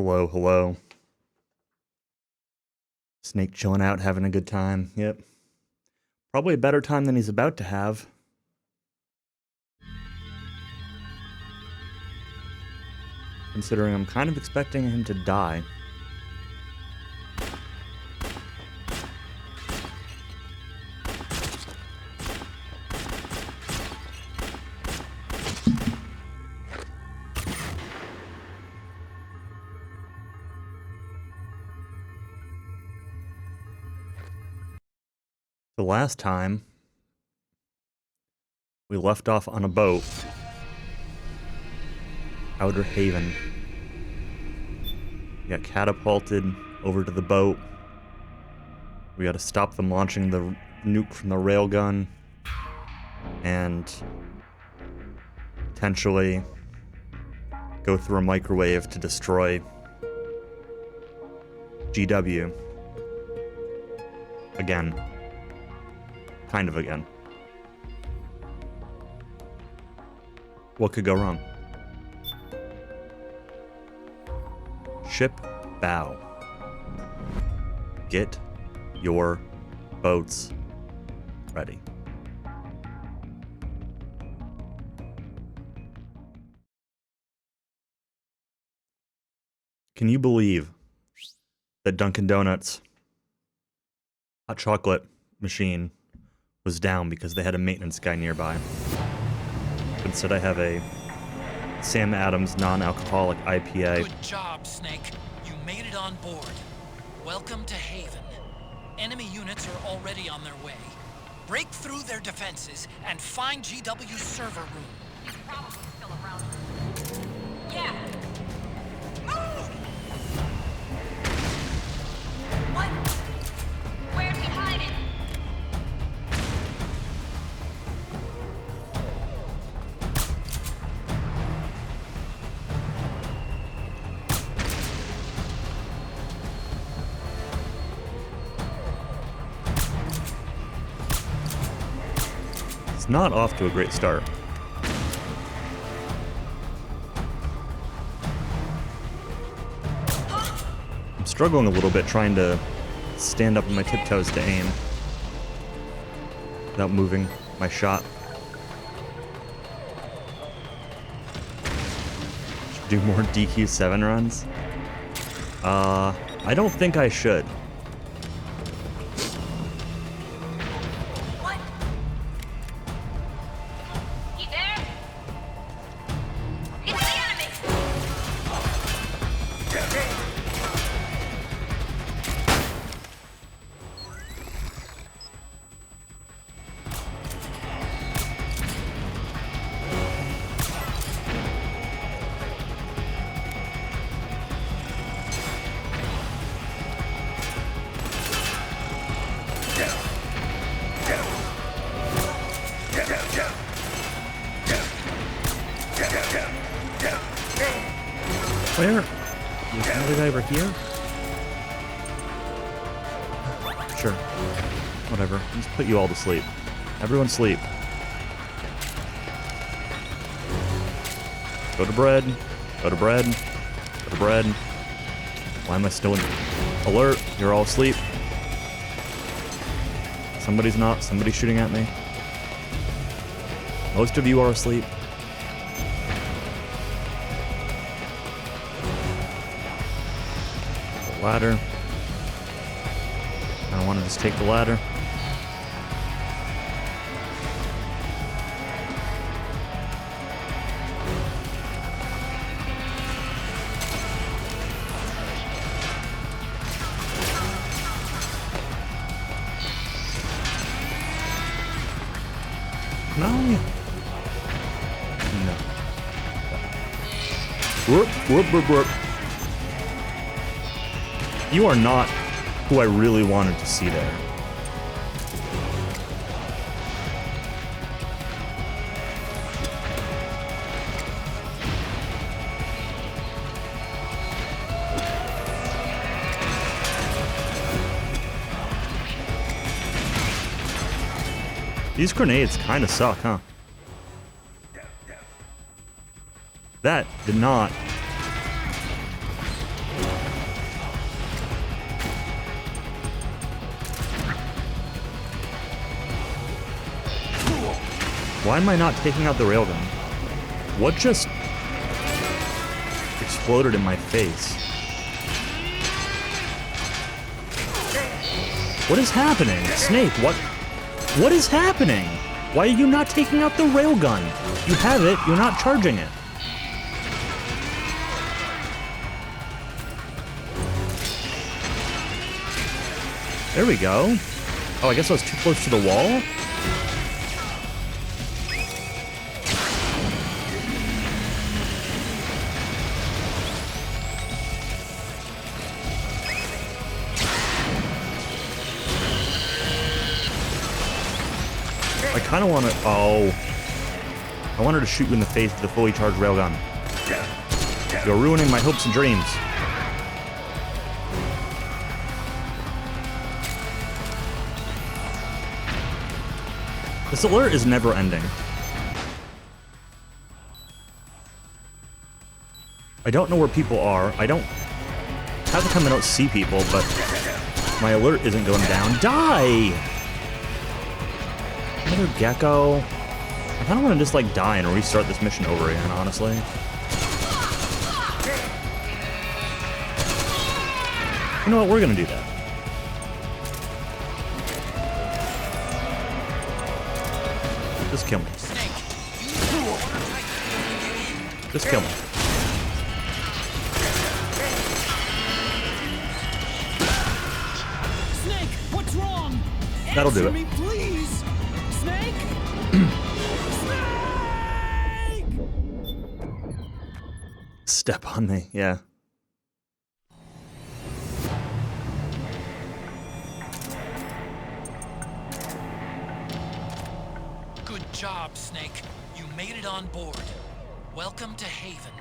Hello, hello. Snake chilling out, having a good time. Yep. Probably a better time than he's about to have. Considering I'm kind of expecting him to die. The last time, we left off on a boat. Outer Haven. We got catapulted over to the boat. We gotta stop them launching the nuke from the railgun. And potentially go through a microwave to destroy GW. Again. Kind of again. What could go wrong? Ship bow. Get your boats ready. Can you believe that Dunkin' Donuts hot chocolate machine was down because they had a maintenance guy nearby? Instead, I have a Sam Adams non-alcoholic IPA. Good job, Snake. You made it on board. Welcome to Haven. Enemy units are already on their way. Break through their defenses and find GW's server room. He's probably still around. Yeah. Move! What? Where's he hiding? It's not off to a great start. I'm struggling a little bit trying to stand up on my tiptoes to aim without moving my shot. Should do more DQ7 runs? I don't think I should. What? He there? It's the enemy! Where? Is another guy over here? Sure. Whatever. Let's put you all to sleep. Everyone sleep. Go to bread. Go to bread. Go to bread. Why am I still in alert? You're all asleep. Somebody's not. Somebody's shooting at me. Most of you are asleep. Ladder. I don't want to just take the ladder. No. No. Whoop, whoop, whoop, whoop. You are not who I really wanted to see there. These grenades kind of suck, huh? That did not Why am I not taking out the railgun? What just exploded in my face? What is happening? Snake, what is happening? Why are you not taking out the railgun? You have it, you're not charging it. There we go. Oh, I guess I was too close to the wall? I kind of want to... Oh. I wanted to shoot you in the face with a fully charged railgun. You're ruining my hopes and dreams. This alert is never ending. I don't know where people are. I don't... Half the time I don't see people, but my alert isn't going down. Die! Another gecko. I kind of want to just like die and restart this mission over again, honestly. You know what? We're gonna do that. Just kill me. Just kill me. Snake, what's wrong? That'll do Answer it. me, please. Snake? Snake! Step on me, yeah. Good job, Snake. You made it on board. Welcome to Haven.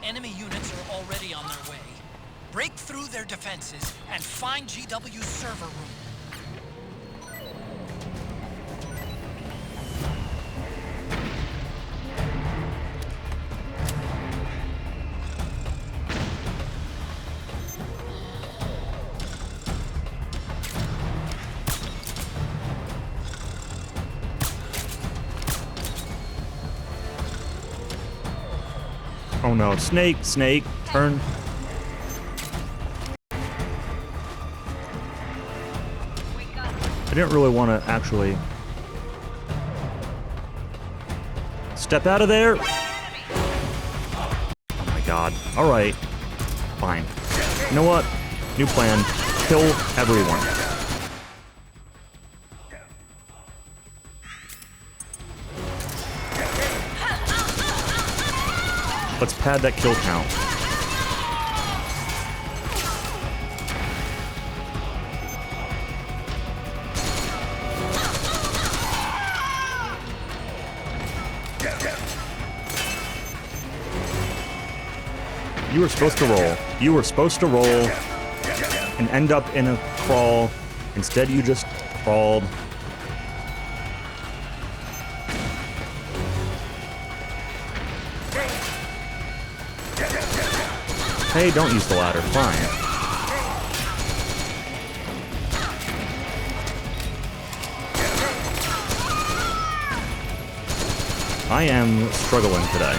Enemy units are already on their way. Break through their defenses and find GW's server room. Oh no, Snake, turn. Wake up. I didn't really want to actually step out of there. Oh my god. Alright. Fine. You know what? New plan. Kill everyone. Let's pad that kill count. You were supposed to roll. You were supposed to roll and end up in a crawl. Instead, you just crawled. Hey, don't use the ladder. Fine. I am struggling today.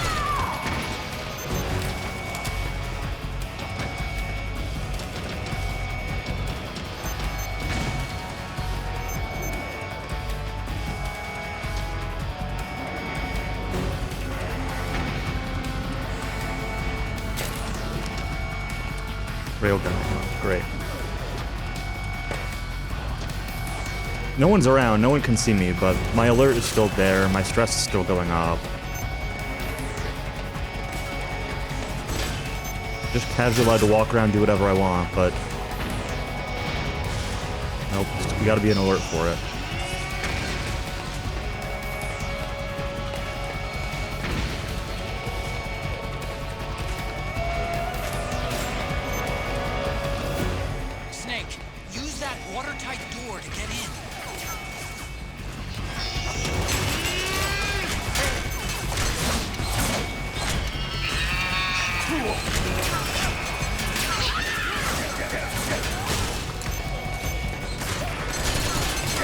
Railgun. Great. No one's around, no one can see me, but my alert is still there, my stress is still going up. Just casually allowed to walk around, do whatever I want, but... Nope, we gotta be an alert for it. Snake, use that watertight door to get in.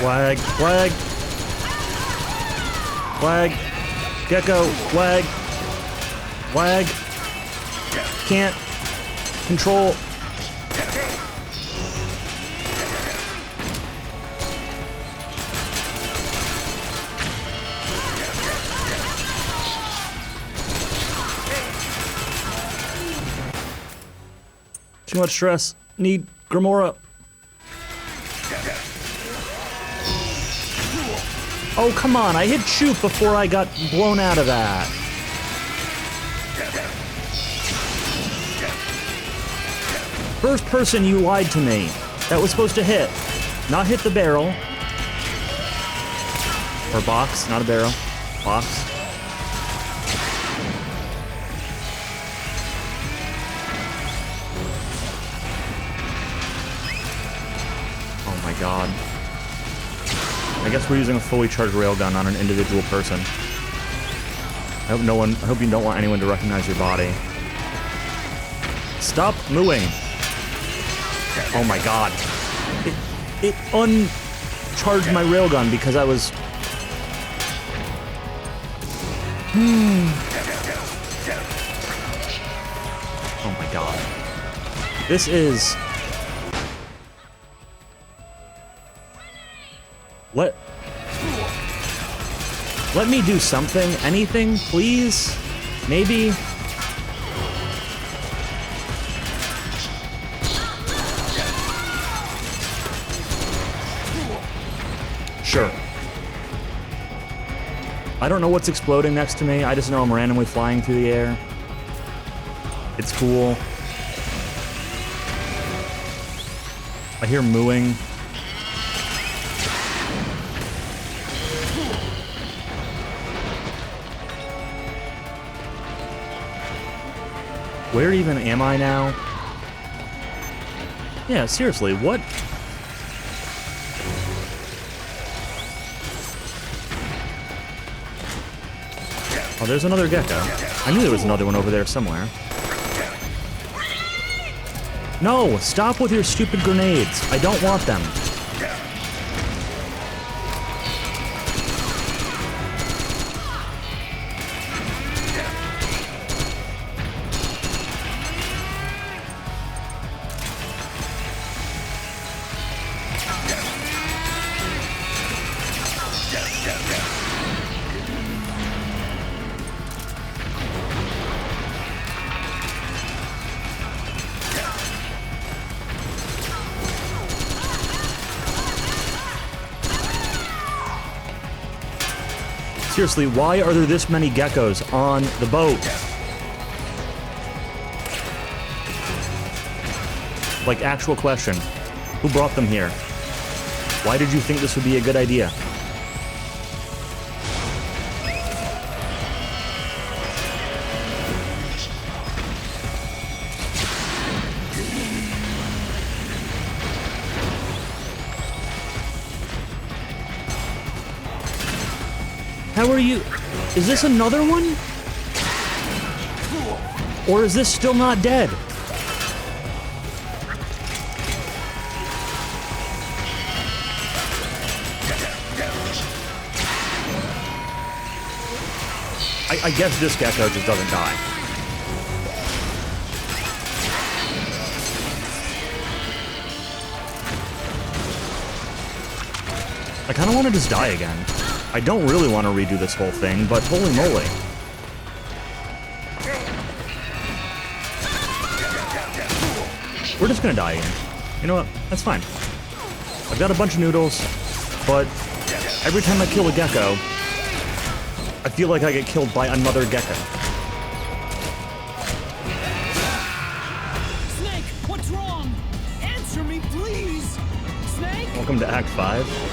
Flag, flag! Lag. Gecko. Lag. Lag. Can't control. Too much stress. Need Grimora. Oh, come on. I hit shoot before I got blown out of that. First person, you lied to me. That was supposed to hit. Not hit the barrel. Or box, not a barrel. Box. Oh my god. I guess we're using a fully charged railgun on an individual person. I hope you don't want anyone to recognize your body. Stop mooing. Oh my god. It uncharged my railgun because I was... Oh my god. This is... Let me do something, anything, please? Maybe? Sure. I don't know what's exploding next to me, I just know I'm randomly flying through the air. It's cool. I hear mooing. Where even am I now? Yeah, seriously, what? Oh, there's another gecko. I knew there was another one over there somewhere. No, stop with your stupid grenades. I don't want them. Seriously, why are there this many geckos on the boat? Like, actual question. Who brought them here? Why did you think this would be a good idea? How are you? Is this another one? Or is this still not dead? I guess this gecko just doesn't die. I kind of want to just die again. I don't really want to redo this whole thing, but holy moly. We're just gonna die again. You know what? That's fine. I've got a bunch of noodles, but every time I kill a gecko, I feel like I get killed by another gecko. Snake, what's wrong? Answer me, please! Snake? Welcome to Act 5. Snake!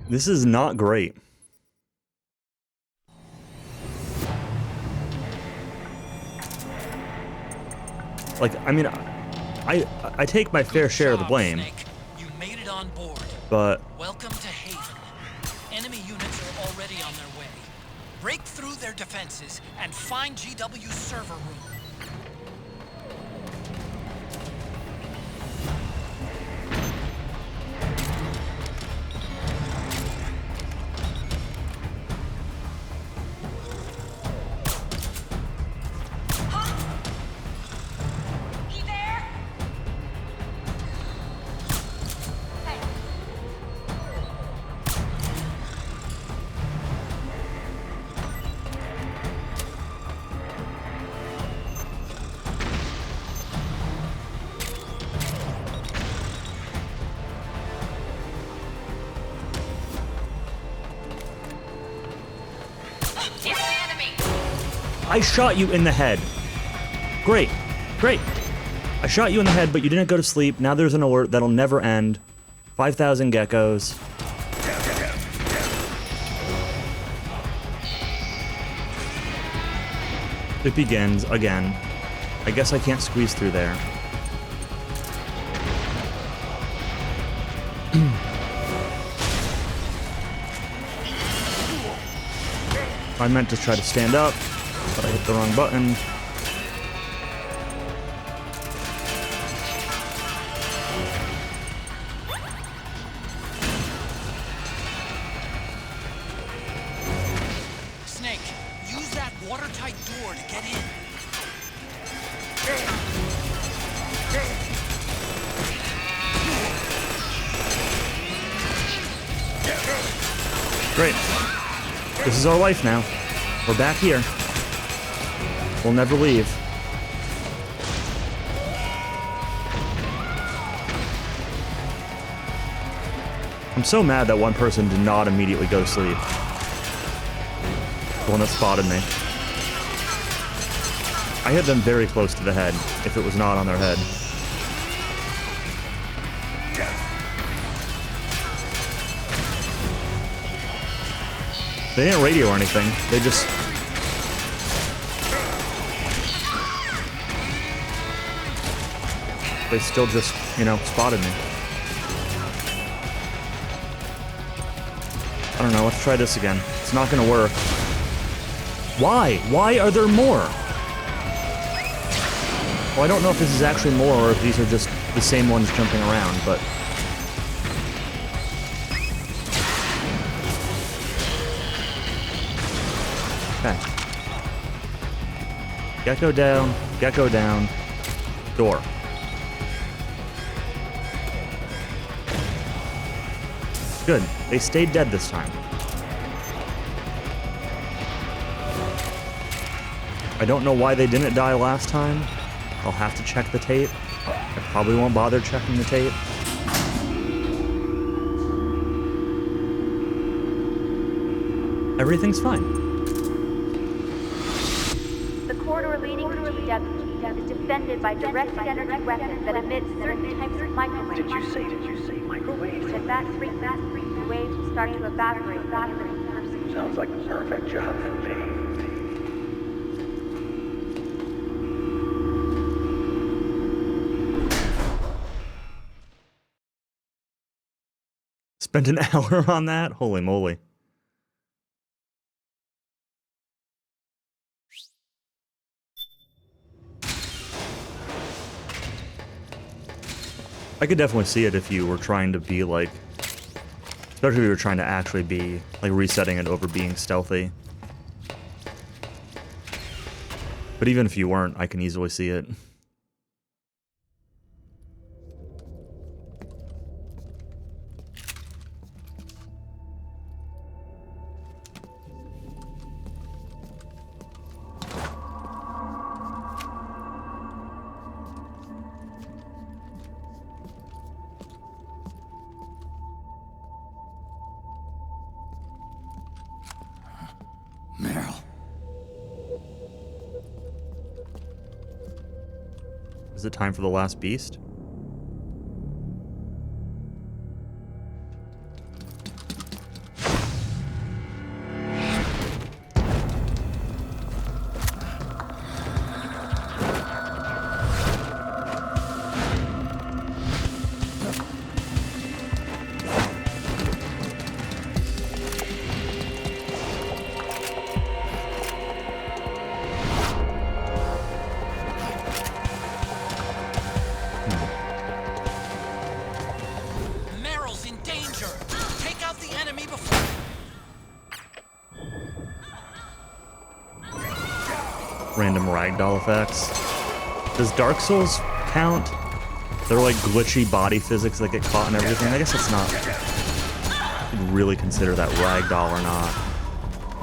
This is not great. Like, I mean, I take my fair share of the blame, Snake. You made it on board. but Welcome to Haven. Enemy units are already on their way. Break through their defenses and find GW's server room. I shot you in the head. Great. Great. I shot you in the head, but you didn't go to sleep. Now there's an alert that'll never end. 5,000 geckos. It begins again. I guess I can't squeeze through there. I meant to try to stand up, but I hit the wrong button. Snake, use that watertight door to get in. Great. This is our life now. We're back here. We'll never leave. I'm so mad that one person did not immediately go to sleep. The one that spotted me. I hit them very close to the head, if it was not on their head. They didn't radio or anything. They just... They still just, you know, spotted me. I don't know, let's try this again. It's not gonna work. Why? Why are there more? Well, I don't know if this is actually more or if these are just the same ones jumping around, but... Okay. Gecko down, door. Good, they stayed dead this time. I don't know why they didn't die last time. I'll have to check the tape. I probably won't bother checking the tape. Everything's fine. The corridor leading to GW is defended by directed energy weapons that emit certain types of microwaves. Did you say microwaves? At that frequency, the waves will start to evaporate faster than person. Sounds like the perfect job for me. Spent an hour on that? Holy moly. I could definitely see it if you were trying to be like, especially if you were trying to actually be like resetting it over being stealthy. But even if you weren't, I can easily see it. Meryl. Is it time for the last beast? Meryl's in danger. Take out the enemy before... Random ragdoll effects. Does Dark Souls count? They're like glitchy body physics that get caught in everything. I guess it's not. I'd really consider that ragdoll or not.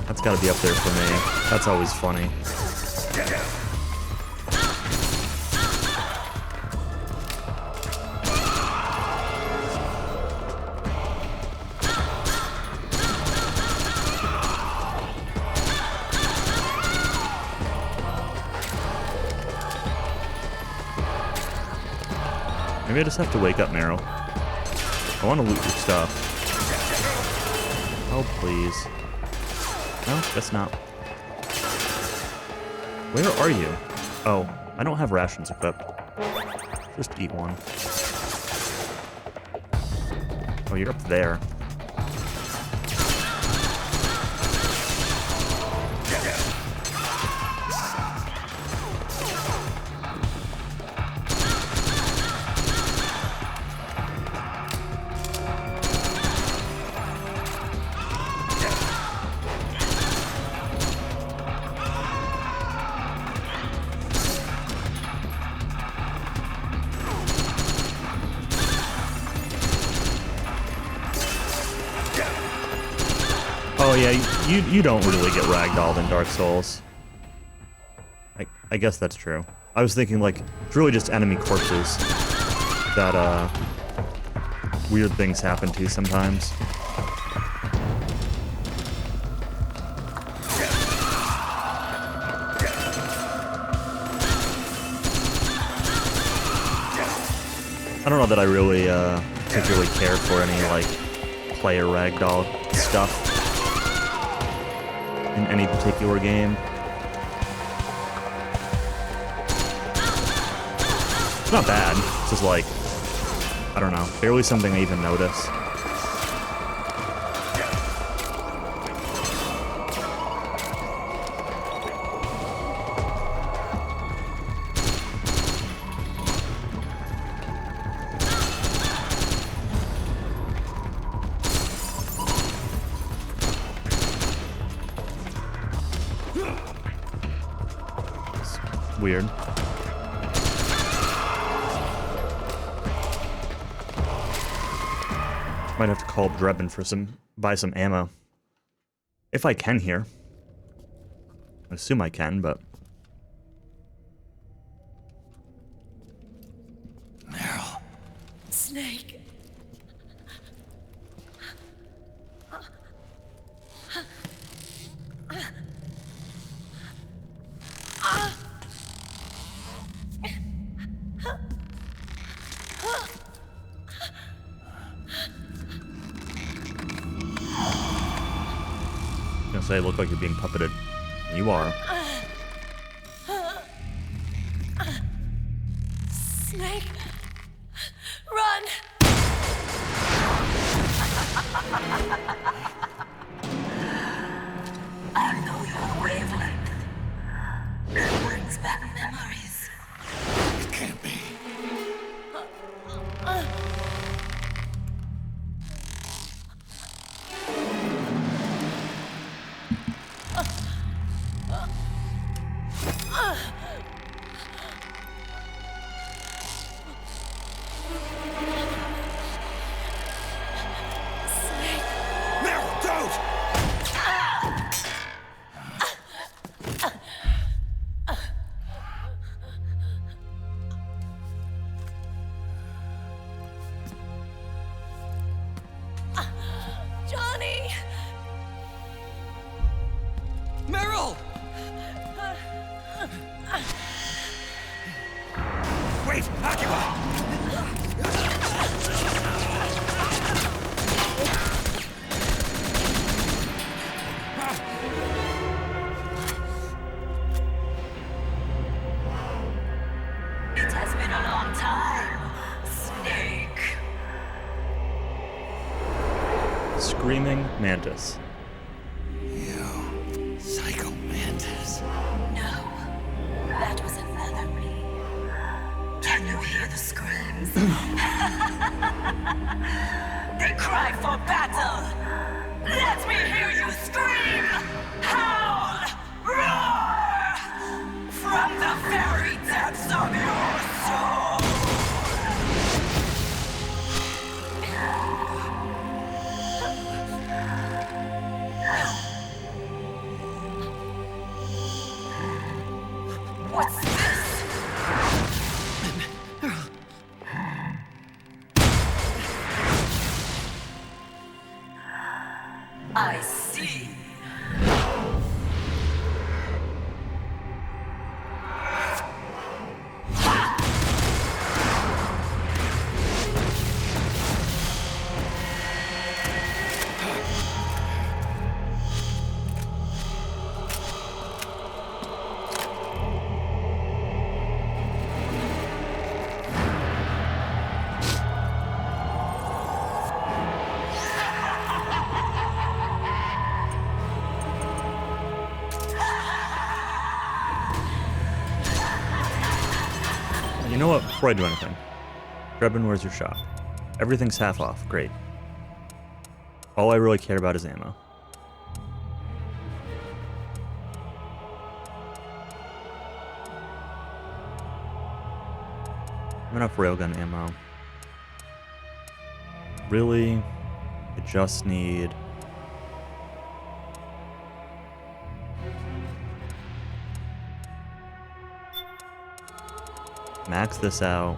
That's gotta be up there for me. That's always funny. Maybe I just have to wake up Meryl. I want to loot your stuff. Oh, please. No, guess not. Where are you? Oh, I don't have rations equipped. Just eat one. Oh, you're up there. Oh yeah, you don't really get ragdolled in Dark Souls. I guess that's true. I was thinking like it's really just enemy corpses that weird things happen to sometimes. I don't know that I really particularly care for any like player ragdoll stuff in any particular game. It's not bad. It's just like, I don't know, barely something I even notice. Weird. Might have to call up Drebin for buy some ammo. If I can here. I assume I can, but... Meryl. Snake. Say, look like you're being puppeted. You are. Snake. Run! I know your wavelength. It brings back memories. It can't be. Meryl, don't! Johnny! Meryl! Wait, occupy! It has been a long time, Snake. Screaming Mantis. You psycho mantis. No, that was another me. Can you hear the screams? They cry for battle. Let me hear you scream! Howl! Roar! From the very depths of your soul! What's this? I see. You know what? Before I do anything, Drebin, where's your shop? Everything's half off. Great. All I really care about is ammo. Enough railgun ammo. Really? I just need... max this out.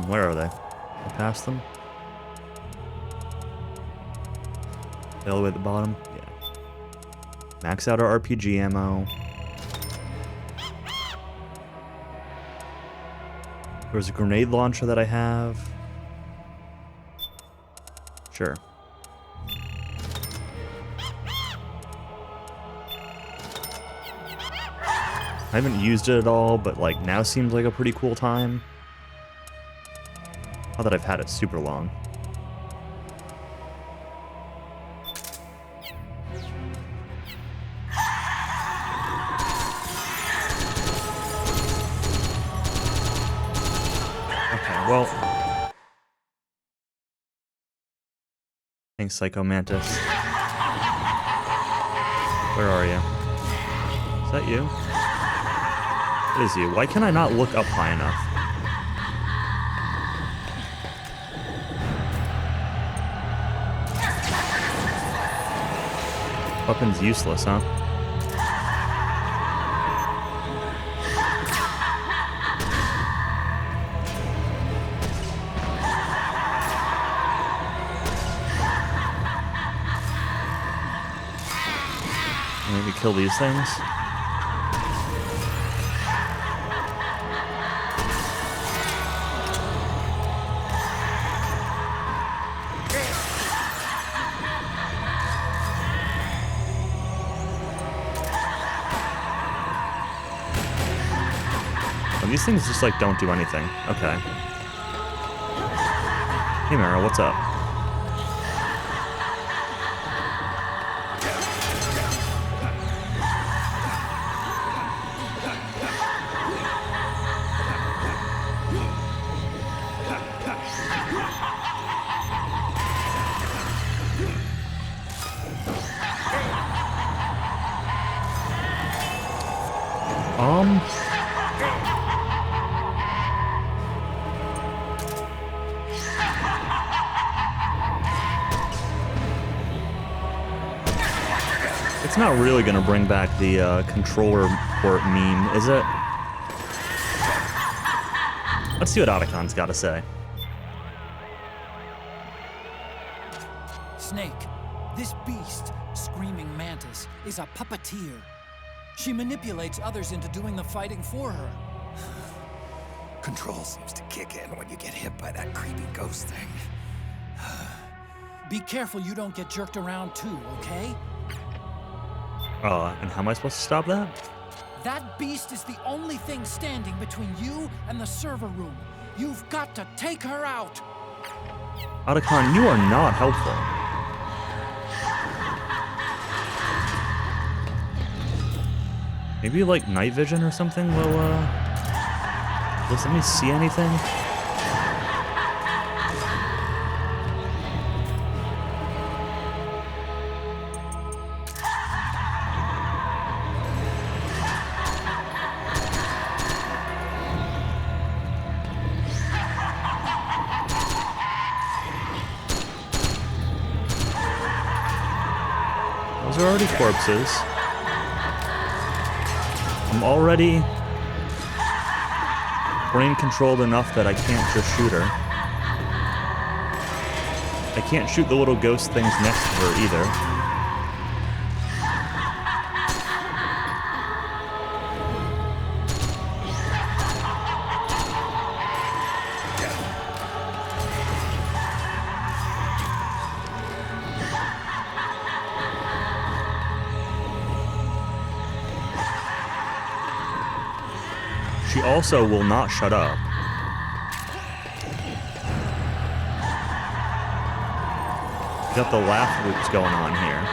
Where are they? I passed them? All the way at the bottom? Yeah. Max out our RPG ammo. There's a grenade launcher that I have. Sure. I haven't used it at all, but like now seems like a pretty cool time. Not that I've had it super long. Okay, well. Thanks, Psycho Mantis. Where are you? Is that you? It is you. Why can I not look up high enough? Weapon's useless, huh? Maybe kill these things. These things just like don't do anything. Okay. Hey Mara, what's up? It's not really gonna bring back the controller port meme, is it? Let's see what Otacon's got to say. Snake, this beast, Screaming Mantis, is a puppeteer. She manipulates others into doing the fighting for her. Control seems to kick in when you get hit by that creepy ghost thing. Be careful you don't get jerked around too, okay? And how am I supposed to stop that? That beast is the only thing standing between you and the server room. You've got to take her out. Otacon, you are not helpful. Maybe like night vision or something will let me see anything? Those are already corpses. I'm already brain controlled enough that I can't just shoot her. I can't shoot the little ghost things next to her either. She also will not shut up. Got the laugh loops going on here.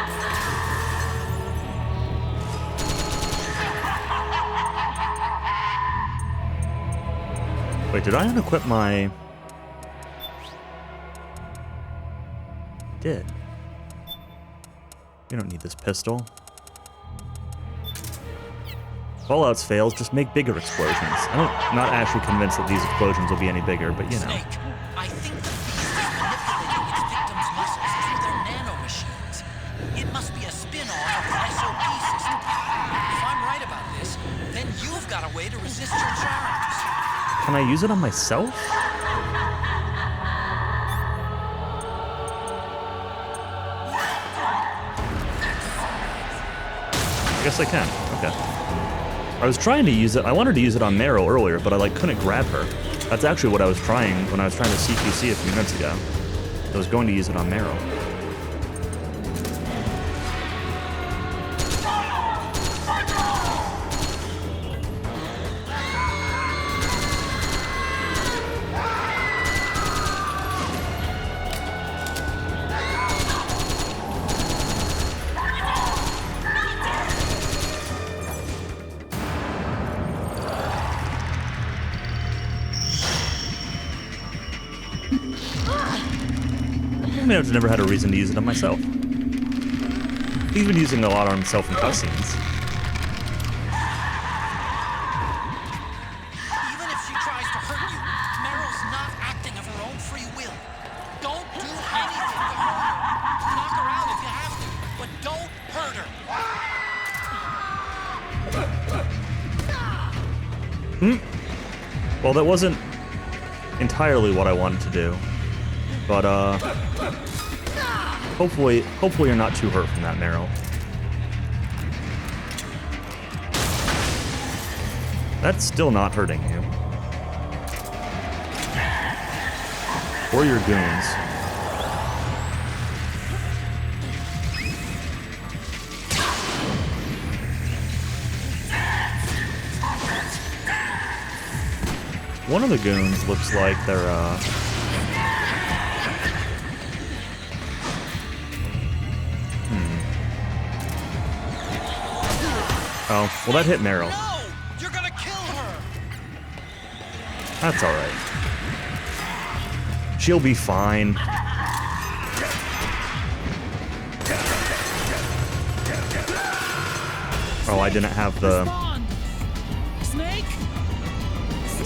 Wait, did I unequip my... I did. You don't need this pistol. Fallout's fails, just make bigger explosions. I'm not actually convinced that these explosions will be any bigger, but you know. Snake, I think the beast is manipulating its victims' muscles through their nanomachines. It must be a spin-off of the SOP system. If I'm right about this, then you've got a way to resist your charms. Can I use it on myself? I guess I can. Okay. I was trying to use it. I wanted to use it on Meryl earlier, but I like couldn't grab her. That's actually what I was trying when I was trying to CQC a few minutes ago. I was going to use it on Meryl. I mean, I've never had a reason to use it on myself. He's been using it a lot on himself in cutscenes. Even if she tries to hurt you, Meryl's not acting of her own free will. Don't do anything to hurt her. Knock her out if you have to, but don't hurt her. Well, that wasn't entirely what I wanted to do. But, hopefully you're not too hurt from that, Meryl. That's still not hurting you. Or your goons. One of the goons looks like they're, Oh, well that hit Meryl. No! You're gonna kill her! That's alright. She'll be fine. Oh, I didn't have the Snake?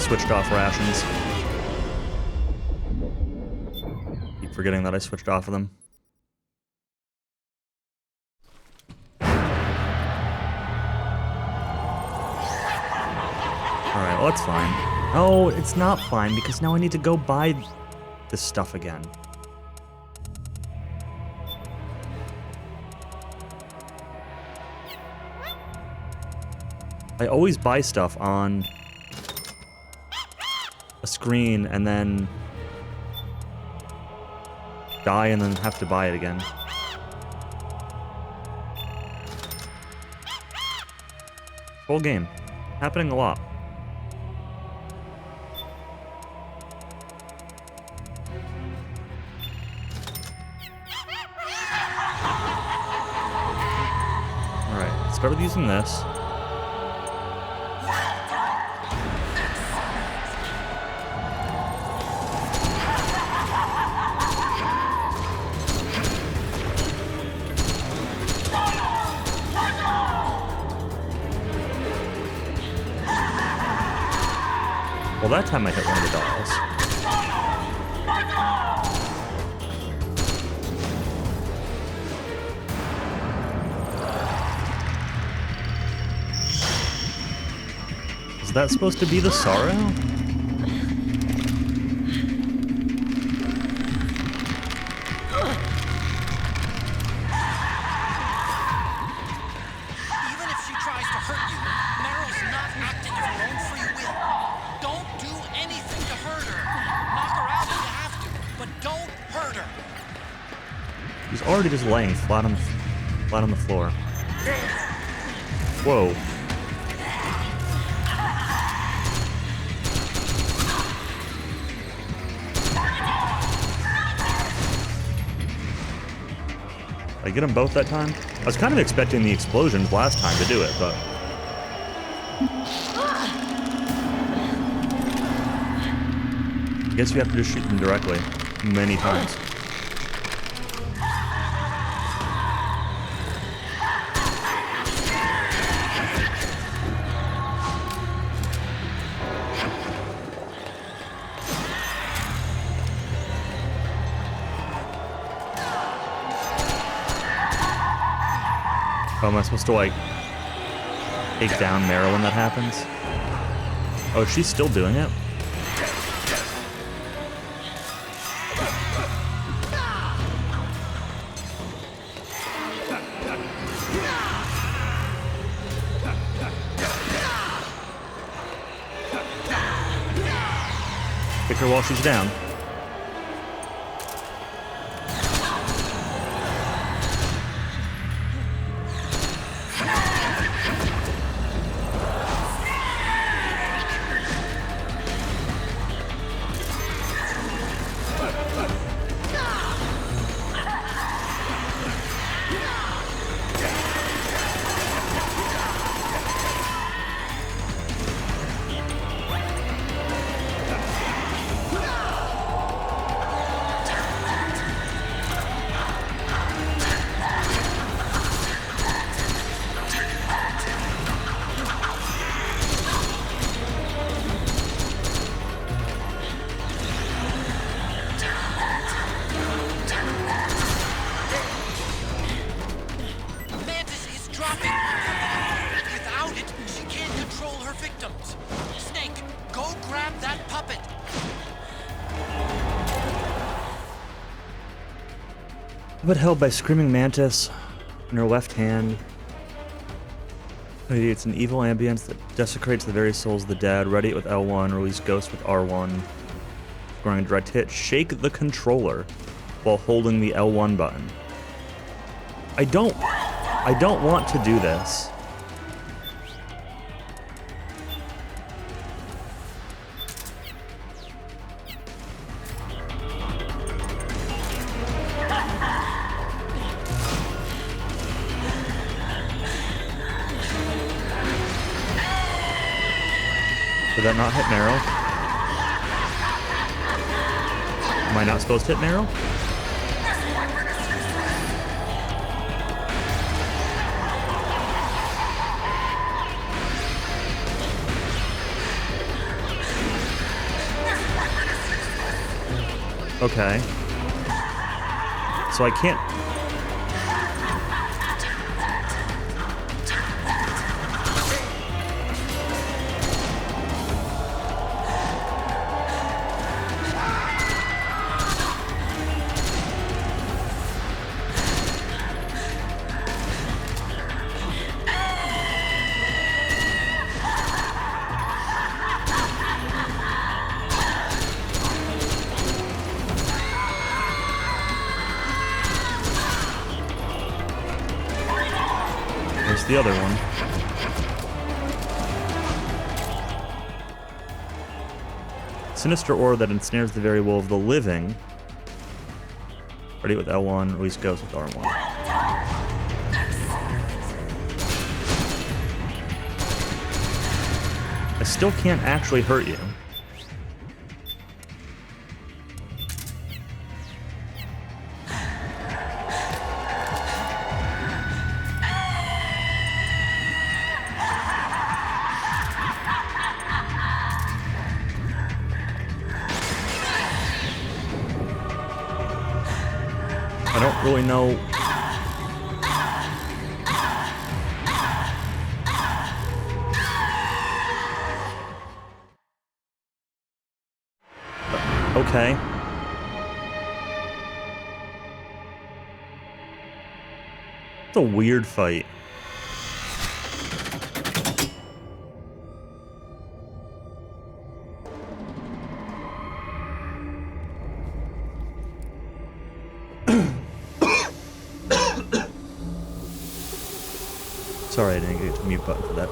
switched off rations. Keep forgetting that I switched off of them. Alright, well that's fine. Oh, it's not fine because now I need to go buy this stuff again. I always buy stuff on a screen and then die and then have to buy it again. Whole game. Happening a lot. Alright, started using this. Well, that time I hit one of the dolls. Is that supposed to be the Sorrow? Even if she tries to hurt you, Meryl's not acting of her own free will. Don't do anything to hurt her. Knock her out if you have to, but don't hurt her. He's already just laying flat on the floor. I get them both that time? I was kind of expecting the explosions last time to do it, but... I guess you have to just shoot them directly. Many times. Oh, am I supposed to, like, take down Meryl when that happens? Oh, she's still doing it? Pick her while she's down. But held by Screaming Mantis in her left hand. It's an evil ambience that desecrates the very souls of the dead. Ready it with L1, release Ghost with R1. Scoring a direct hit. Shake the controller while holding the L1 button. I don't want to do this. Did that not hit Meryl? Am I not supposed to hit Meryl? Okay. So I can't... the other one. Sinister aura that ensnares the very will of the living. Ready with L1, release Ghost with R1. I still can't actually hurt you. I don't really know. Okay. It's a weird fight. Sorry, I didn't get to the mute button for that.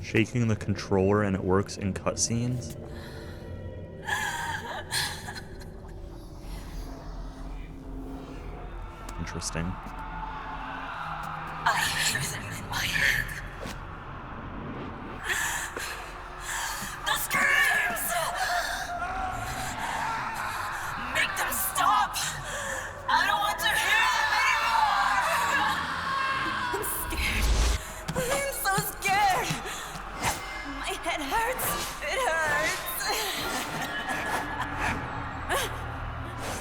Shaking the controller and it works in cutscenes? Interesting. I hear them in my head. The screams! Make them stop! I don't want to hear them anymore! I'm scared. I'm so scared. My head hurts. It hurts.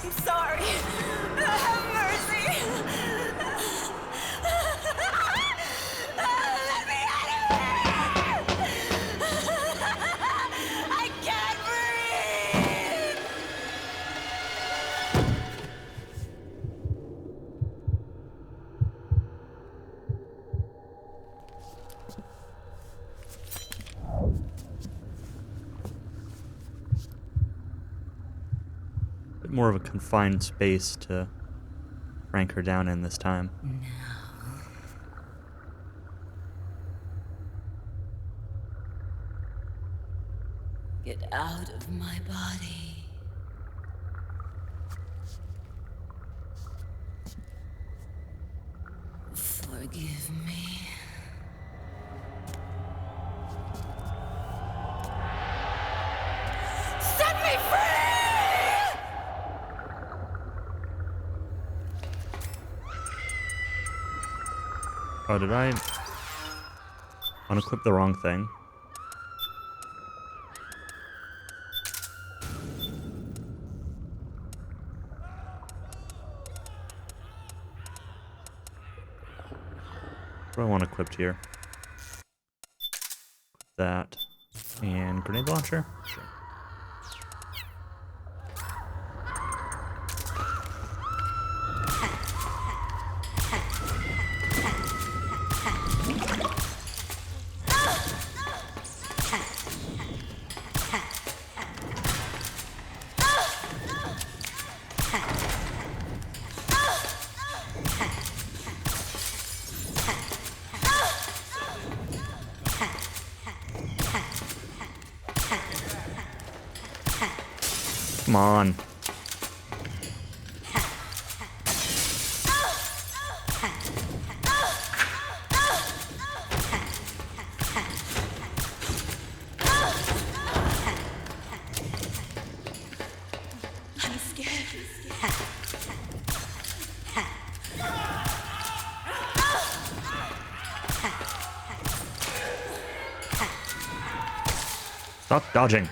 I'm sorry. Have mercy. Let me out of here! I can't breathe! Bit more of a confined space to rank her down in this time. Get out of my body. Forgive me. Set me free! Oh, did I unequip the wrong thing? What do I want equipped here? That and grenade launcher? Sure. Come on. I'm scared. Stop dodging.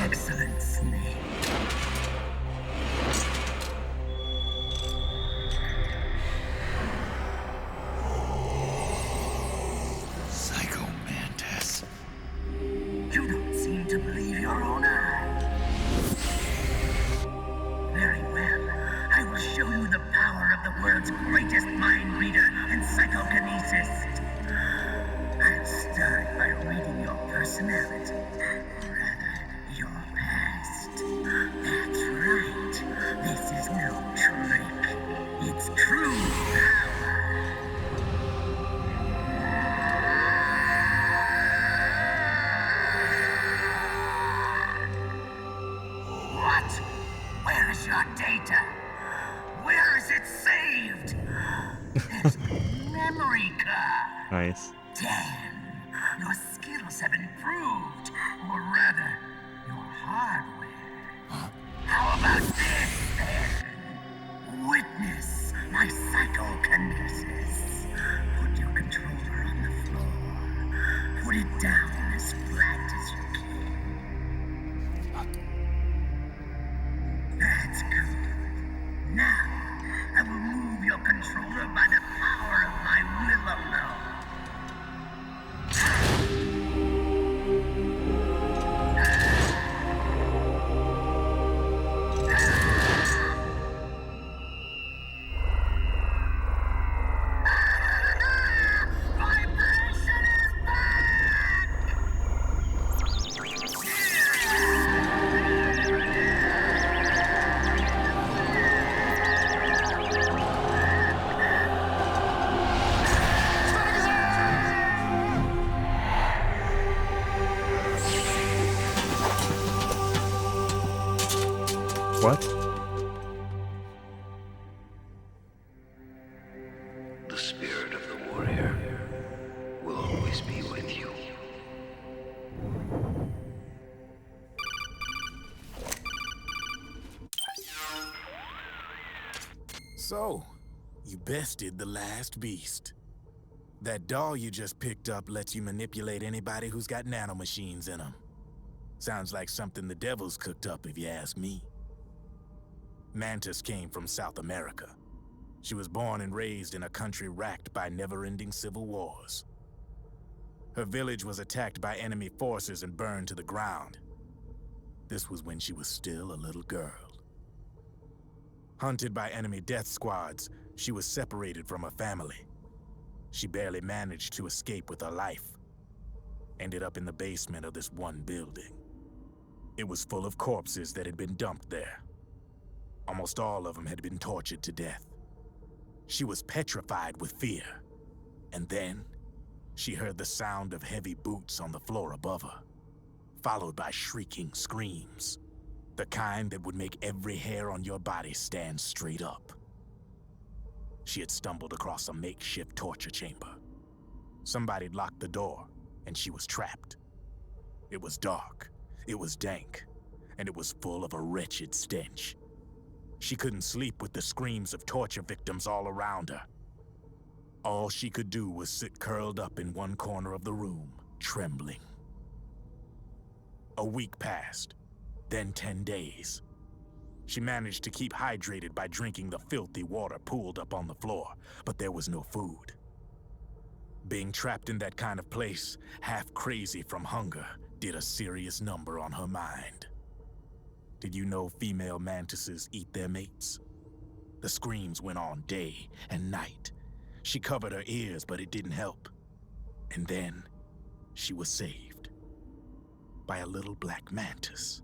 Excellent, Snake. Psycho Mantis. You don't seem to believe your own eyes. Very well. I will show you the power of the world's greatest mind reader and psychokinesis. I'll start by reading your personality. Rather, your past. That's right. This is no trick. It's true power. What? Where is your data? Where is it saved? It's memory card. Nice. Damn, your skills have improved. Or rather, your hardware. How about this, then? Witness my psychokinesis. Put your controller on the floor. Put it down as flat as you can. That's good. Now, I will move your controller by the power of my will alone. What? The spirit of the warrior will always be with you. So, you bested the last beast. That doll you just picked up lets you manipulate anybody who's got nanomachines in them. Sounds like something the devil's cooked up, if you ask me. Mantis came from South America. She was born and raised in a country racked by never-ending civil wars. Her village was attacked by enemy forces and burned to the ground. This was when she was still a little girl. Hunted by enemy death squads, she was separated from her family. She barely managed to escape with her life. Ended up in the basement of this one building. It was full of corpses that had been dumped there. Almost all of them had been tortured to death. She was petrified with fear. And then, she heard the sound of heavy boots on the floor above her, followed by shrieking screams. The kind that would make every hair on your body stand straight up. She had stumbled across a makeshift torture chamber. Somebody'd locked the door, and she was trapped. It was dark, it was dank, and it was full of a wretched stench. She couldn't sleep with the screams of torture victims all around her. All she could do was sit curled up in one corner of the room, trembling. A week passed, then 10 days. She managed to keep hydrated by drinking the filthy water pooled up on the floor, but there was no food. Being trapped in that kind of place, half crazy from hunger, did a serious number on her mind. Did you know female mantises eat their mates? The screams went on day and night. She covered her ears, but it didn't help. And then, she was saved. By a little black mantis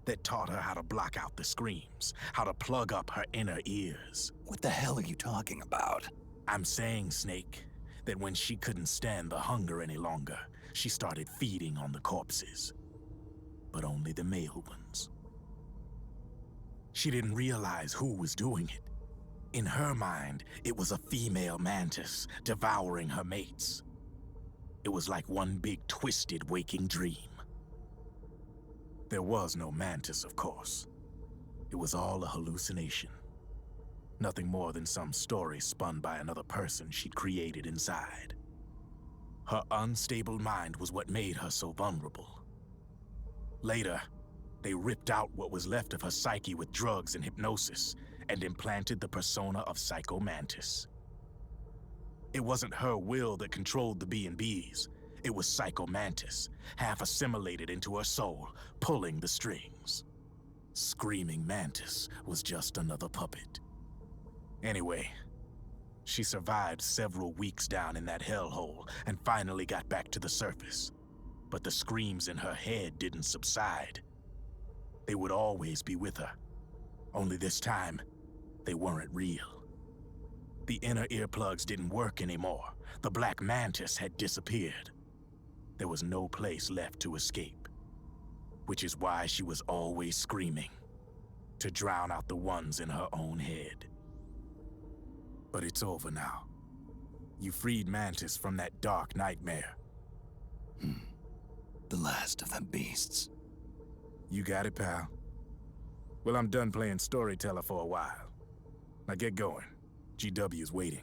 that taught her how to block out the screams, how to plug up her inner ears. What the hell are you talking about? I'm saying, Snake, that when she couldn't stand the hunger any longer, she started feeding on the corpses. But only the male ones. She didn't realize who was doing it. In her mind, it was a female mantis devouring her mates. It was like one big twisted waking dream. There was no mantis, of course. It was all a hallucination. Nothing more than some story spun by another person she'd created inside. Her unstable mind was what made her so vulnerable. Later, they ripped out what was left of her psyche with drugs and hypnosis and implanted the persona of Psycho Mantis. It wasn't her will that controlled the B&Bs. It was Psycho Mantis, half assimilated into her soul, pulling the strings. Screaming Mantis was just another puppet. Anyway, she survived several weeks down in that hellhole and finally got back to the surface. But the screams in her head didn't subside. They would always be with her. Only this time, they weren't real. The inner earplugs didn't work anymore. The black mantis had disappeared. There was no place left to escape. Which is why she was always screaming, to drown out the ones in her own head. But it's over now. You freed Mantis from that dark nightmare. The last of them beasts. You got it, pal. Well, I'm done playing storyteller for a while. Now get going. GW's waiting.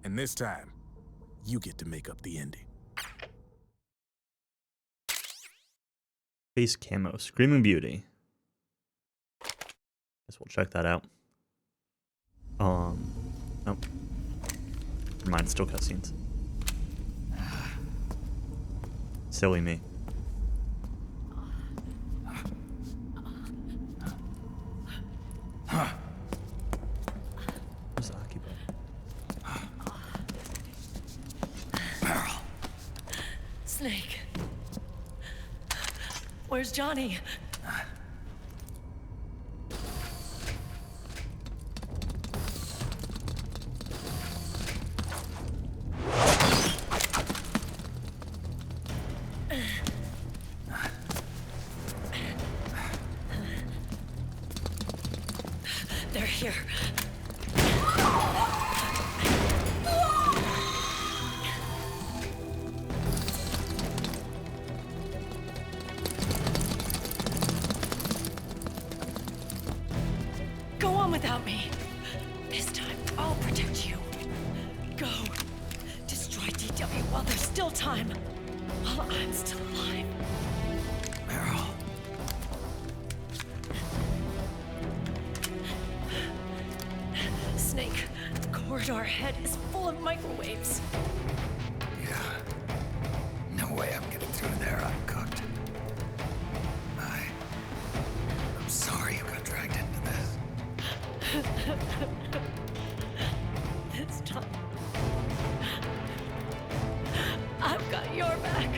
And this time, you get to make up the ending. Face camo, Screaming Beauty. Guess we'll check that out. Nope. Never mind, still cutscenes. Silly me. Where's the hockey ball? Meryl. Snake. Where's Johnny? They're here. Go on without me. This time, I'll protect you. Go. Destroy DW while there's still time. While I'm still alive. Meryl. Snake, the corridor ahead is full of microwaves. Yeah. No way I'm getting through there uncooked. I'm sorry you got dragged into this. This time, I've got your back.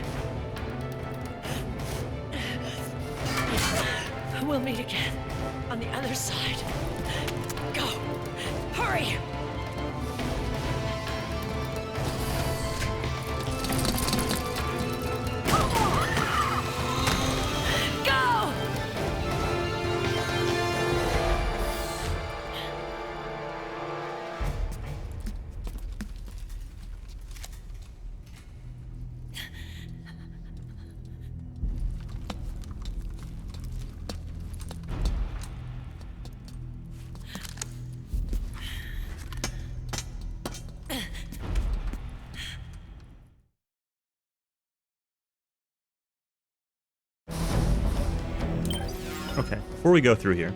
We'll meet again on the other side. Go! Hurry! Go! Okay, before we go through here,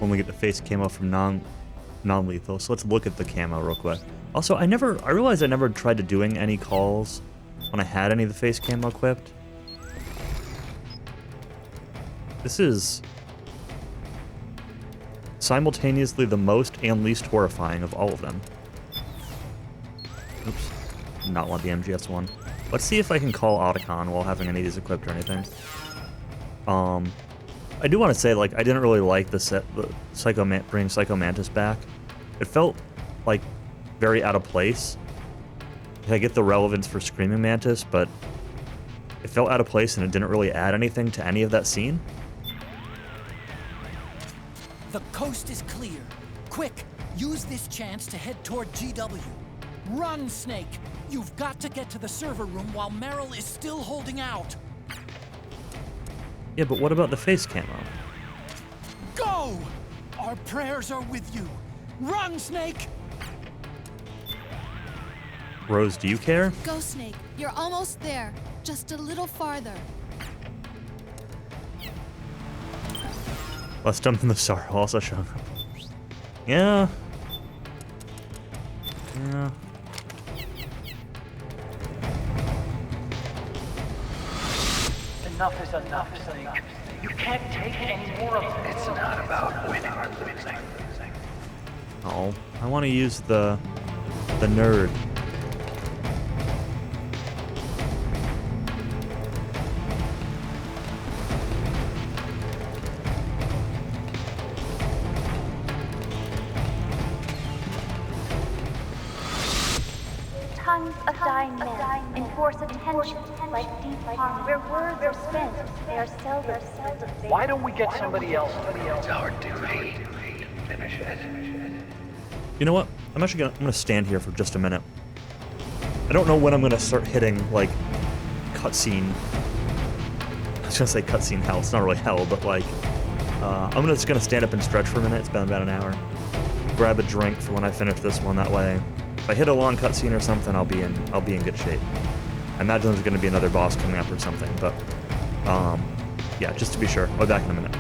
when we get the face camo from non-lethal, so let's look at the camo real quick. Also, I realized I never tried to doing any calls when I had any of the face camo equipped. This is simultaneously the most and least horrifying of all of them. Oops, did not want the MGS one. Let's see if I can call Otacon while having any of these equipped or anything. I do want to say, like, I didn't really like the bringing Psycho Mantis back. It felt, like, very out of place. I get the relevance for Screaming Mantis, but it felt out of place and it didn't really add anything to any of that scene. The coast is clear. Quick, use this chance to head toward GW. Run, Snake! You've got to get to the server room while Meryl is still holding out. Yeah, but what about the face camo? Go! Our prayers are with you. Run, Snake! Rose, do you care? Go, Snake. You're almost there. Just a little farther. Let's jump in the star also showing up. Yeah. Yeah. Enough is enough, Snake. You can't take any more of it. It's not about winning or losing. Oh, I want to use the nerd. Tongues of dying men enforce attention like deep harm. Where words are spent, they are seldom spent. Why don't we get somebody else? It's our duty to finish it. You know what? I'm gonna stand here for just a minute. I don't know when I'm gonna start hitting like cutscene was gonna say cutscene hell. It's not really hell, but like, I'm just gonna stand up and stretch for a minute. It's been about an hour. Grab a drink for when I finish this one. That way, if I hit a long cutscene or something, I'll be in good shape. I imagine there's gonna be another boss coming up or something, but yeah, just to be sure. I'll be back in a minute.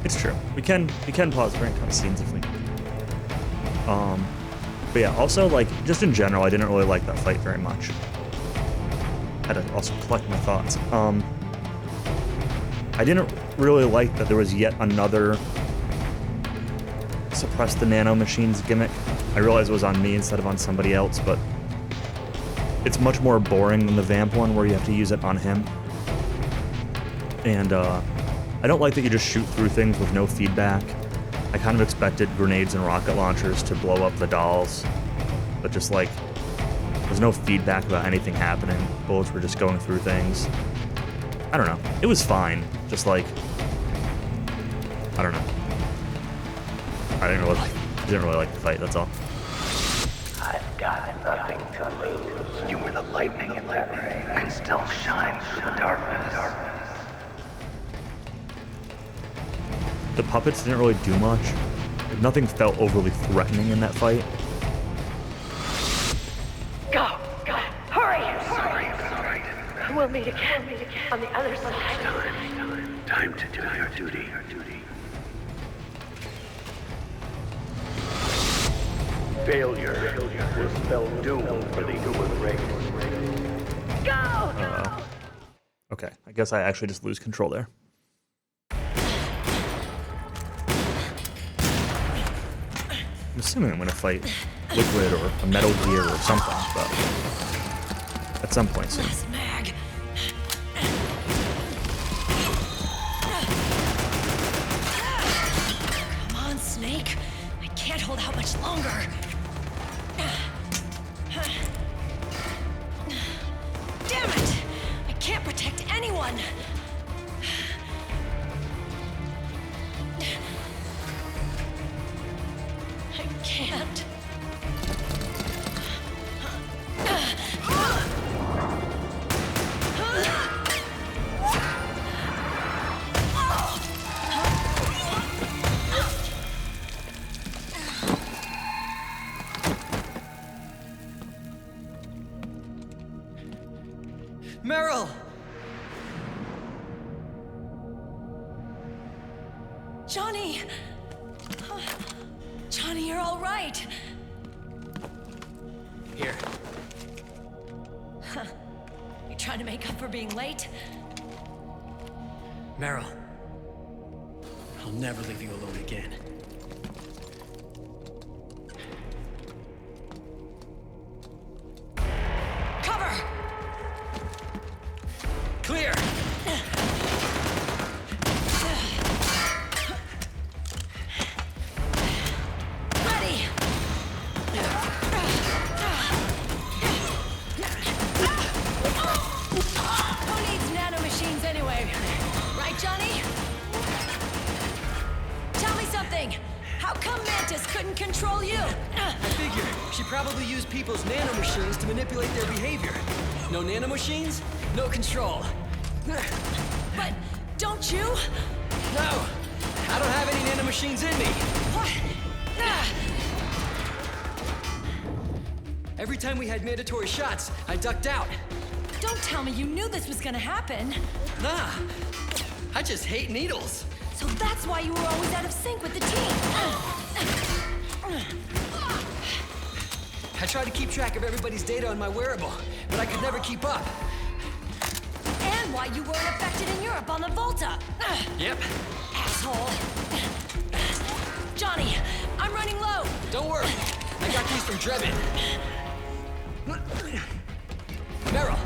It's true. We can pause during cutscenes if we need. But yeah, also like just in general, I didn't really like that fight very much. Had to also collect my thoughts. I didn't really like that there was yet another suppress the nanomachines gimmick. I realized it was on me instead of on somebody else, but it's much more boring than the Vamp one where you have to use it on him. And I don't like that you just shoot through things with no feedback. I kind of expected grenades and rocket launchers to blow up the dolls, but just like, there's no feedback about anything happening. Bullets were just going through things. I don't know. It was fine. Just like, I don't know. I didn't really like the fight, that's all. I've got nothing to lose. You were the lightning in that ray. I can still shine through the darkness. The puppets didn't really do much. Nothing felt overly threatening in that fight. Go! Hurry! We'll meet again on the other side. Time to do your duty. Failure will spell doom for the human race. Go! Okay, I guess I actually just lose control there. I'm assuming I'm gonna fight Liquid or a Metal Gear or something, but at some point soon. Mag. Come on, Snake. I can't hold out much longer. Damn it! I can't protect anyone. I can't. Meryl! Johnny! Johnny, you're all right. Here. You trying to make up for being late? Meryl. I'll never leave you alone again. Cover! Clear! Ready! Who needs nanomachines anyway? Right, Johnny? Tell me something! How come Mantis couldn't control you? I figure she probably used people's nanomachines to manipulate their behavior. No nanomachines, no control. But don't Don't you? No! I don't have any nanomachines in me! What? Every time we had mandatory shots, I ducked out. Don't tell me you knew this was gonna happen. Nah, I just hate needles. So that's why you were always out of sync with the team. I tried to keep track of everybody's data on my wearable, but I could never keep up. And why you weren't affected in Europe on the Volta. Yep. Asshole. Johnny, I'm running low. Don't worry. I got these from Drebin. Meryl.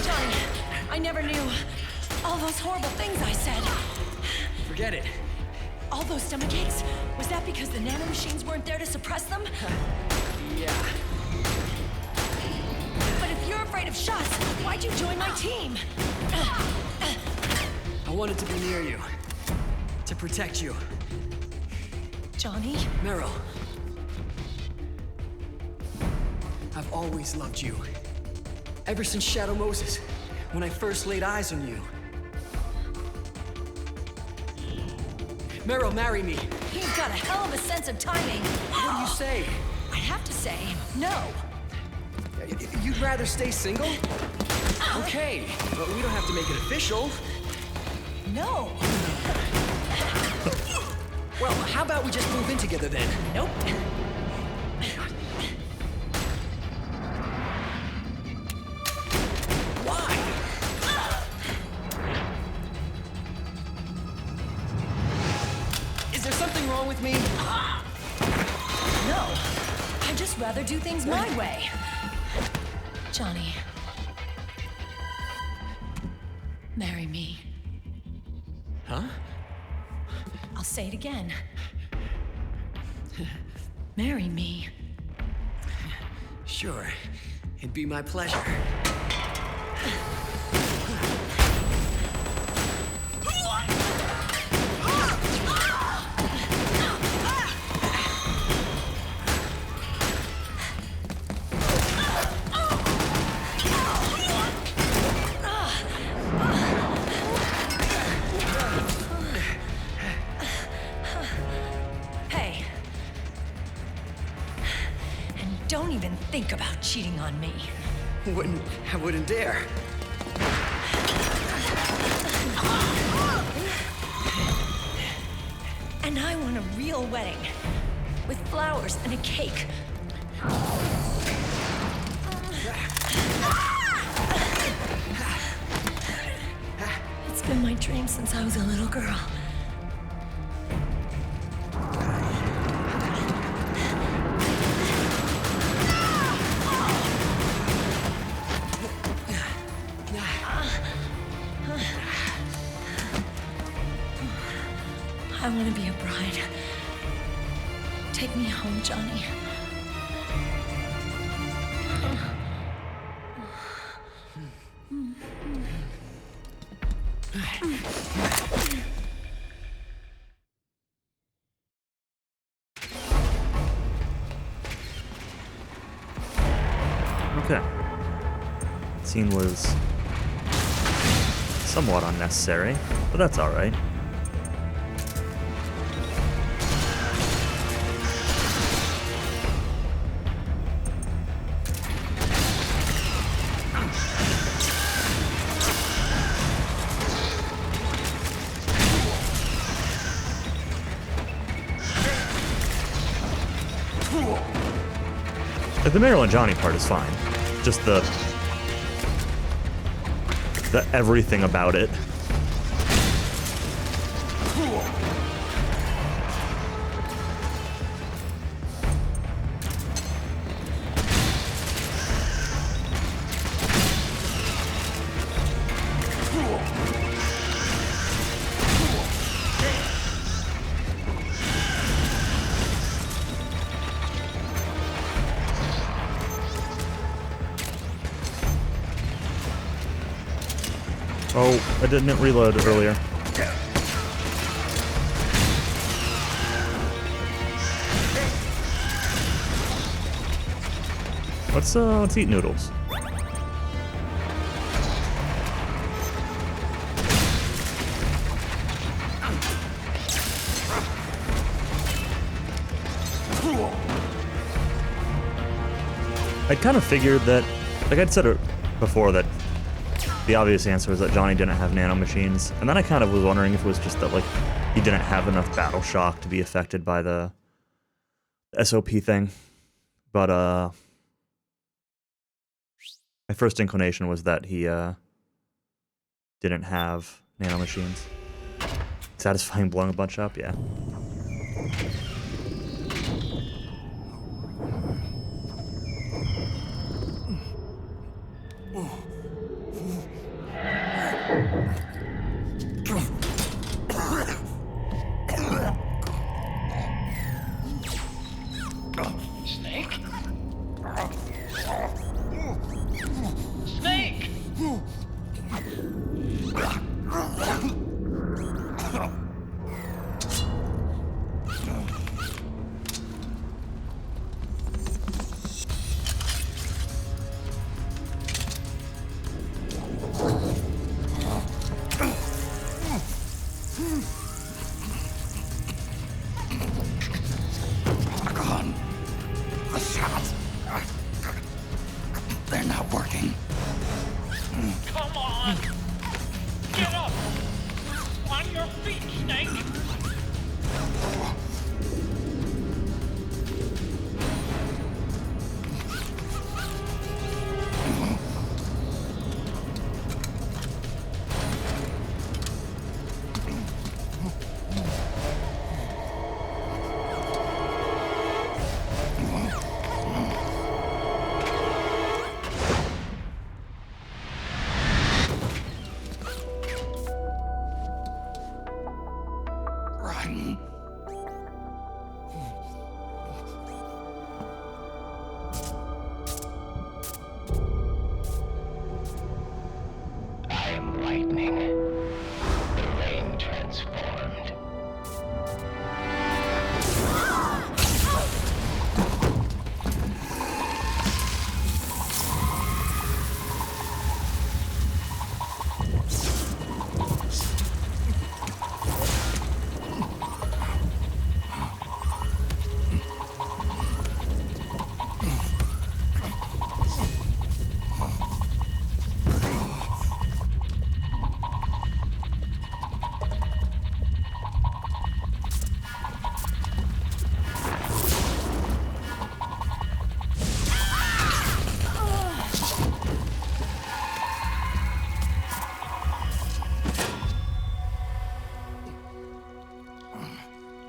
Johnny, I never knew all those horrible things I said. Forget it. All those stomach aches? Was that because the nanomachines weren't there to suppress them? Yeah. But if you're afraid of shots, why'd you join my team? I wanted to be near you. To protect you. Johnny? Meryl. I've always loved you. Ever since Shadow Moses, when I first laid eyes on you. Meryl, marry me. He's got a hell of a sense of timing. What do you say? I have to say, no. You'd rather stay single? Okay, but we don't have to make it official. No. Well, how about we just move in together then? Nope. Why? Is there something wrong with me? No. I'd just rather do things my way. Johnny. Marry me. Huh? I'll say it again. Marry me. Sure. It'd be my pleasure. Hey. And don't even think about cheating on me. I wouldn't dare. And I want a real wedding. With flowers and a cake. It's been my dream since I was a little girl. I want to be a bride. Take me home, Johnny. Okay. Scene was somewhat unnecessary, but that's alright. The Meryl and Johnny part is fine. Just the everything about it. Oh, I didn't reload earlier. Let's eat noodles. I'd kind of figured that, like I'd said it before, that the obvious answer was that Johnny didn't have nanomachines, and then I kind of was wondering if it was just that, like, he didn't have enough battle shock to be affected by the SOP thing. But, my first inclination was that he, didn't have nanomachines. Satisfying blowing a bunch up? Yeah. Snake? Snake! Gone. The shots. They're not working. Come on! Get up! On your feet, Snake! Run. I am lightning. The rain transformed.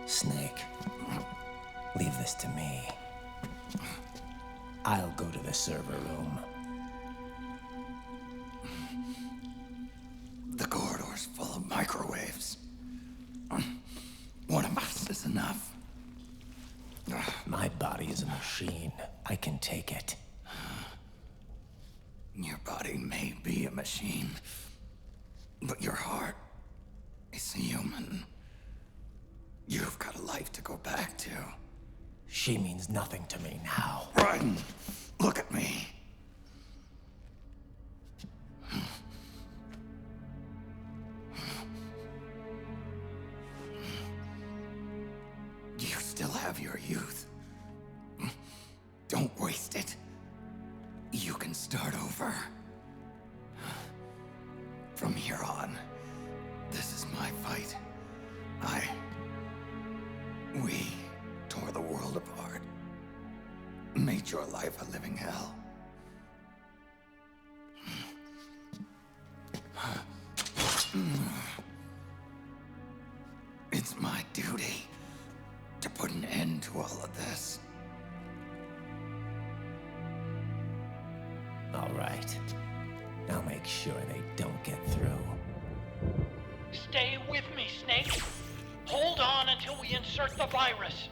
Snake, leave this to me. I'll go to the server room. The corridor's full of microwaves. One of us is enough. My body is a machine. I can take it. Your body may be a machine, but your heart is human. You've got a life to go back to. She means nothing to me now. Run! Look at me. You still have your youth. Don't waste it. You can start over. From here on, this is my fight. We tore the world apart. Made your life a living hell. It's my duty to put an end to all of this. All right. I'll make sure they don't get through. Stay with me, Snake. Hold on until we insert the virus.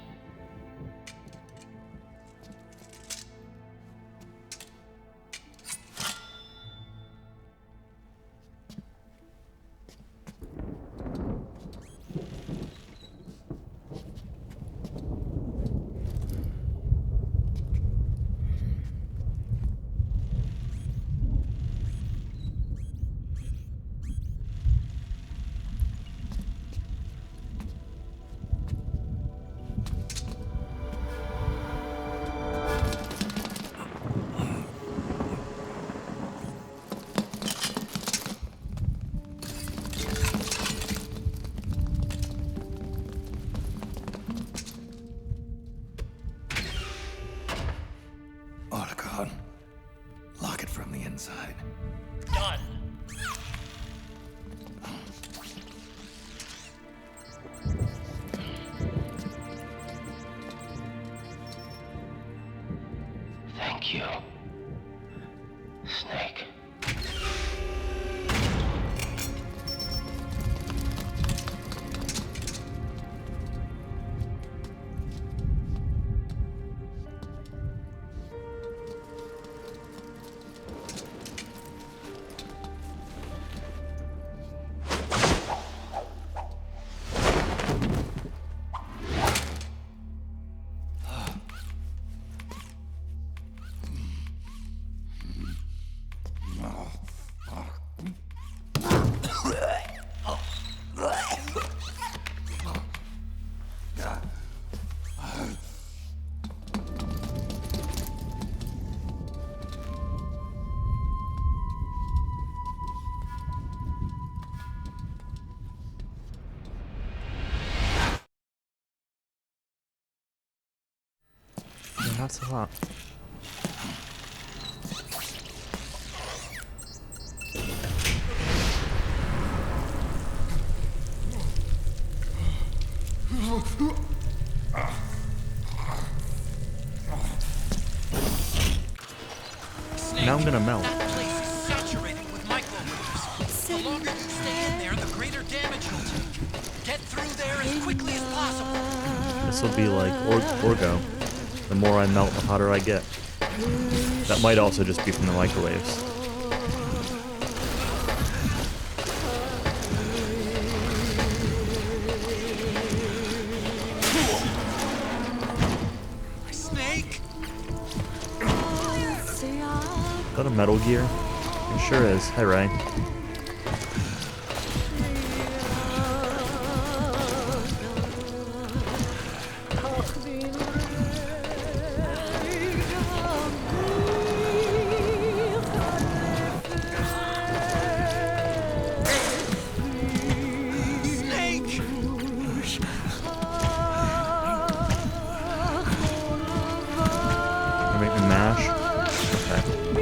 done. Thank you, Snake. Yeah, not so hot. Snake, Now I'm gonna melt. that place is saturated with microwaves. The longer you stay in there, the greater damage you'll take. Get through there as quickly as possible. This will be like Orgo. The more I melt, the hotter I get. That might also just be from the microwaves. Snake! Is that a Metal Gear? It sure is. Hi, Ray. Snake! You make me mash? Okay.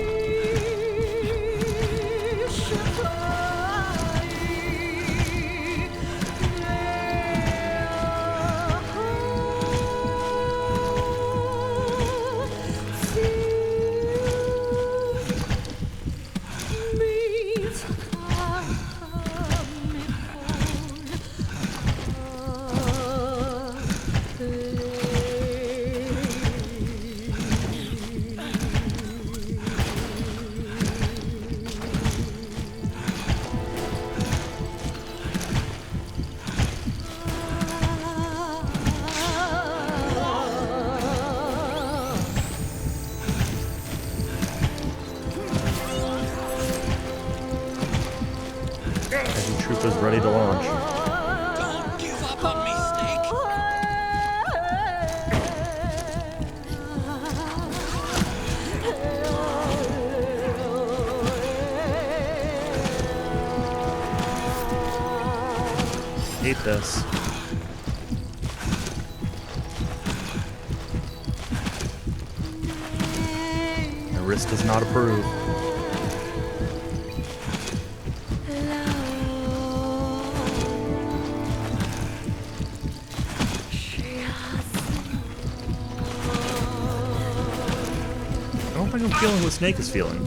Heavy troopers ready to launch. Don't give up on me, Snake! Hate this. My wrist does not approve. I don't think I'm feeling what Snake is feeling.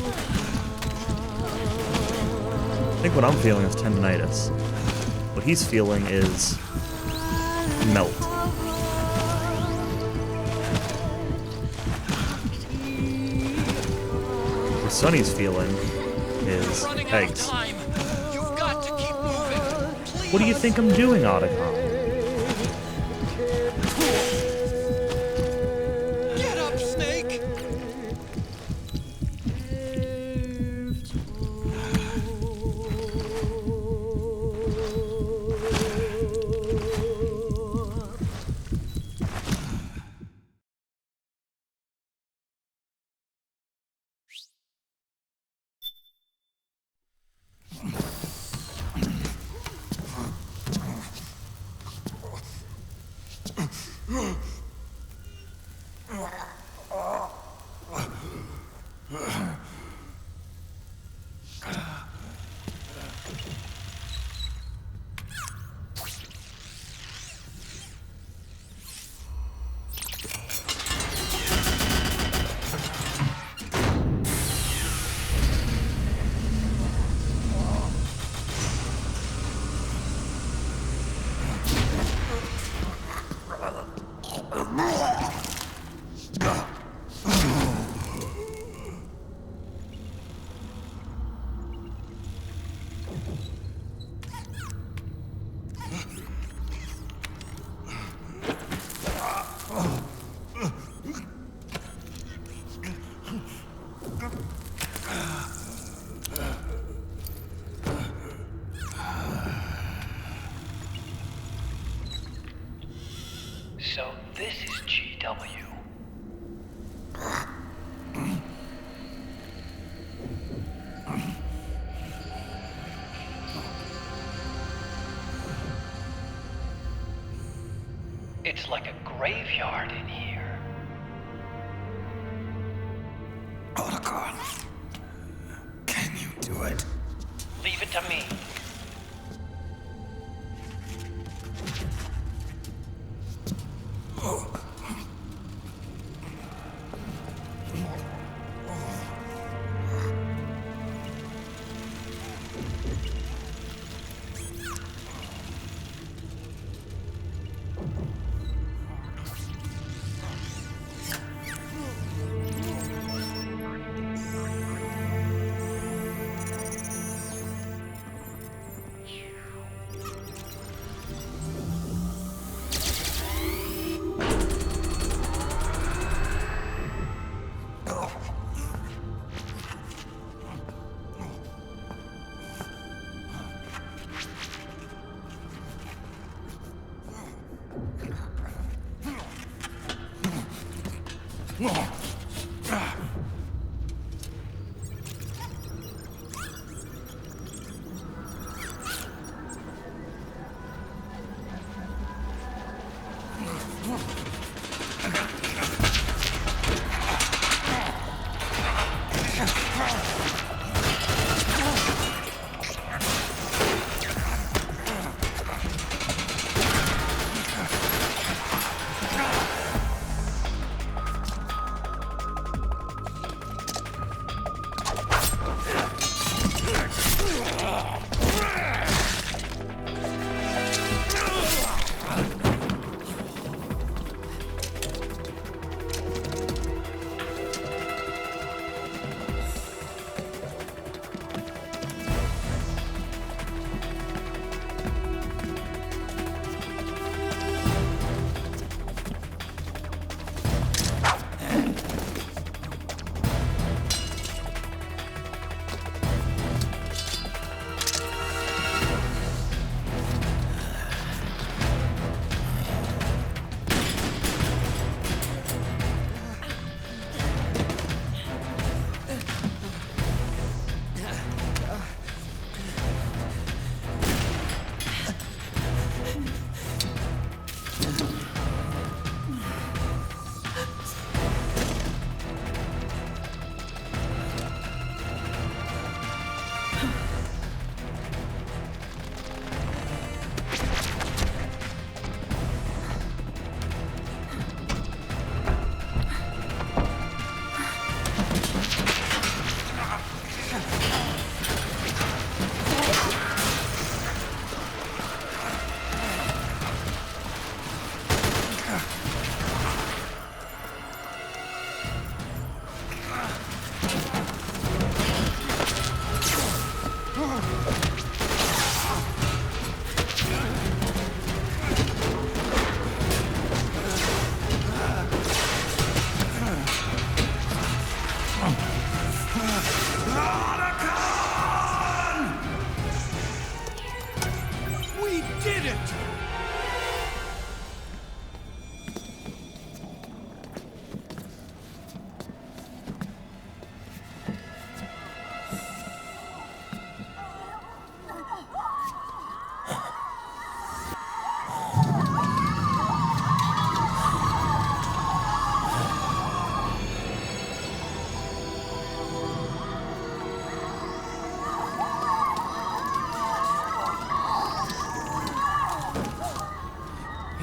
I think what I'm feeling is tendinitis. What he's feeling is melt. What Sonny's feeling is Running out of eggs. time. You've got to keep moving. Please. What do you think I'm doing, Otacon? Get up, Snake! Looks like a graveyard in here. Otacon, can you do it? Leave it to me.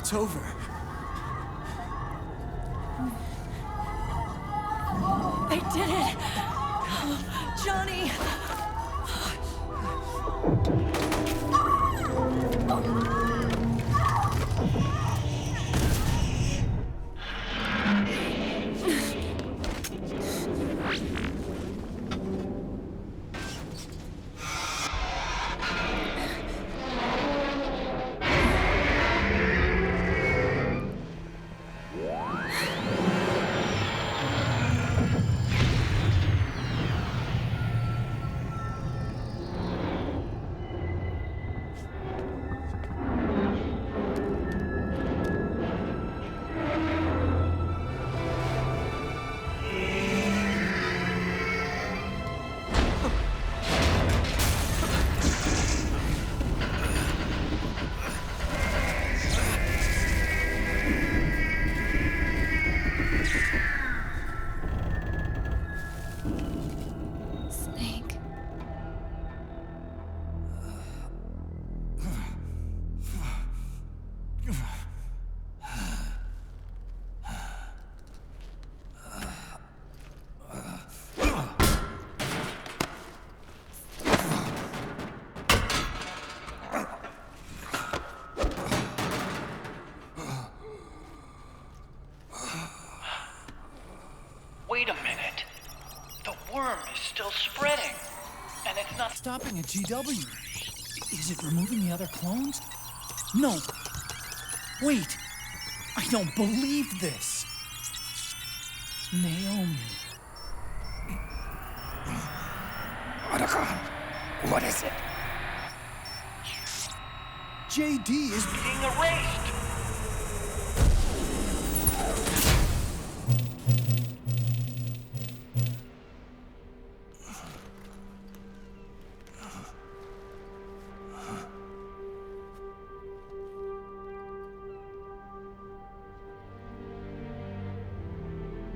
It's over. I did it! Johnny! not stopping at GW. Is it removing the other clones? No. Wait. I don't believe this. Naomi. Otacon, what is it? JD is being erased.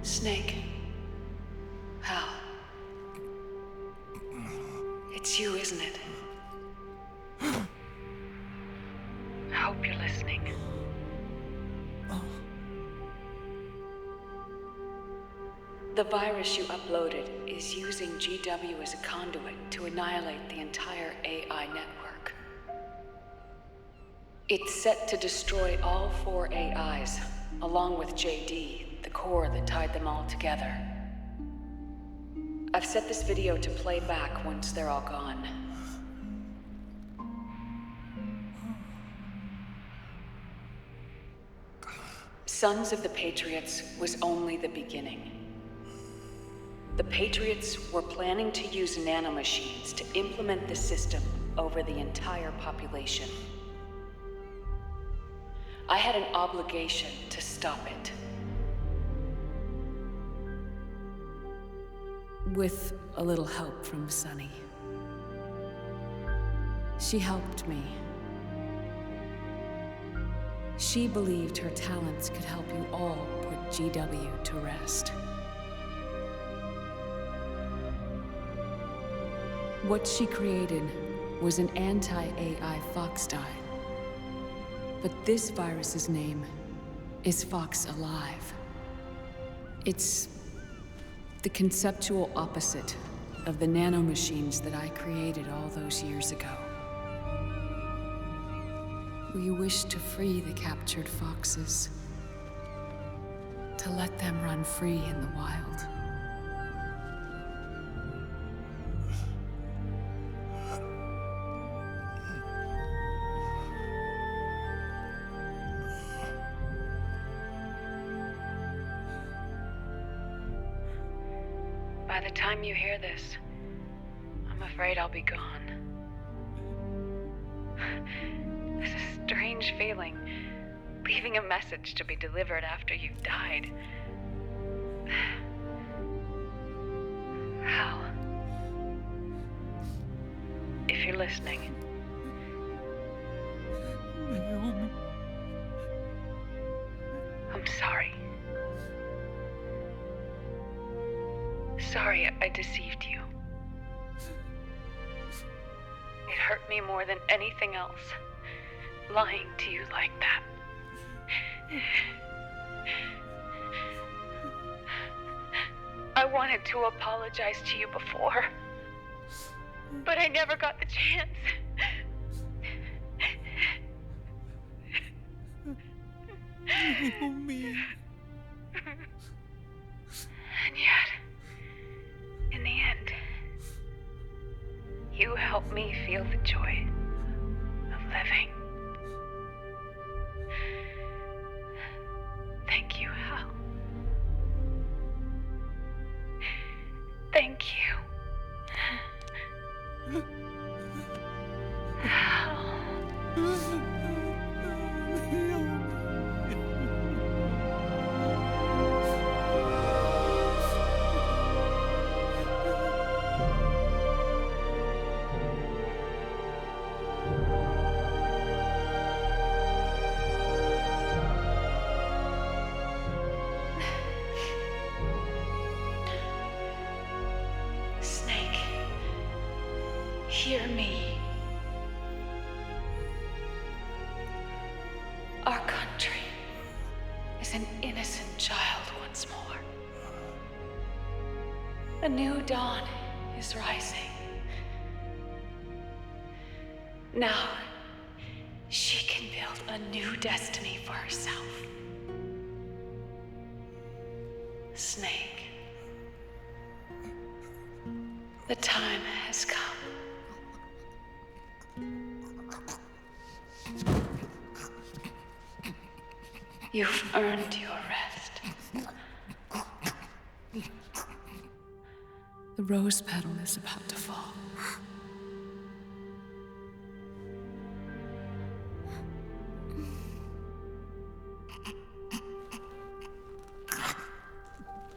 Snake. Hal. It's you, isn't it? I hope you're listening. The virus you uploaded is using GW as a conduit to annihilate the entire AI network. It's set to destroy all 4 AIs, along with JD, the core that tied them all together. I've set this video to play back once they're all gone. Sons of the Patriots was only the beginning. The Patriots were planning to use nanomachines to implement the system over the entire population. I had an obligation to stop it. With a little help from Sunny. She helped me. She believed her talents could help you all put GW to rest. What she created was an anti-AI Fox dye. But this virus's name is Fox Alive. It's the conceptual opposite of the nanomachines that I created all those years ago. We wish to free the captured foxes, to let them run free in the wild. By the time you hear this, I'm afraid I'll be gone. It's a strange feeling, leaving a message to be delivered after you've died. Hal, if you're listening, Naomi. I'm sorry. Sorry I deceived you. It hurt me more than anything else, lying to you like that. I wanted to apologize to you before, but I never got the chance. Naomi. And yet, in the end, you helped me feel the joy of living. Thank you, Hal. Thank you. Hal. Snake, hear me. Our country is an innocent child once more. A new dawn is rising. Now, she can build a new destiny for herself. Snake, the time has come. You've earned your rest. The rose petal is about to fall.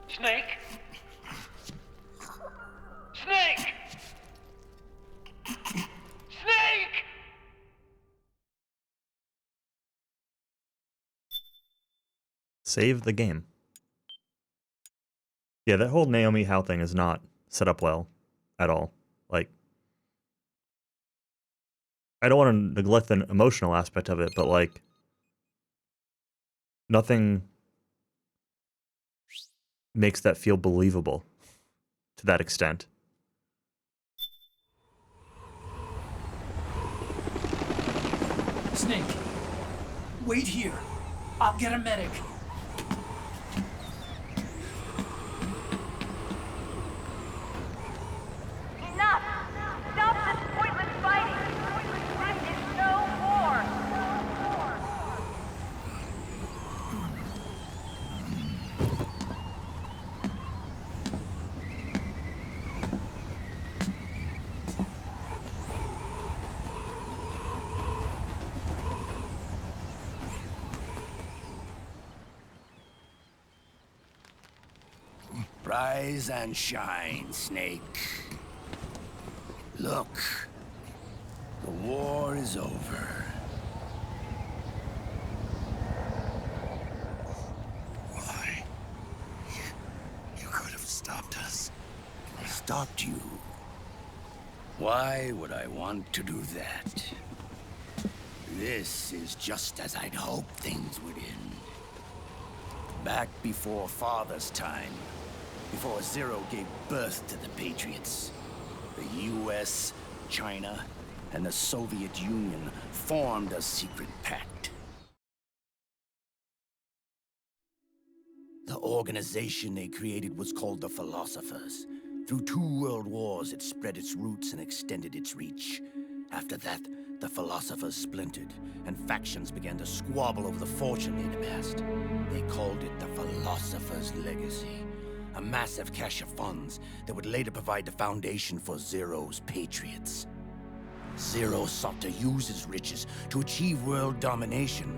Snake? Snake! Snake! Save the game. Yeah, that whole Naomi Howe thing is not set up well at all. Like, I don't want to neglect the emotional aspect of it, but like, nothing makes that feel believable to that extent. Snake, wait here. I'll get a medic. Enough! Stop this pointless fighting! This is no war! Rise and shine, Snake. Look, the war is over. Why? You could have stopped us. Stopped you? Why would I want to do that? This is just as I'd hoped things would end. Back before Father's time, before Zero gave birth to the Patriots, the US, China, and the Soviet Union formed a secret pact. The organization they created was called the Philosophers. Through 2 world wars, it spread its roots and extended its reach. After that, the Philosophers splintered, and factions began to squabble over the fortune they'd amassed. They called it the Philosopher's Legacy, a massive cache of funds that would later provide the foundation for Zero's Patriots. Zero sought to use his riches to achieve world domination.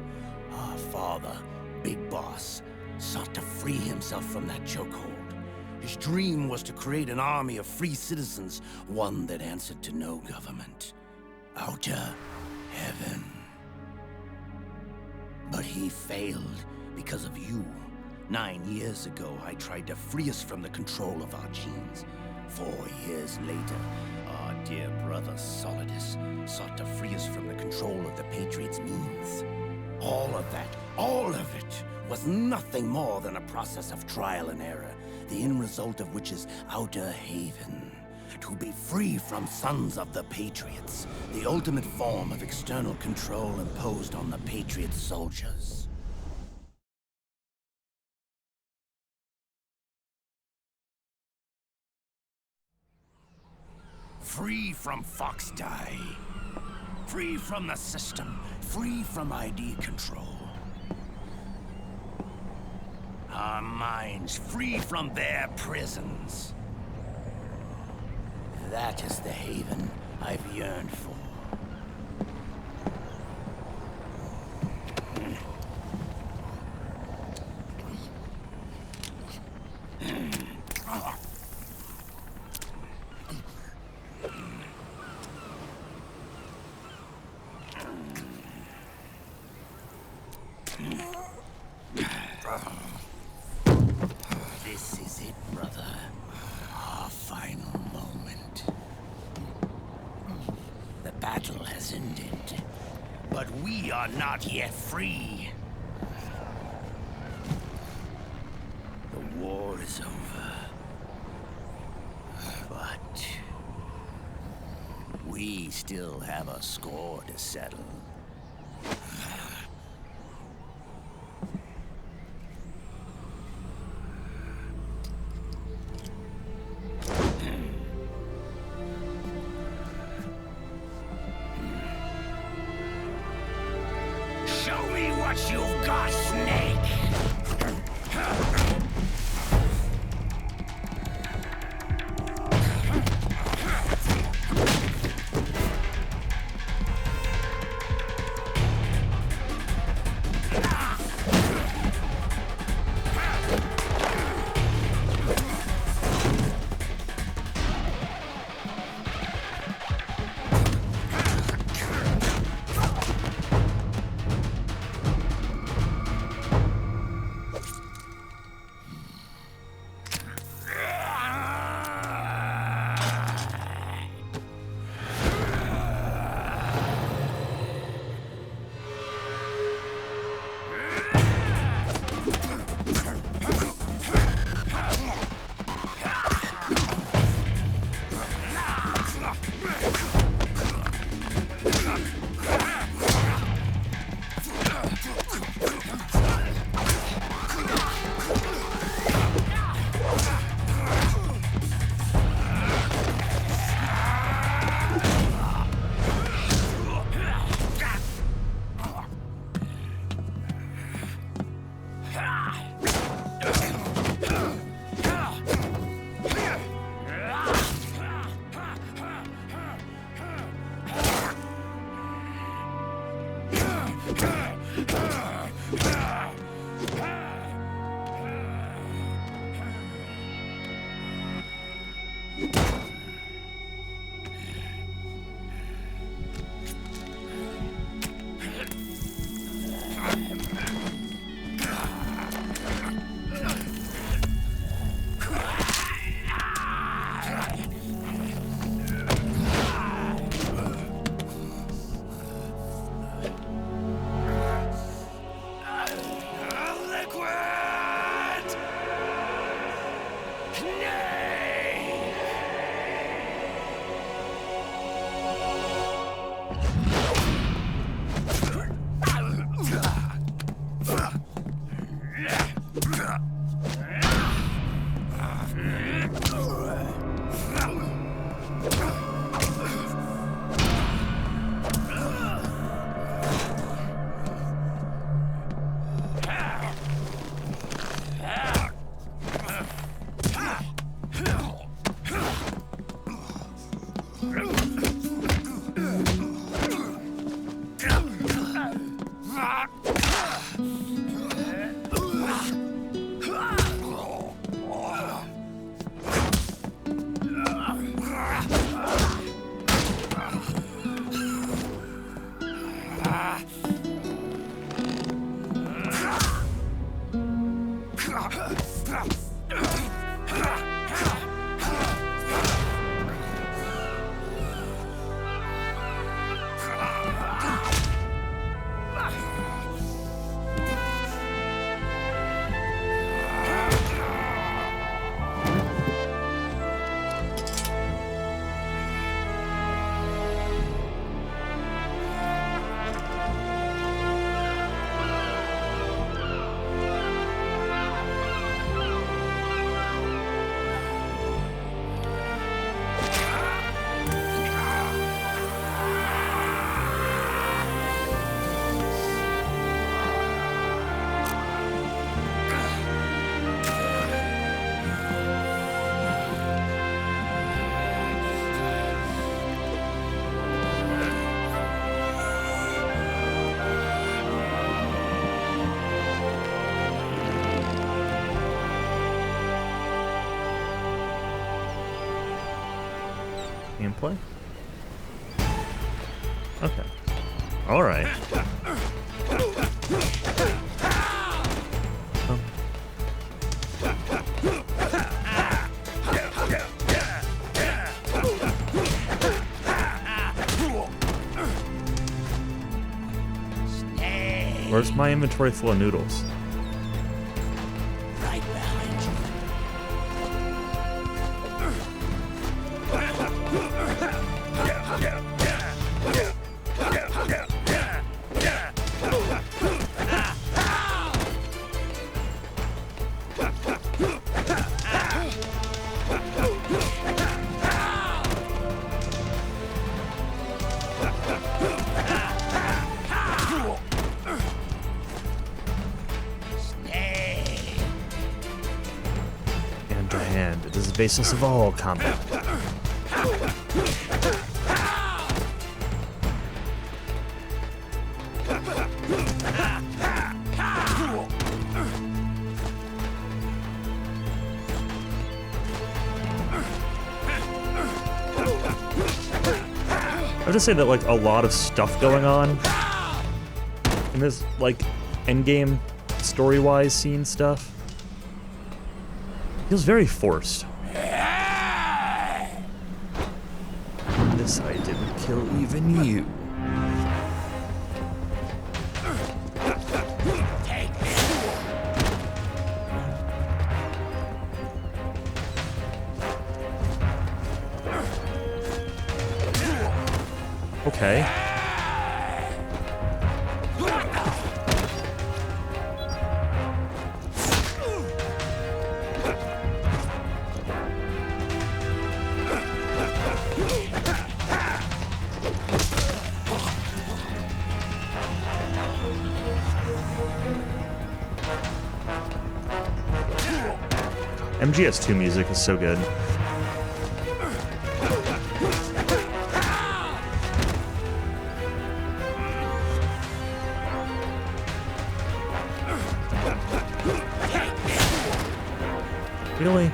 Our father, Big Boss, sought to free himself from that chokehold. His dream was to create an army of free citizens, one that answered to no government. Outer heaven. But he failed because of you. 9 years ago, I tried to free us from the control of our genes. 4 years later, our dear brother Solidus sought to free us from the control of the Patriots' means. All of it, was nothing more than a process of trial and error, the end result of which is Outer Haven. To be free from Sons of the Patriots, the ultimate form of external control imposed on the Patriot soldiers. Free from Fox Die. Free from the system. Free from ID control. Our minds free from their prisons. That is the haven I've yearned for. This is it, brother. Our final moment. The battle has ended, but we are not yet free. The war is over, but we still have a score to settle. Show me what you've got, Snake! Gameplay? Okay. Alright. Where's my inventory full of noodles? Right behind you. Hand to hand. It is the basis of all combat. I would just say that like a lot of stuff going on in this like endgame story-wise scene stuff feels very forced. This I didn't kill even you. Okay. MGS2 music is so good. Really?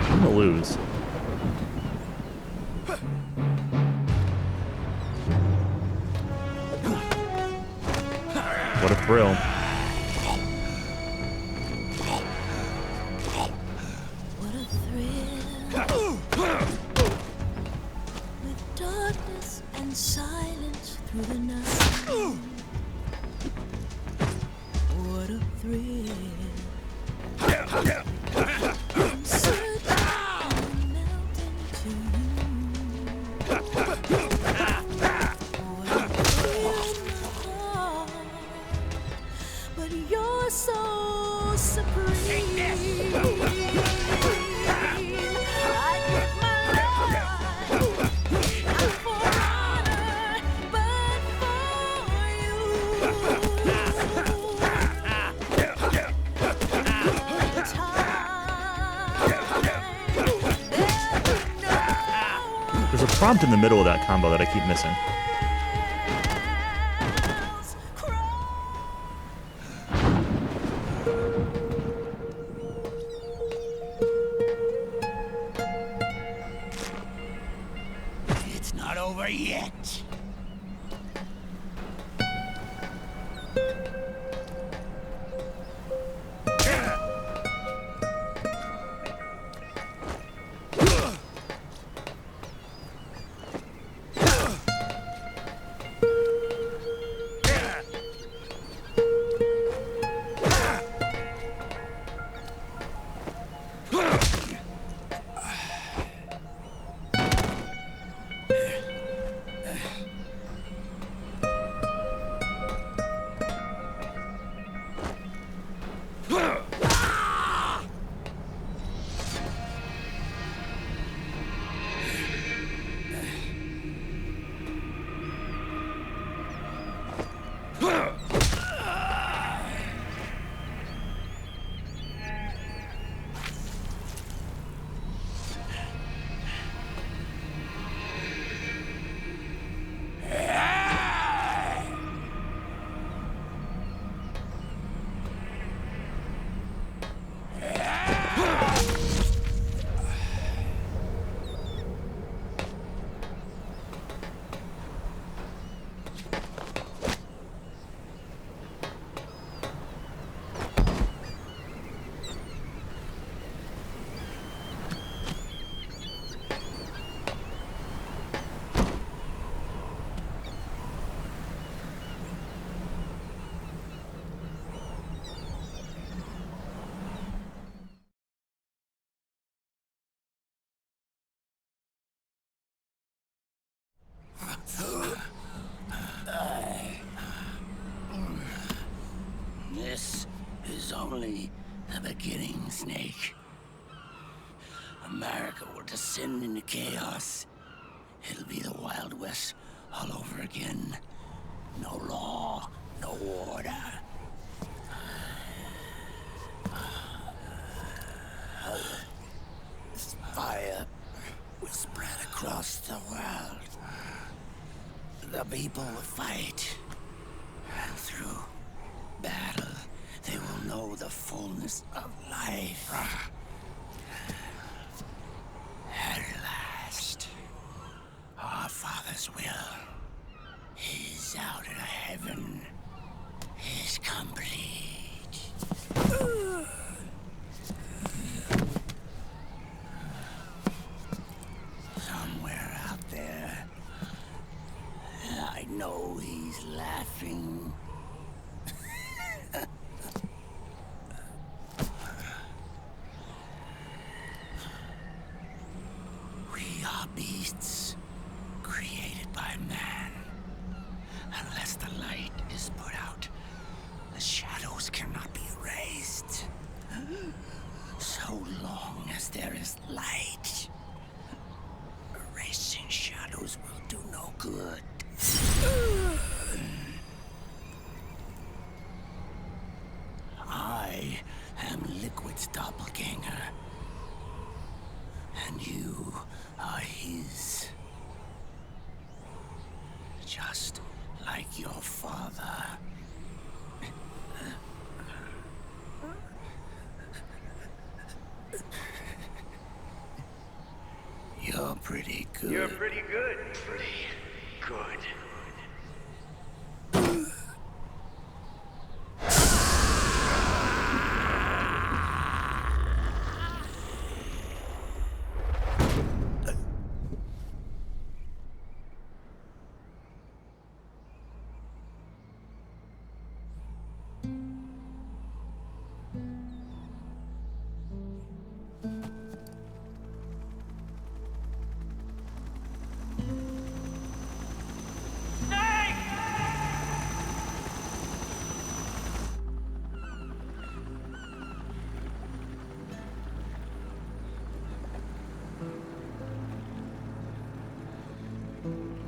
I'm gonna lose. What a thrill. What a thrill. With darkness and silence through the night. What a thrill. But you're so supreme. Take this. I give my life, not for honor, but for you. There's a prompt in the middle of that combo that I keep missing. It's not over yet. This is only the beginning, Snake. America will descend into chaos. It'll be the Wild West all over again. No law, no order. Fire will spread across the world. The people will fight. And through battle, they will know the fullness of life. At last, our Father's will is out of heaven, is complete. Somewhere out there, I know he's laughing. by man. Unless the light is put out, the shadows cannot be erased. So long as there is light, erasing shadows will do no good. I am Liquid's doppelganger, and you are his. Just like your father. You're pretty good. You're pretty good. Pretty good.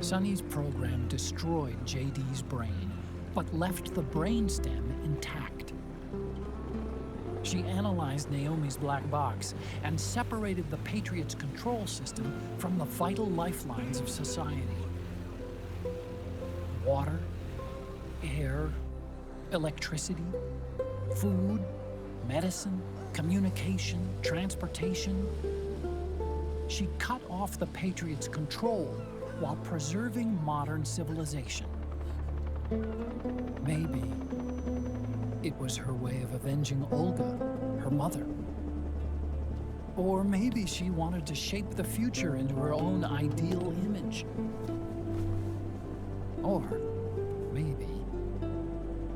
Sonny's program destroyed JD's brain, but left the brainstem intact. She analyzed Naomi's black box and separated the Patriots' control system from the vital lifelines of society. Water, air, electricity, food, medicine, communication, transportation. She cut off the Patriots' control while preserving modern civilization. Maybe it was her way of avenging Olga, her mother. Or maybe she wanted to shape the future into her own ideal image. Or maybe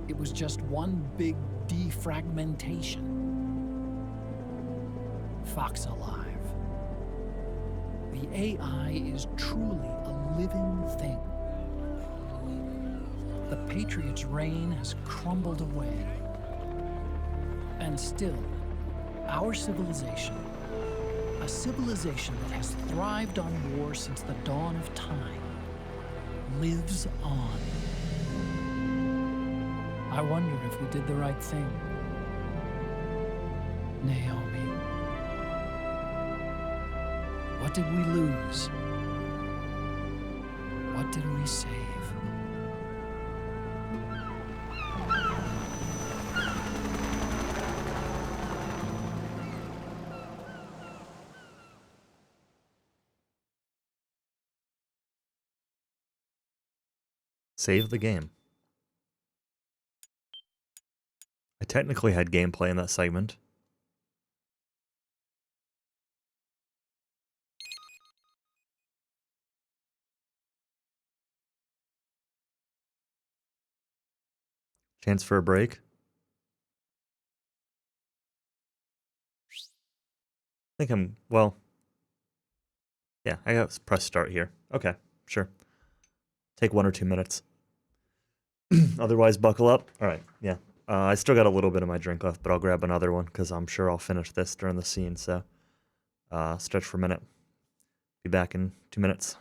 it was just one big defragmentation. Fox Alive. The AI is truly a living thing. The Patriots' reign has crumbled away. And still, our civilization, a civilization that has thrived on war since the dawn of time, lives on. I wonder if we did the right thing. Naomi. What did we lose? What did we save? Save the game. I technically had gameplay in that segment. Chance for a break? I think I'm, well, yeah, I got to press start here. Okay, sure. Take 1 or 2 minutes. Otherwise, buckle up. All right, yeah. I still got a little bit of my drink left, but I'll grab another one because I'm sure I'll finish this during the scene. So, stretch for a minute. Be back in 2 minutes.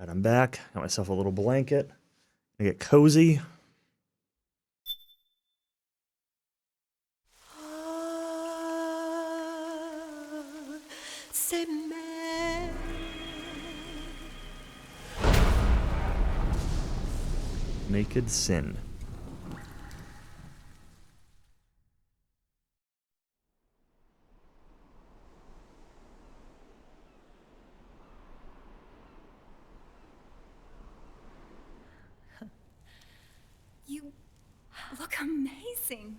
Alright, I'm back. Got myself a little blanket. I get cozy. Naked Sin. You look amazing.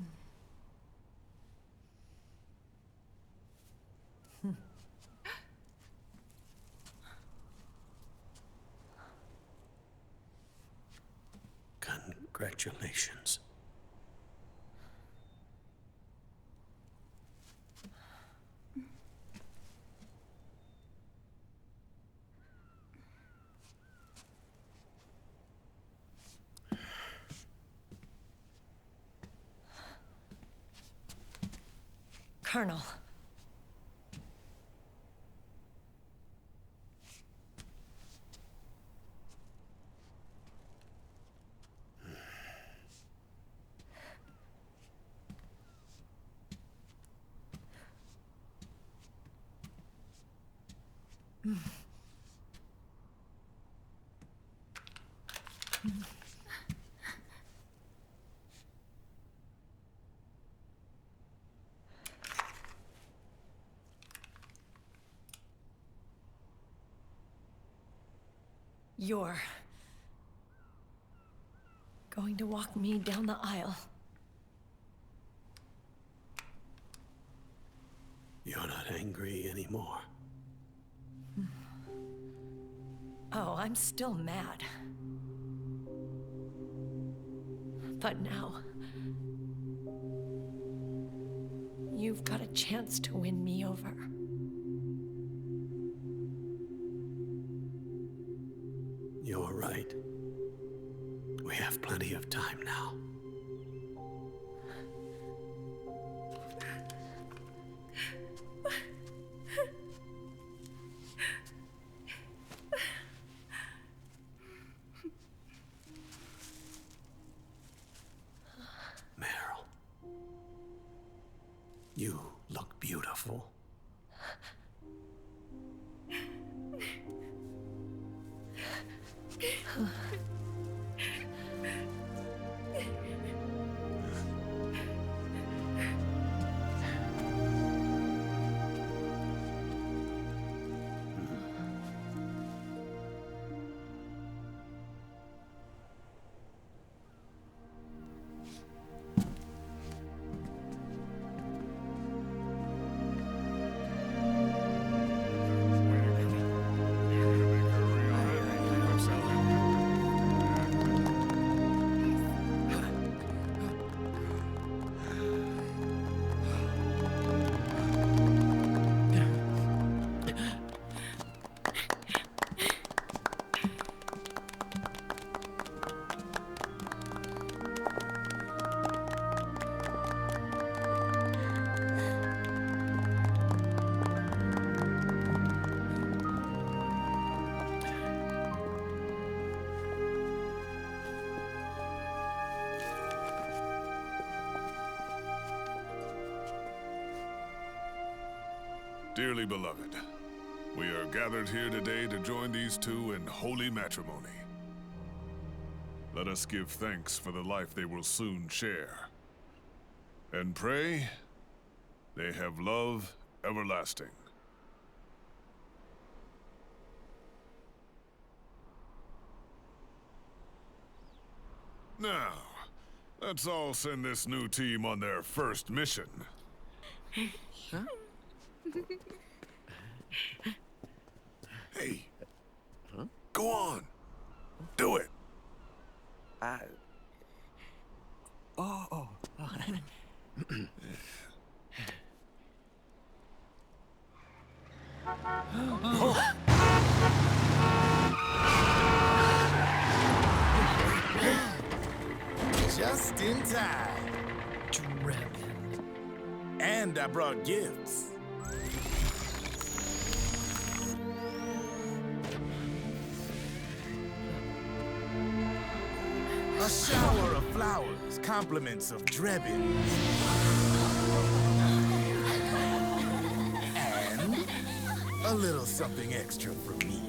Congratulations. Colonel. You're going to walk me down the aisle. You're not angry anymore. Oh, I'm still mad. But now, you've got a chance to win me over. You're right. We have plenty of time now. Meryl, you look beautiful. Dearly beloved, we are gathered here today to join these two in holy matrimony. Let us give thanks for the life they will soon share, and pray they have love everlasting. Now, let's all send this new team on their first mission. Huh? Hey, go on. Do it. Oh. Just in time. Drebin. And I brought gifts. A shower of flowers, compliments of Drebin. And a little something extra from me.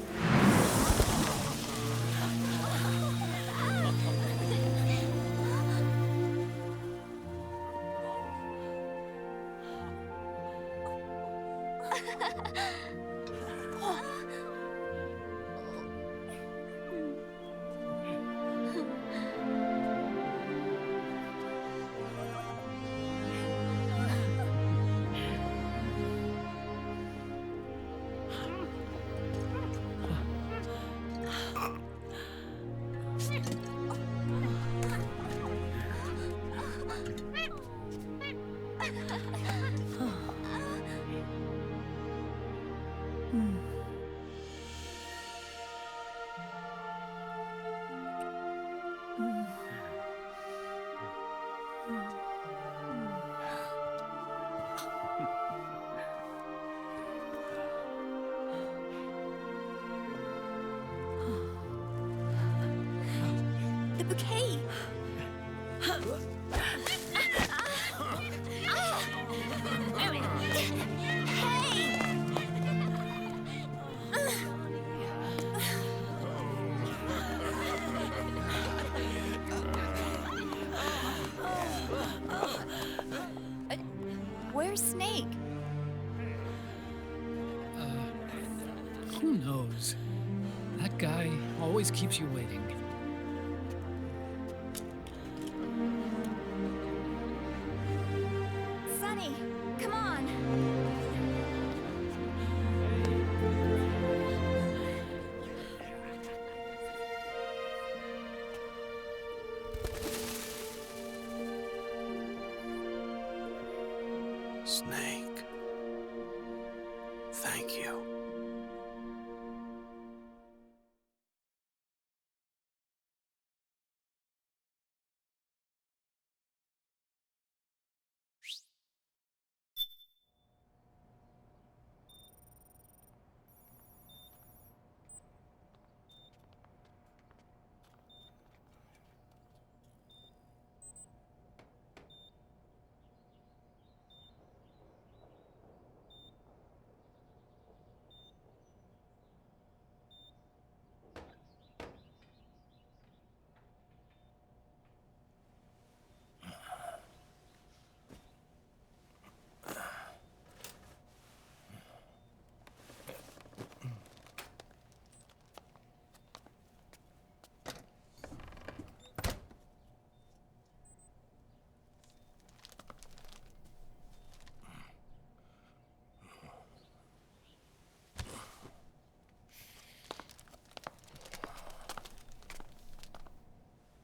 The bouquet! Where's Snake? Who knows? That guy always keeps you waiting. Sunny, come on! Snake. Thank you.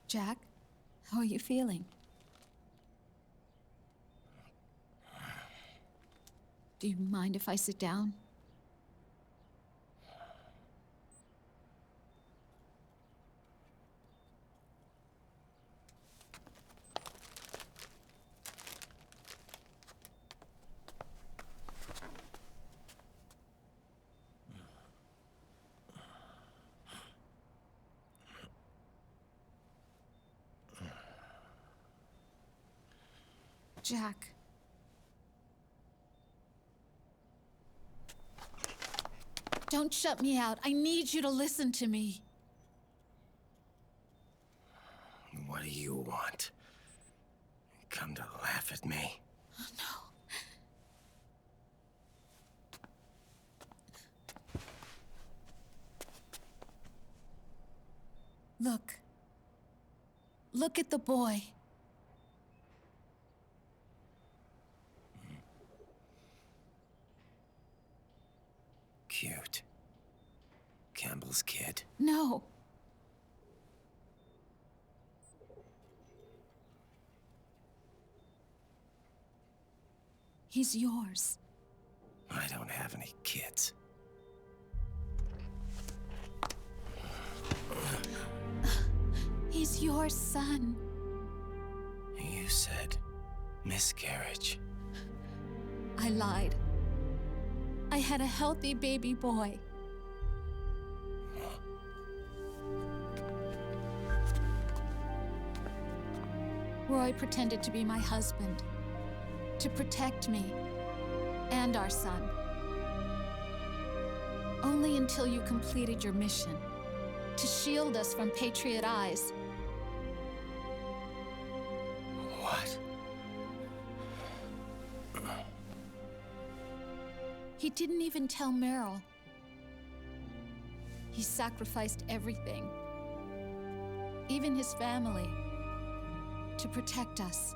Jack, how are you feeling? Do you mind if I sit down? Jack. Don't shut me out. I need you to listen to me. What do you want? Come to laugh at me? Look. Look at the boy. Cute. Campbell's kid. No. He's yours. I don't have any kids. He's your son. You said miscarriage. I lied. I had a healthy baby boy. Roy pretended to be my husband, to protect me and our son. Only until you completed your mission, to shield us from Patriot eyes. What? He didn't even tell Meryl. He sacrificed everything, even his family, to protect us.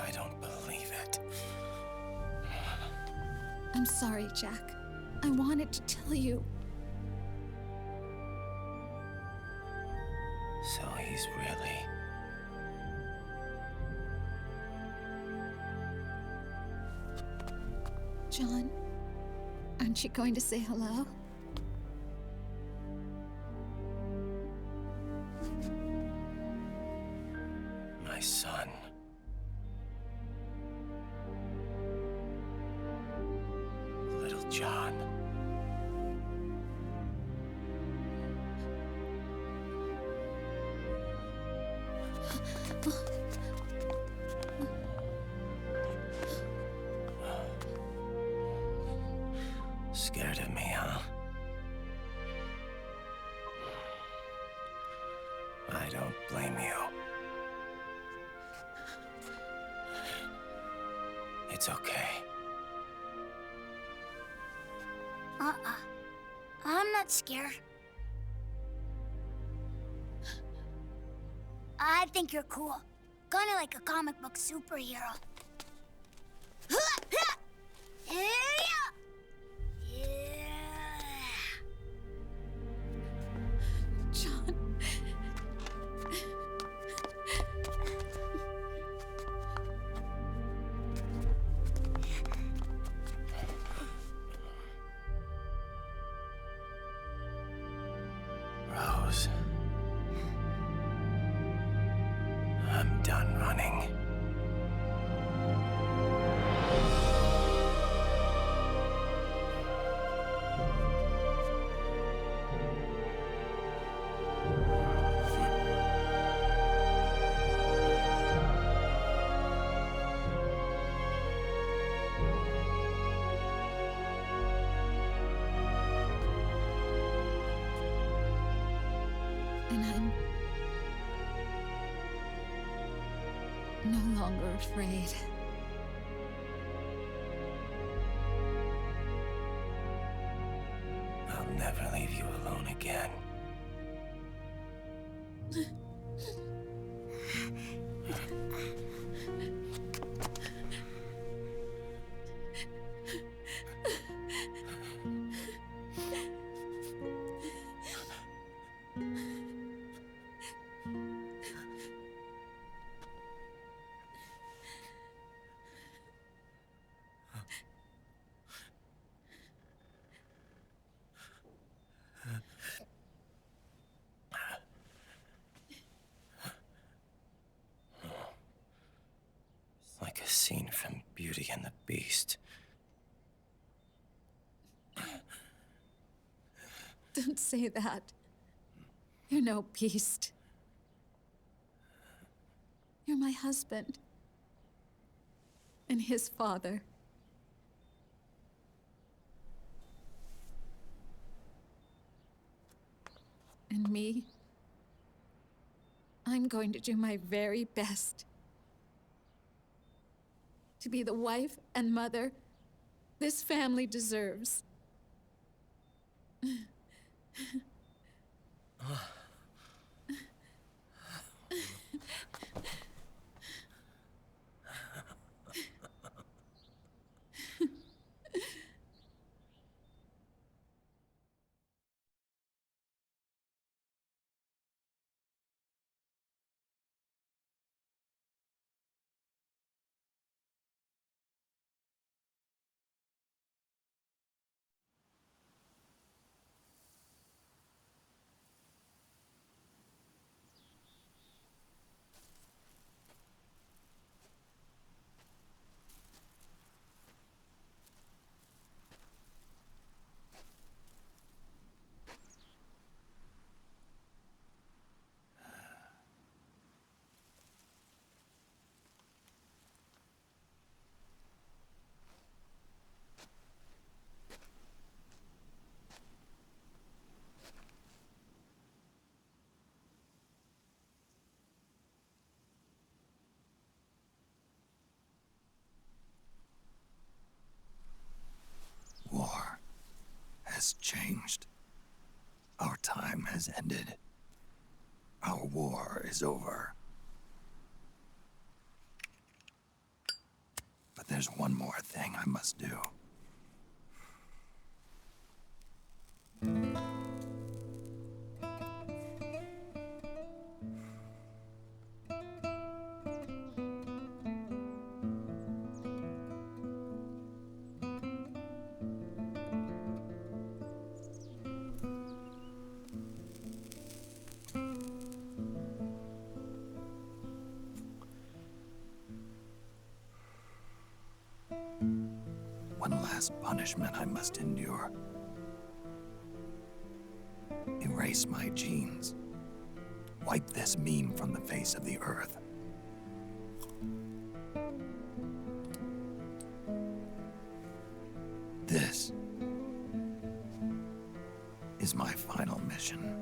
I don't believe it. I'm sorry, Jack. I wanted to tell you. So he's really... John, aren't you going to say hello? My son. Little John. Scared of me, huh? I don't blame you. It's okay. I'm not scared. I think you're cool. Kinda like a comic book superhero. John. Rose. I'm done running. And I'm no longer afraid. I'll never leave you alone again. Like a scene from Beauty and the Beast. Don't say that. You're no beast. You're my husband. And his father. And me, I'm going to do my very best to be the wife and mother this family deserves. has changed. Our time has ended. Our war is over. But there's one more thing I must do. One last punishment I must endure. Erase my genes. Wipe this meme from the face of the earth. This is my final mission.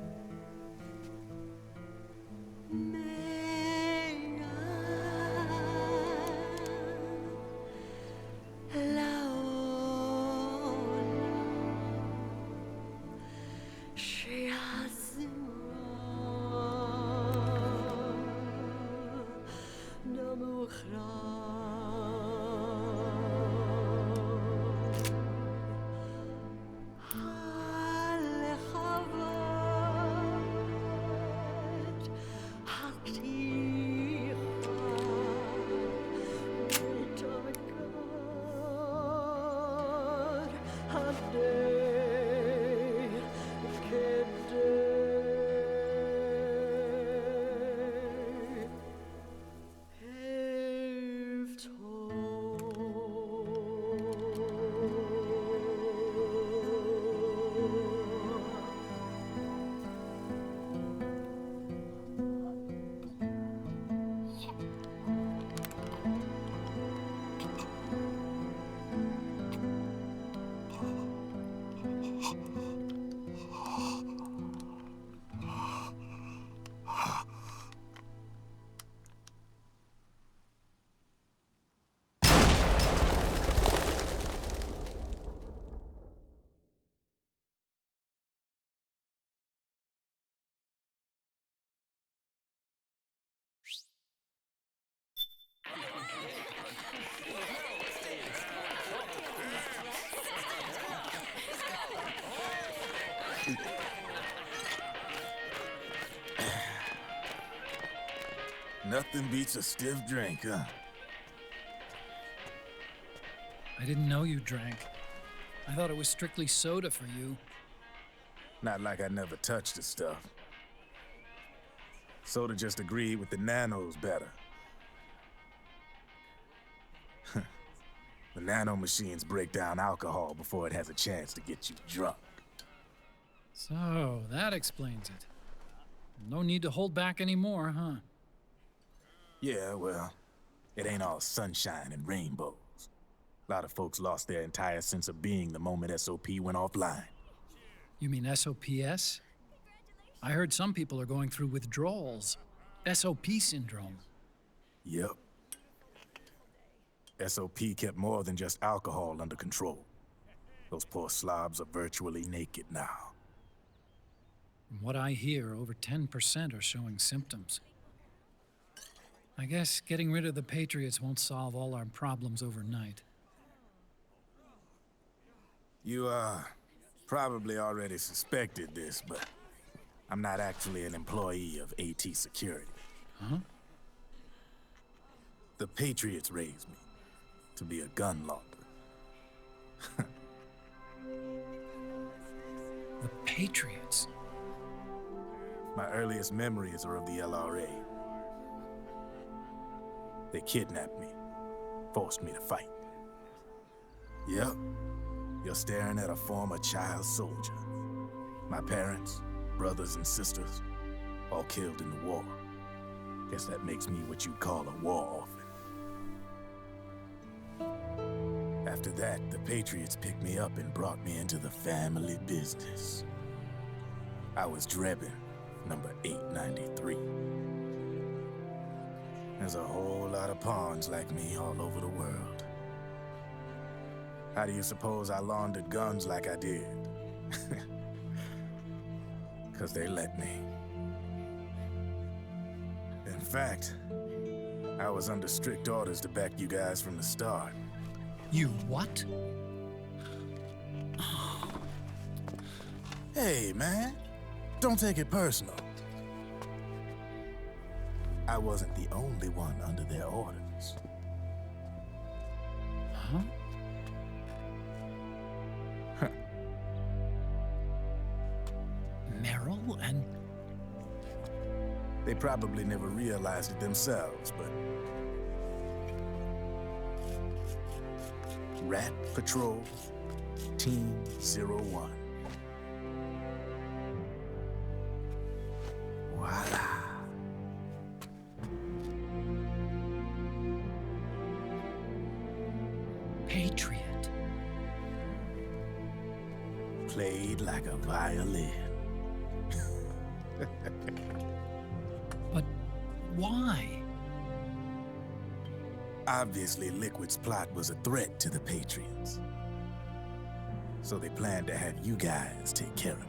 Nothing beats a stiff drink, huh? I didn't know you drank. I thought it was strictly soda for you. Not like I never touched the stuff. Soda just agreed with the nanos better. The nano machines break down alcohol before it has a chance to get you drunk. So, that explains it. No need to hold back anymore, huh? Yeah, well, it ain't all sunshine and rainbows. A lot of folks lost their entire sense of being the moment SOP went offline. You mean SOPS? I heard some people are going through withdrawals. SOP syndrome. Yep. SOP kept more than just alcohol under control. Those poor slobs are virtually naked now. From what I hear, over 10% are showing symptoms. I guess getting rid of the Patriots won't solve all our problems overnight. You, probably already suspected this, but I'm not actually an employee of AT Security. Huh? The Patriots raised me to be a gun launderer. The Patriots? My earliest memories are of the LRA. They kidnapped me, forced me to fight. Yep, you're staring at a former child soldier. My parents, brothers and sisters, all killed in the war. Guess that makes me what you'd call a war orphan. After that, the Patriots picked me up and brought me into the family business. I was Drebin, number 893. There's a whole lot of pawns like me all over the world. How do you suppose I laundered guns like I did? 'Cause they let me. In fact, I was under strict orders to back you guys from the start. You what? Hey, man. Don't take it personal. I wasn't the only one under their orders. Huh? Meryl and... They probably never realized it themselves, but... Rat Patrol, Team 01. Voila. Patriot. Played like a violin. But why? Obviously, Liquid's plot was a threat to the Patriots. So they planned to have you guys take care of it.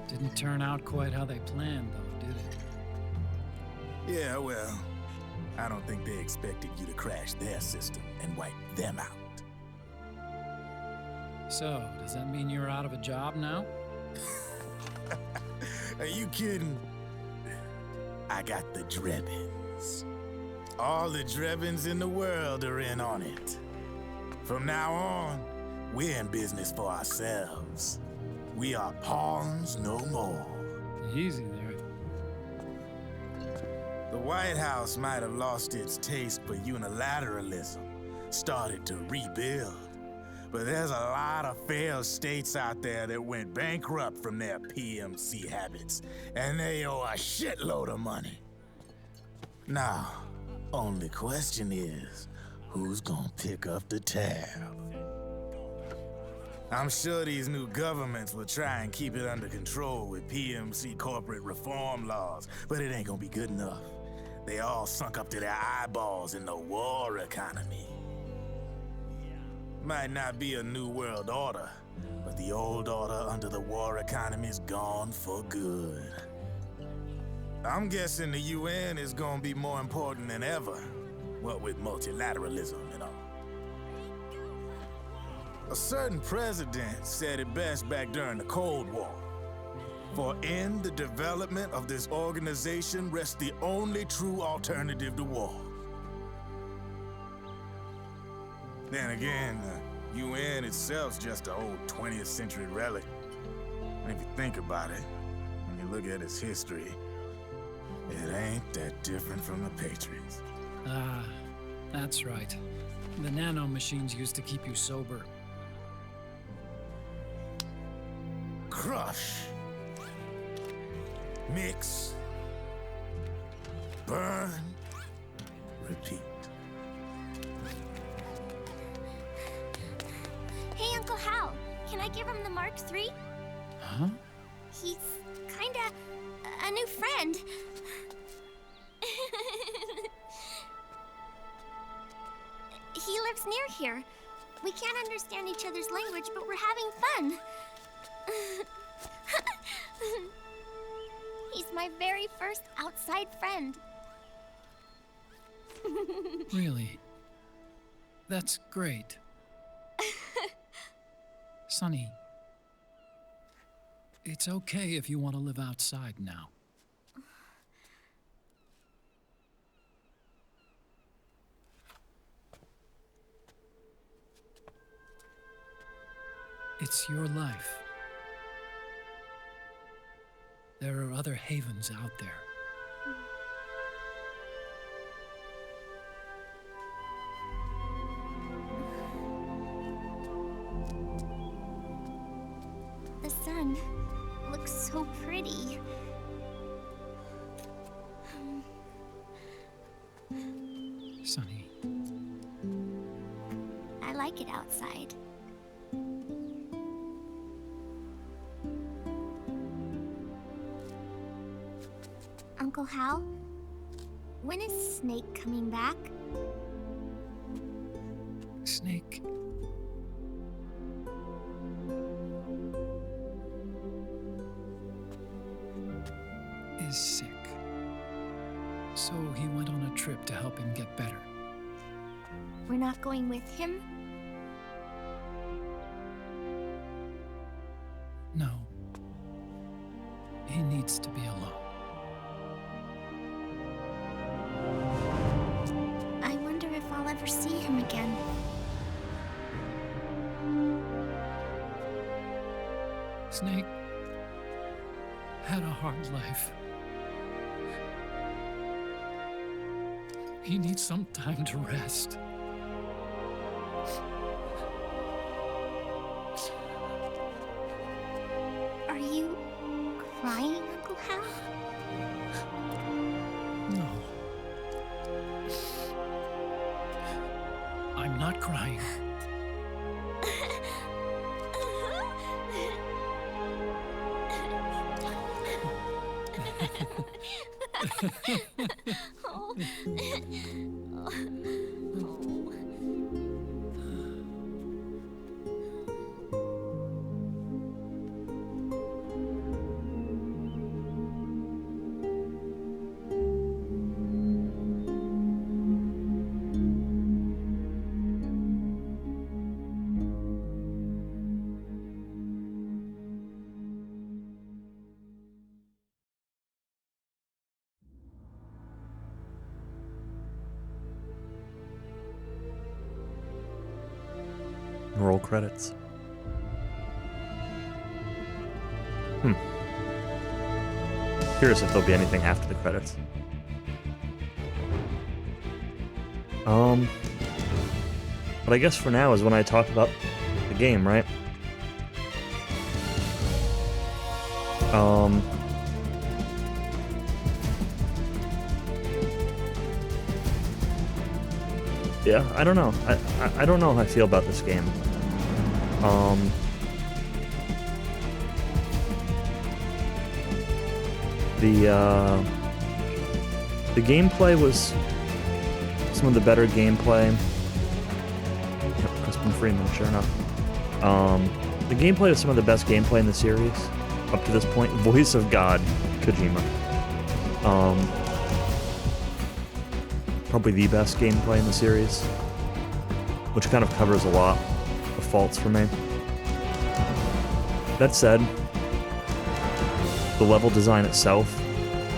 Didn't turn out quite how they planned, though, did it? Yeah, well, I don't think they expected you to crash their system and wipe them out. So, does that mean you're out of a job now? Are you kidding? I got the Drebins. All the Drebins in the world are in on it. From now on, we're in business for ourselves. We are pawns no more. Easy there. The White House might have lost its taste for unilateralism, started to rebuild. But there's a lot of failed states out there that went bankrupt from their PMC habits, and they owe a shitload of money. Now, only question is, who's gonna pick up the tab? I'm sure these new governments will try and keep it under control with PMC corporate reform laws, but it ain't gonna be good enough. They all sunk up to their eyeballs in the war economy. Might not be a new world order, but the old order under the war economy is gone for good. I'm guessing the UN is gonna be more important than ever, what with multilateralism and all. A certain president said it best back during the Cold War. For in the development of this organization rests the only true alternative to war. Then again, the UN itself's just an old 20th century relic. And if you think about it, when you look at its history, it ain't that different from the Patriots. Ah, that's right. The nanomachines used to keep you sober. Crush. Mix. Burn. Repeat. Hey, Uncle Hal, can I give him the Mark III? Huh? He's kinda a new friend. He lives near here. We can't understand each other's language, but we're having fun. He's my very first outside friend. Really? That's great. Sonny, it's okay if you want to live outside now. It's your life. There are other havens out there. The sun looks so pretty. Sonny. I like it outside. Uncle Hal, when is Snake coming back? Snake help him get better. We're not going with him? No. He needs to be alone. I wonder if I'll ever see him again. Snake had a hard life. He needs some time to rest. Are you crying, Uncle Hal? No. I'm not crying. Oh. Roll credits. Curious if there'll be anything after the credits. But I guess for now is when I talk about the game, right? Yeah, I don't know. I don't know how I feel about this game. The gameplay was some of the better gameplay. Yep, Crispin Freeman, sure enough. The gameplay was some of the best gameplay in the series up to this point. Voice of God, Kojima. Probably the best gameplay in the series, which kind of covers a lot of faults for me. That said, the level design itself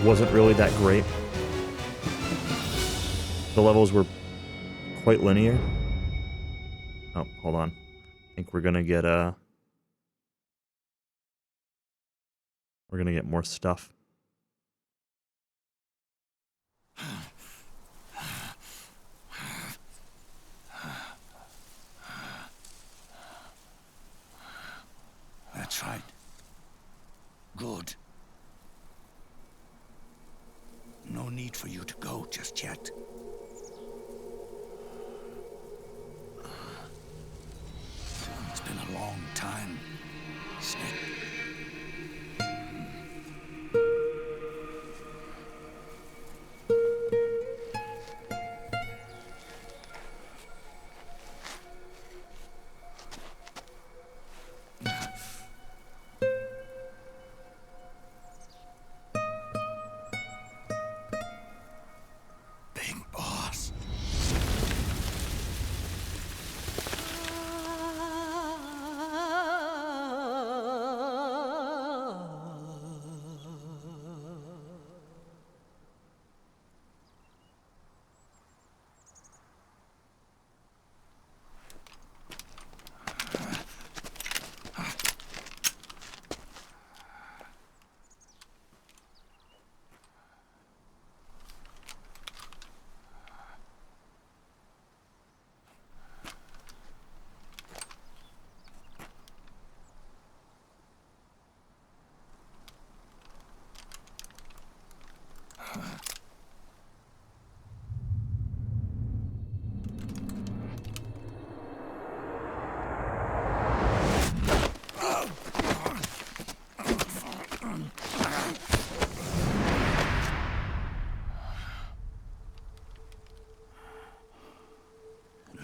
wasn't really that great. The levels were quite linear. Oh, hold on. I think we're gonna get more stuff. That's right. Good. No need for you to go just yet. It's been a long time, Snake.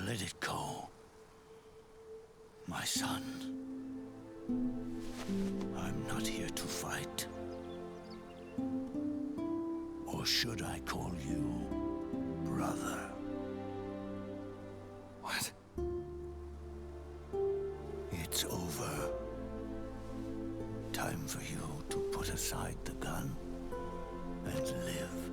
Let it go, my son. I'm not here to fight. Or should I call you brother. What? It's over. Time for you to put aside the gun and live.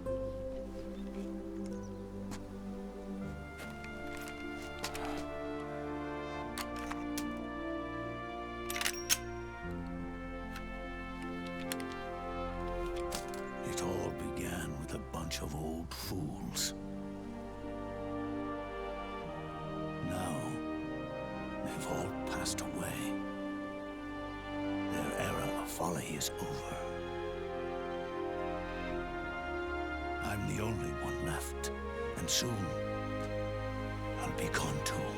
It all began with a bunch of old fools. Now, they've all passed away. Their era of folly is over. I'm the only one left, and soon I'll be gone too.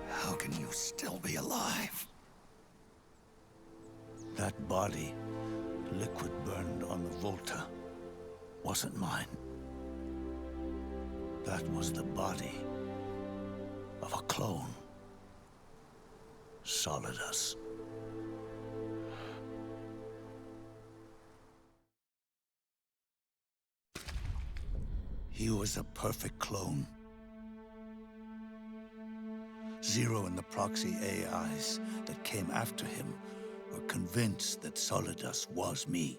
How can you still be alive? That body, liquid burned on the Volta, wasn't mine. That was the body of a clone. Solidus. He was a perfect clone. Zero and the proxy AIs that came after him were convinced that Solidus was me.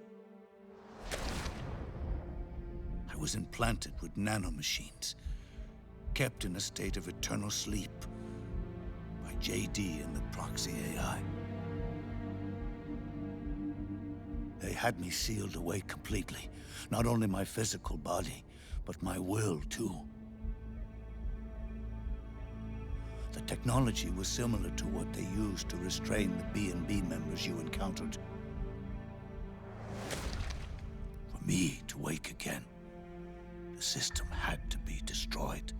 I was implanted with nanomachines, kept in a state of eternal sleep by JD and the proxy AI. They had me sealed away completely, not only my physical body, but my will too. The technology was similar to what they used to restrain the B&B members you encountered. For me to wake again, the system had to be destroyed,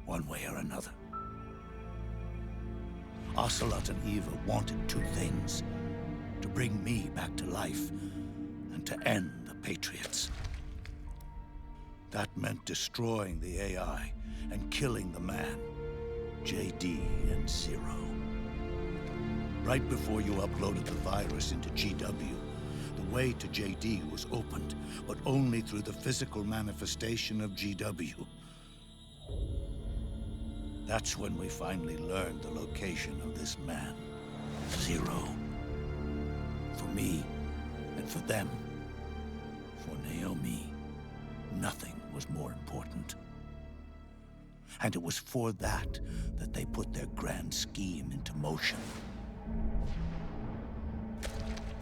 one way or another. Ocelot and Eva wanted two things: to bring me back to life and to end the Patriots. That meant destroying the AI and killing the man, JD and Zero. Right before you uploaded the virus into GW, the way to JD was opened, but only through the physical manifestation of GW. That's when we finally learned the location of this man, Zero. For me, and for them, for Naomi, nothing was more important. And it was for that they put their grand scheme into motion.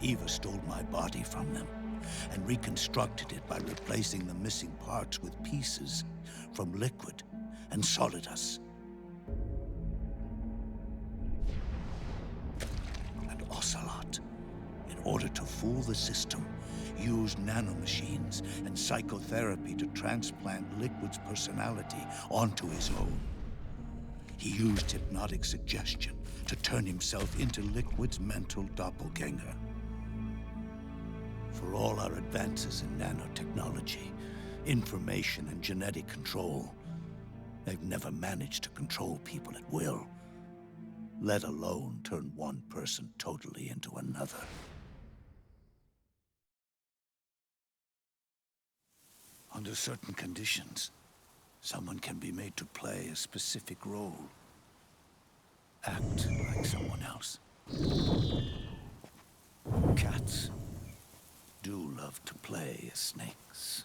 Eva stole my body from them and reconstructed it by replacing the missing parts with pieces from Liquid and Solidus. And Ocelot, in order to fool the system, used nanomachines and psychotherapy to transplant Liquid's personality onto his own. He used hypnotic suggestion to turn himself into Liquid's mental doppelganger. For all our advances in nanotechnology, information and genetic control, they've never managed to control people at will, let alone turn one person totally into another. Under certain conditions, someone can be made to play a specific role. Act like someone else. Cats do love to play as snakes.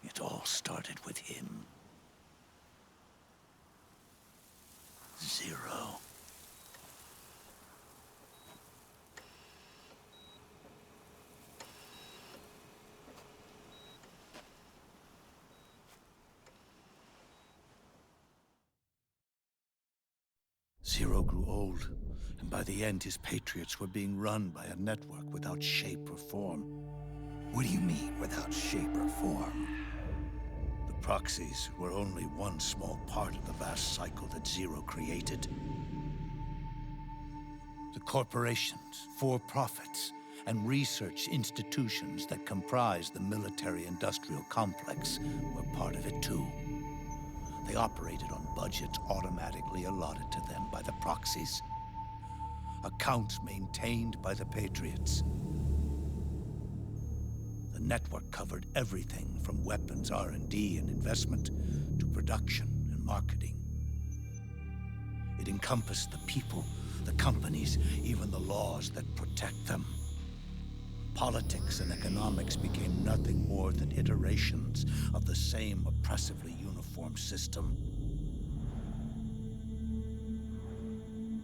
It all started with him. Zero. Zero grew old, and by the end his Patriots were being run by a network without shape or form. What do you mean, without shape or form? The proxies were only one small part of the vast cycle that Zero created. The corporations, for-profits, and research institutions that comprise the military-industrial complex were part of it too. They operated on budgets automatically allotted to them by the proxies. Accounts maintained by the Patriots. network covered everything from weapons R&D and investment to production and marketing. It encompassed the people, the companies, even the laws that protect them. Politics and economics became nothing more than iterations of the same oppressively uniform system.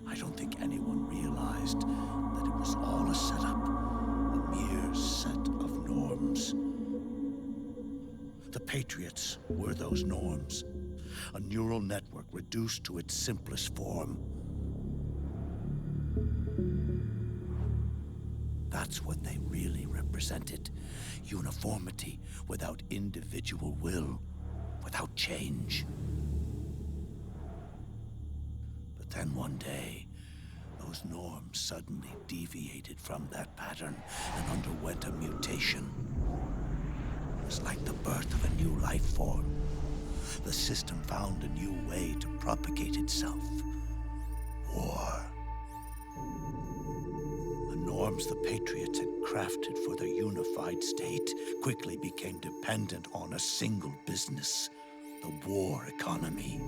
I don't think anyone realized that it was all a setup, a mere set of norms. The Patriots were those norms, a neural network reduced to its simplest form. That's what they really represented. Uniformity without individual will, without change. But then one day, those norms suddenly deviated from that pattern and underwent a mutation. It was like the birth of a new life form. The system found a new way to propagate itself. War. The norms the Patriots had crafted for their unified state quickly became dependent on a single business, the war economy.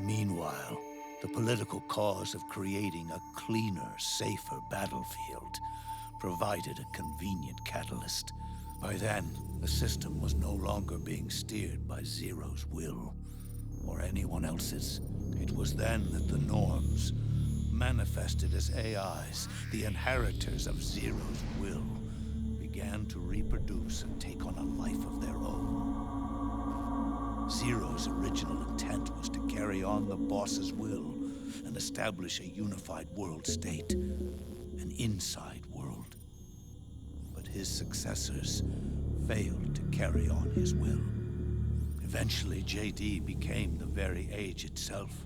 Meanwhile, the political cause of creating a cleaner, safer battlefield provided a convenient catalyst. By then, the system was no longer being steered by Zero's will, or anyone else's. It was then that the norms, manifested as AIs, the inheritors of Zero's will, began to reproduce and take on a life of their own. Zero's original intent was to carry on the boss's will and establish a unified world state, an inside world. But his successors failed to carry on his will. Eventually, JD became the very age itself,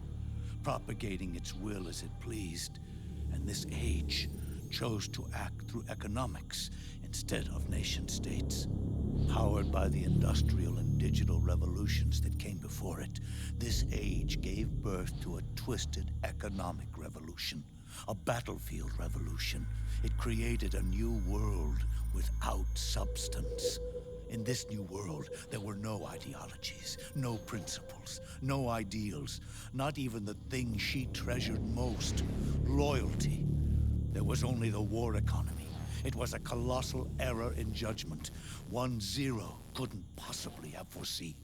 propagating its will as it pleased, and this age chose to act through economics instead of nation-states. Powered by the industrial and digital revolutions that came before it, this age gave birth to a twisted economic revolution, a battlefield revolution. It created a new world without substance. In this new world, there were no ideologies, no principles, no ideals, not even the thing she treasured most, loyalty. There was only the war economy. It was a colossal error in judgment, one Zero couldn't possibly have foreseen.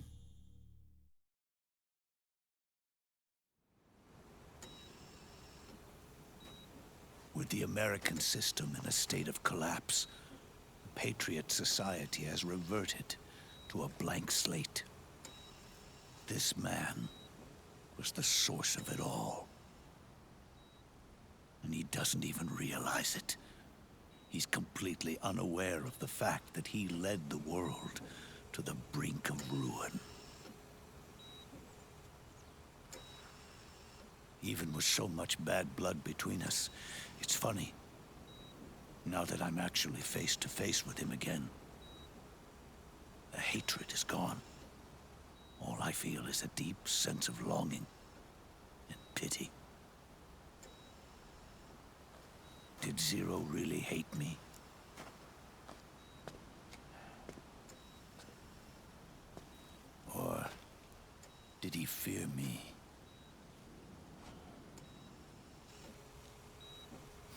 With the American system in a state of collapse, the Patriot Society has reverted to a blank slate. This man was the source of it all. And he doesn't even realize it. He's completely unaware of the fact that he led the world to the brink of ruin. Even with so much bad blood between us, it's funny. Now that I'm actually face to face with him again, the hatred is gone. All I feel is a deep sense of longing and pity. Did Zero really hate me? Or did he fear me?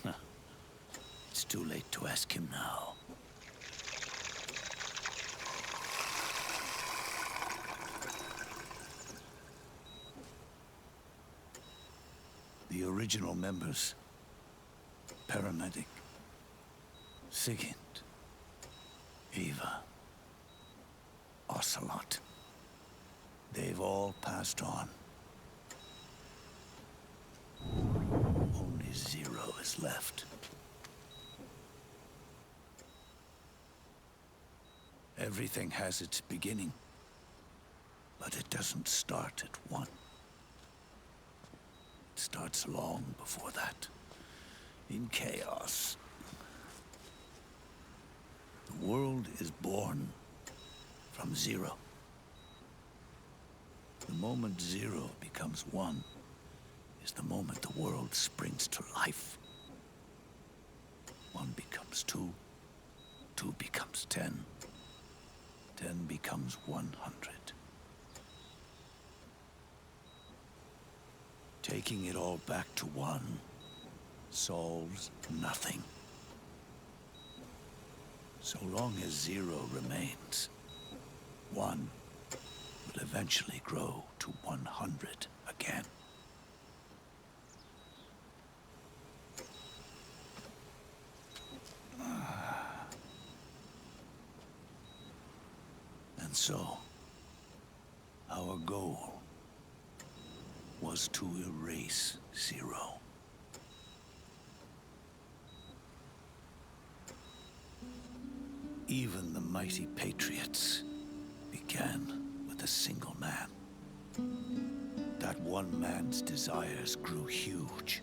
Huh. It's too late to ask him now. The original members, Paramedic, Sigint, Eva, Ocelot. They've all passed on. Only Zero is left. Everything has its beginning, but it doesn't start at one. It starts long before that. In chaos. The world is born from Zero. The moment Zero becomes one is the moment the world springs to life. One becomes two, 2 becomes 10. 10 becomes 100. Taking it all back to 1 solves nothing. So long as 0 remains, 1 will eventually grow to 100 again. And so, our goal was to erase 0. Even the mighty Patriots began with a single man. That one man's desires grew huge,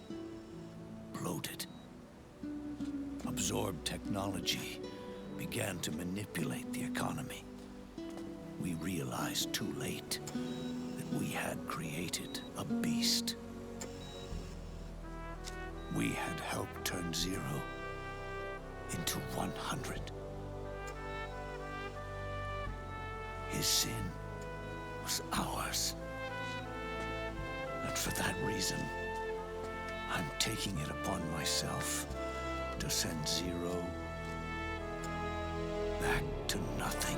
bloated, absorbed technology, began to manipulate the economy. We realized too late that we had created a beast. We had helped turn 0 into 100. His sin was ours. And for that reason, I'm taking it upon myself to send 0 back to nothing.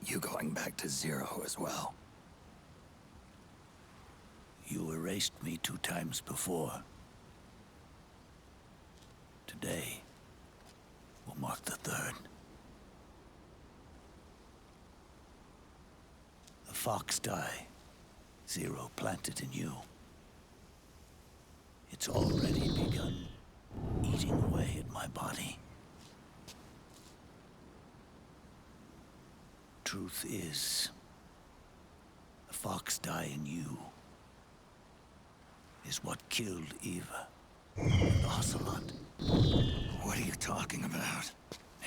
You going back to 0 as well? You erased me 2 times before. Today will mark the 3rd. The fox die 0 planted in you. It's already begun eating away at my body. Truth is, the fox die in you is what killed Eva and Ocelot. What are you talking about?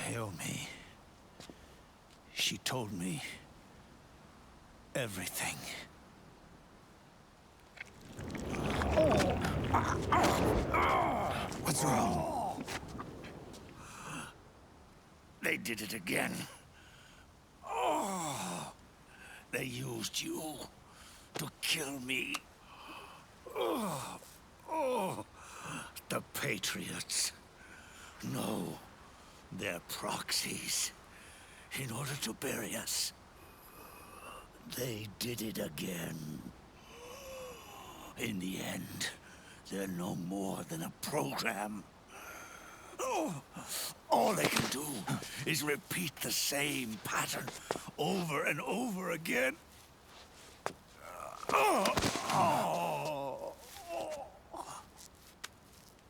Naomi. She told me everything. What's wrong? They did it again. They used you to kill me. The Patriots. No, they're proxies. In order to bury us. They did it again. In the end, they're no more than a program. All they can do is repeat the same pattern over and over again.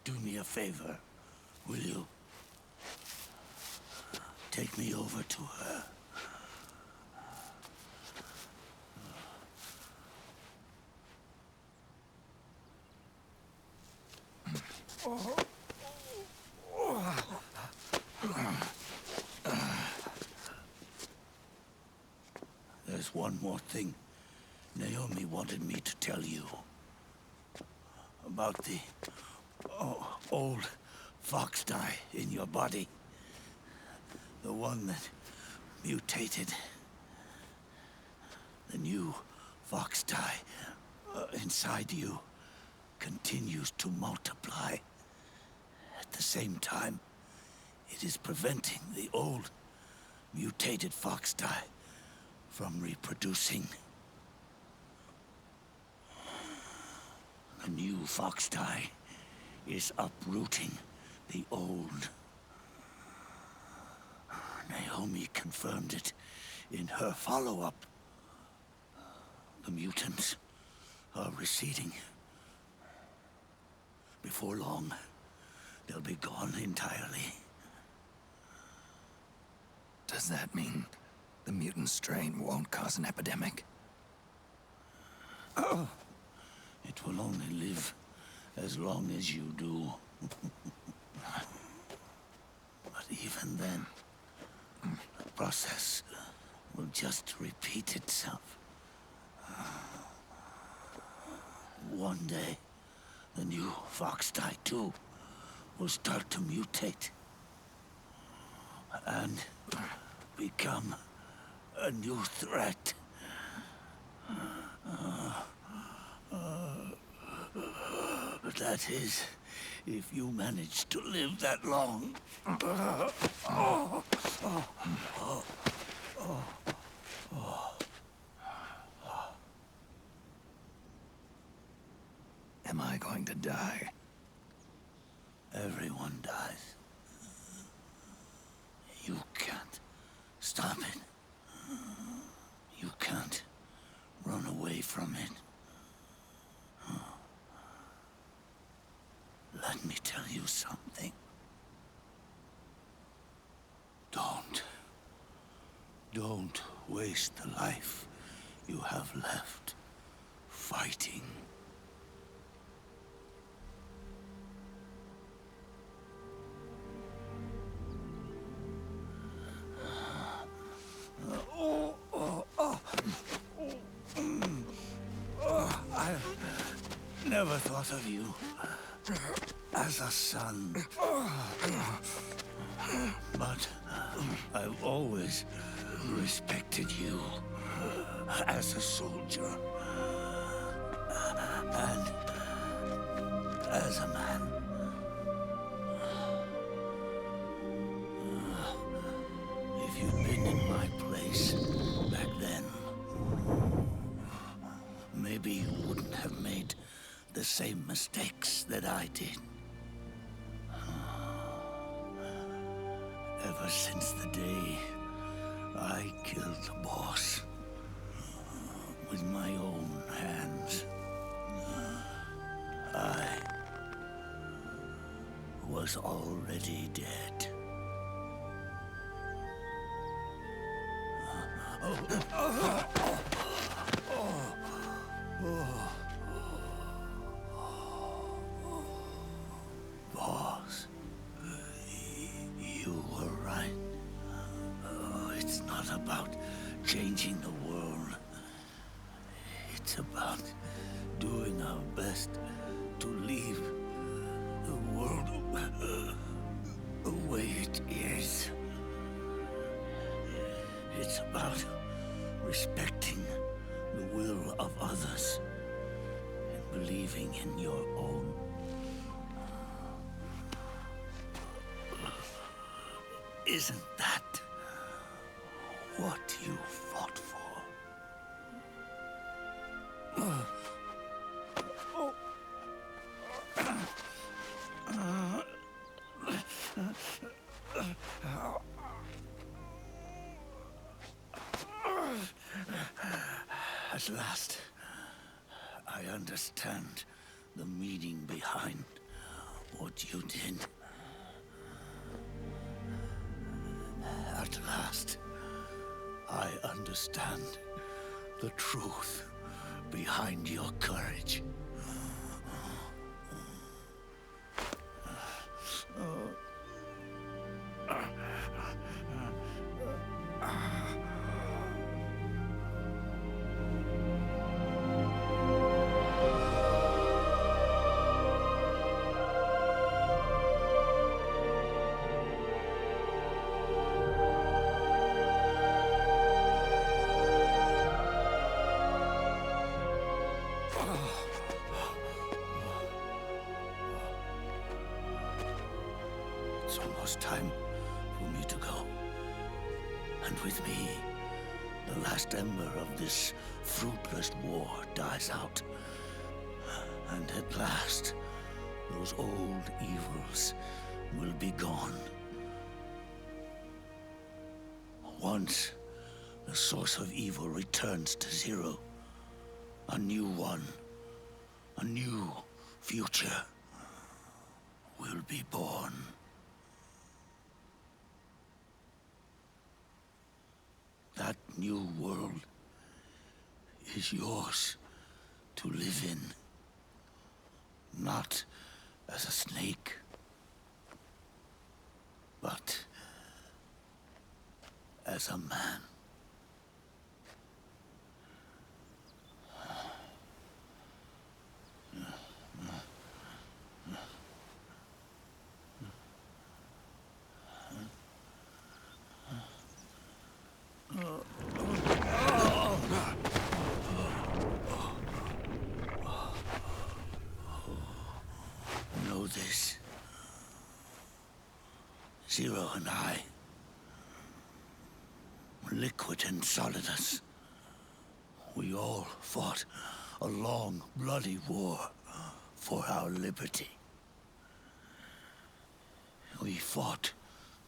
Do me a favor, will you? Take me over to her. There's one more thing Naomi wanted me to tell you. About the old fox die in your body. The one that mutated. The new fox die inside you continues to multiply. At the same time, it is preventing the old mutated fox die from reproducing. The new Foxdie is uprooting the old. Naomi confirmed it in her follow-up. The mutants are receding. Before long, they'll be gone entirely. Does that mean the mutant strain won't cause an epidemic? Oh, it will only live as long as you do. But even then, the process will just repeat itself. One day, the new Foxdie 2 will start to mutate and become a new threat. That is, if you manage to live that long. Am I going to die? Everyone dies. You can't stop it. You can't run away from it. Let me tell you something. Don't waste the life you have left fighting. I never thought of you as a son. But I've always respected you as a soldier and as a man. If you'd been in my place back then, maybe you wouldn't have made the same mistakes that I did. Ever since the day I killed the boss with my own hands, I was already dead. Boss, you were right. It's not about changing the world. It's about doing our best to leave the world the way it is. It's about respecting the will of others and believing in your own. Isn't that what you fought for? At last, I understand the meaning behind what you did. At last, I understand the truth behind your courage. It's almost time for me to go. And with me, the last ember of this fruitless war dies out. And at last, those old evils will be gone. Once the source of evil returns to zero, a new one, a new future will be born. That new world is yours to live in. Not as a snake, but as a man. Know this. Zero and I, Liquid and Solidus, we all fought a long, bloody war for our liberty. We fought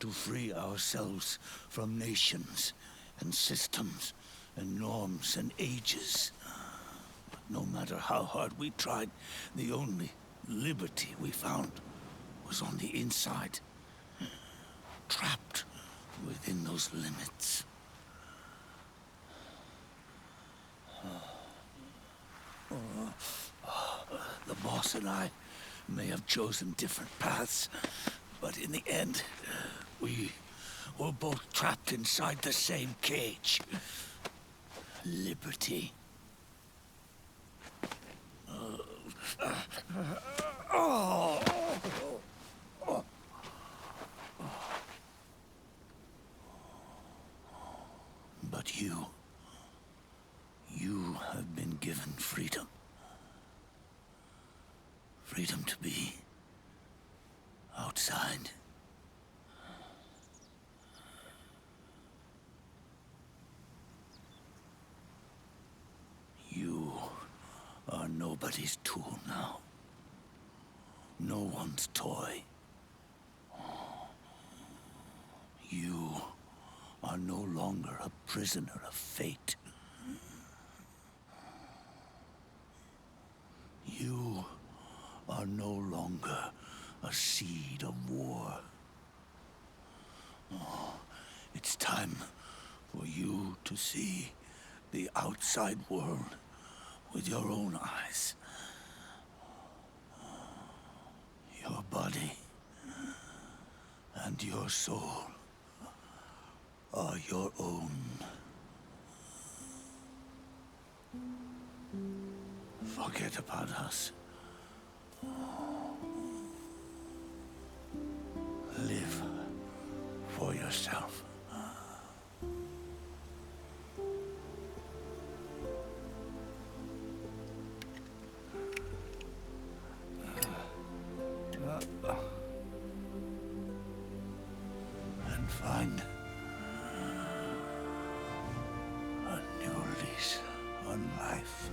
to free ourselves from nations and systems and norms and ages. But no matter how hard we tried, the only liberty we found was on the inside, trapped within those limits. The boss and I may have chosen different paths, but in the end, we were both trapped inside the same cage. Liberty. But you have been given freedom. Freedom to be outside. You are nobody's tool now. No one's toy. You are no longer a prisoner of fate. You are no longer a seed of war. It's time for you to see the outside world with your own eyes. Your body and your soul are your own. Forget about us. Live for yourself. And find a new lease on life.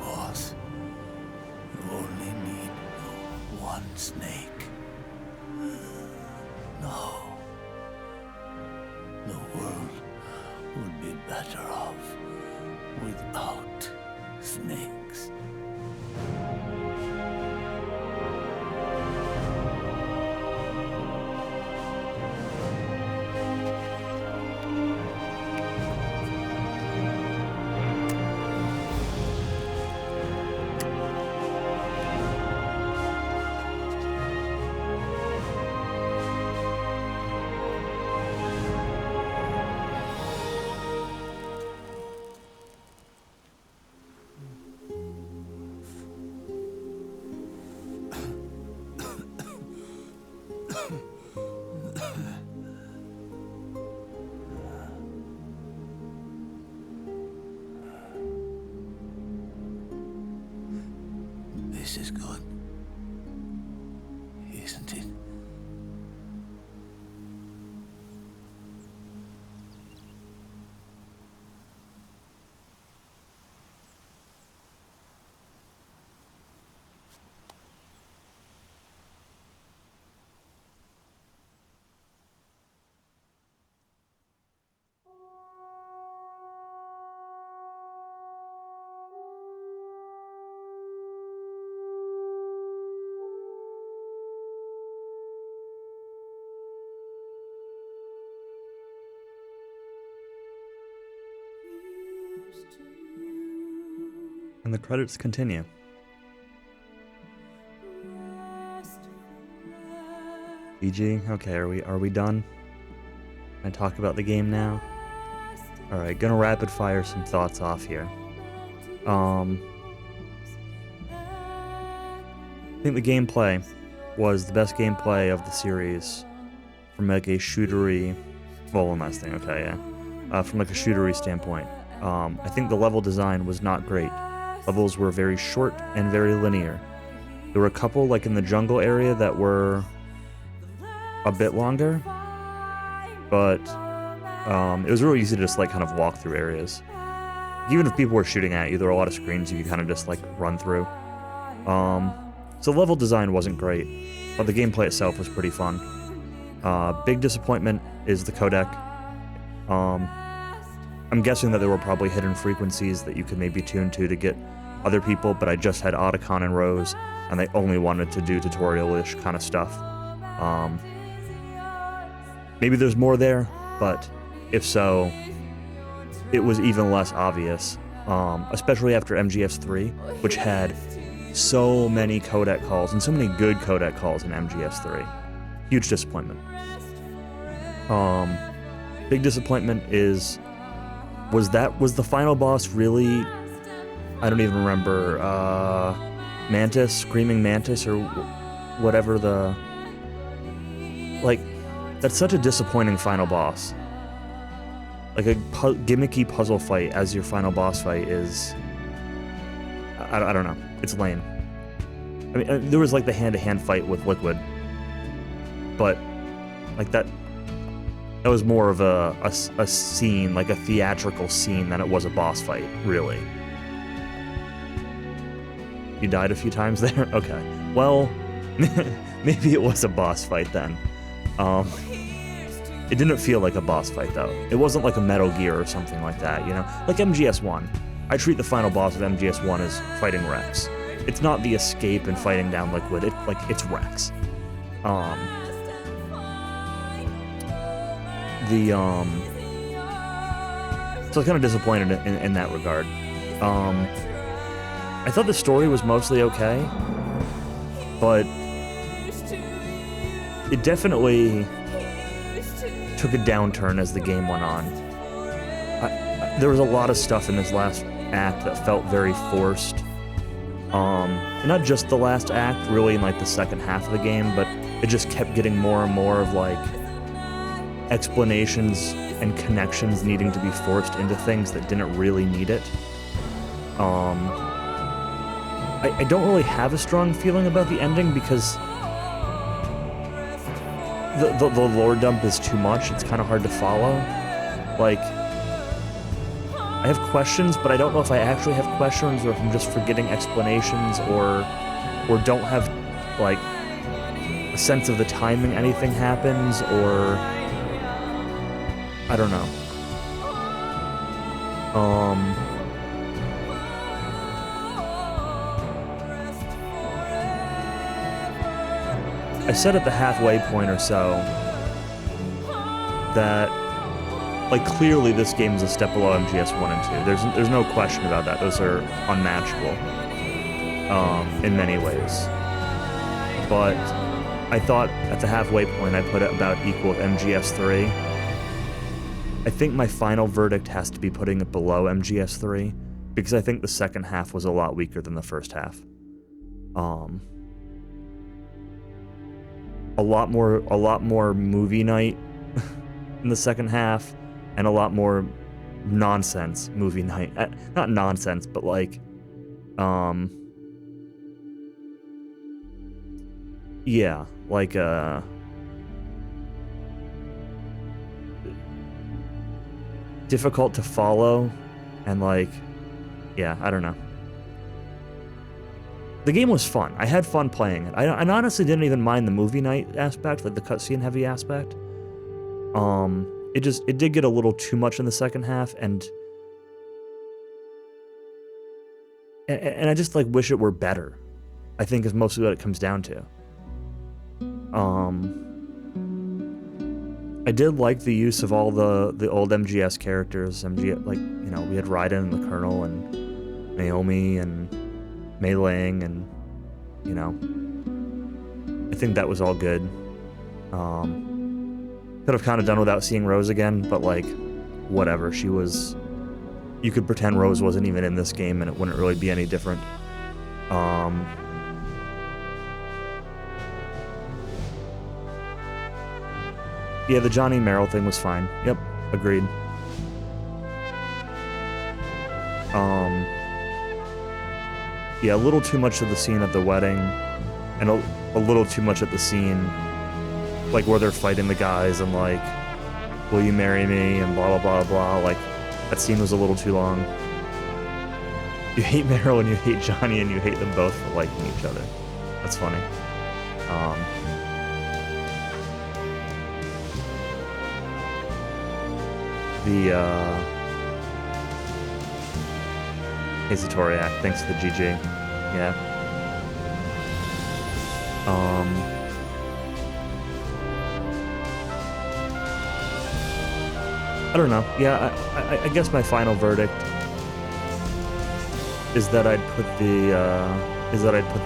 Boss, you only need one snake. No. The world would be better off without snakes. This is good. Here. isn't it? And the credits continue. GG. Okay, are we done? Can I talk about the game now? Alright, gonna rapid fire some thoughts off here. I think the gameplay was the best gameplay of the series from like a shootery, well, last thing, okay, yeah. From like a shootery standpoint. I think the level design was not great. Levels were very short and very linear. There were a couple, like in the jungle area, that were a bit longer, but it was really easy to just like kind of walk through areas. Even if people were shooting at you, there were a lot of screens you could kind of just like run through. So level design wasn't great, but the gameplay itself was pretty fun. Big disappointment is the codec. I'm guessing that there were probably hidden frequencies that you could maybe tune to get other people, but I just had Otacon and Rose, and they only wanted to do tutorial-ish kind of stuff. Maybe there's more there, but if so, it was even less obvious, especially after MGS3, which had so many codec calls, and so many good codec calls in MGS3. Huge disappointment. Big disappointment was the final boss really, I don't even remember, Mantis, Screaming Mantis, or whatever the, like, that's such a disappointing final boss. Like a gimmicky puzzle fight as your final boss fight is, I don't know, it's lame. I mean, there was like the hand-to-hand fight with Liquid, but like that was more of a scene, like a theatrical scene, than it was a boss fight, really. You died a few times there? Okay. Well, maybe it was a boss fight then. It didn't feel like a boss fight, though. It wasn't like a Metal Gear or something like that, you know? Like MGS1. I treat the final boss of MGS1 as fighting Rex. It's not the escape and fighting down Liquid, it's Rex. So I was kind of disappointed in that regard. I thought the story was mostly okay, but it definitely took a downturn as the game went on. There was a lot of stuff in this last act that felt very forced. And not just the last act, really in like the second half of the game, but it just kept getting more and more of like explanations and connections needing to be forced into things that didn't really need it. I don't really have a strong feeling about the ending because the lore dump is too much. It's kind of hard to follow. Like, I have questions, but I don't know if I actually have questions or if I'm just forgetting explanations or don't have, like, a sense of the timing anything happens, or I don't know. I said at the halfway point or so that, like, clearly this game is a step below MGS 1 and 2. There's no question about that. Those are unmatchable in many ways. But I thought at the halfway point I put it about equal with MGS 3. I think my final verdict has to be putting it below MGS 3 because I think the second half was a lot weaker than the first half. A lot more movie night in the second half, and a lot more nonsense movie night. Not nonsense, but like, Yeah, like, difficult to follow, and like, yeah, I don't know. The game was fun. I had fun playing it. I honestly didn't even mind the movie night aspect, like the cutscene heavy aspect. It did get a little too much in the second half, and I just like wish it were better. I think is mostly what it comes down to. I did like the use of all the old MGS characters. Like, you know, we had Raiden and the Colonel and Naomi and Mei Ling, and, you know, I think that was all good. Could have kind of done without seeing Rose again, but like, whatever. You could pretend Rose wasn't even in this game and it wouldn't really be any different. Yeah, the Johnny Merrill thing was fine. Yep, agreed. Yeah, a little too much of the scene at the wedding, and a little too much at the scene, like, where they're fighting the guys and, like, will you marry me, and blah, blah, blah, blah. Like, that scene was a little too long. You hate Merrill and you hate Johnny, and you hate them both for liking each other. That's funny. Hazy Toriak, thanks to the GG. Yeah. I don't know. Yeah, I guess my final verdict is that I'd put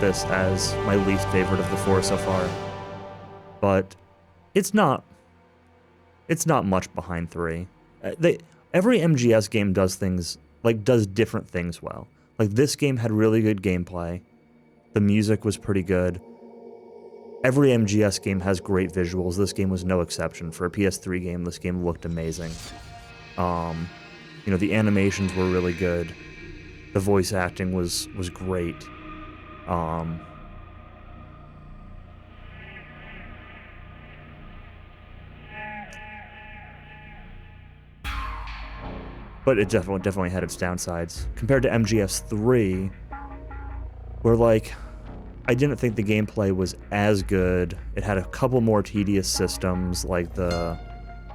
this as my least favorite of the four so far. But it's not much behind 3. Every MGS game does different things well. Like, this game had really good gameplay. The music was pretty good. Every MGS game has great visuals. This game was no exception. For a PS3 game, this game looked amazing. You know, the animations were really good. The voice acting was great. But it definitely had its downsides. Compared to MGS3, where, like, I didn't think the gameplay was as good. It had a couple more tedious systems, like the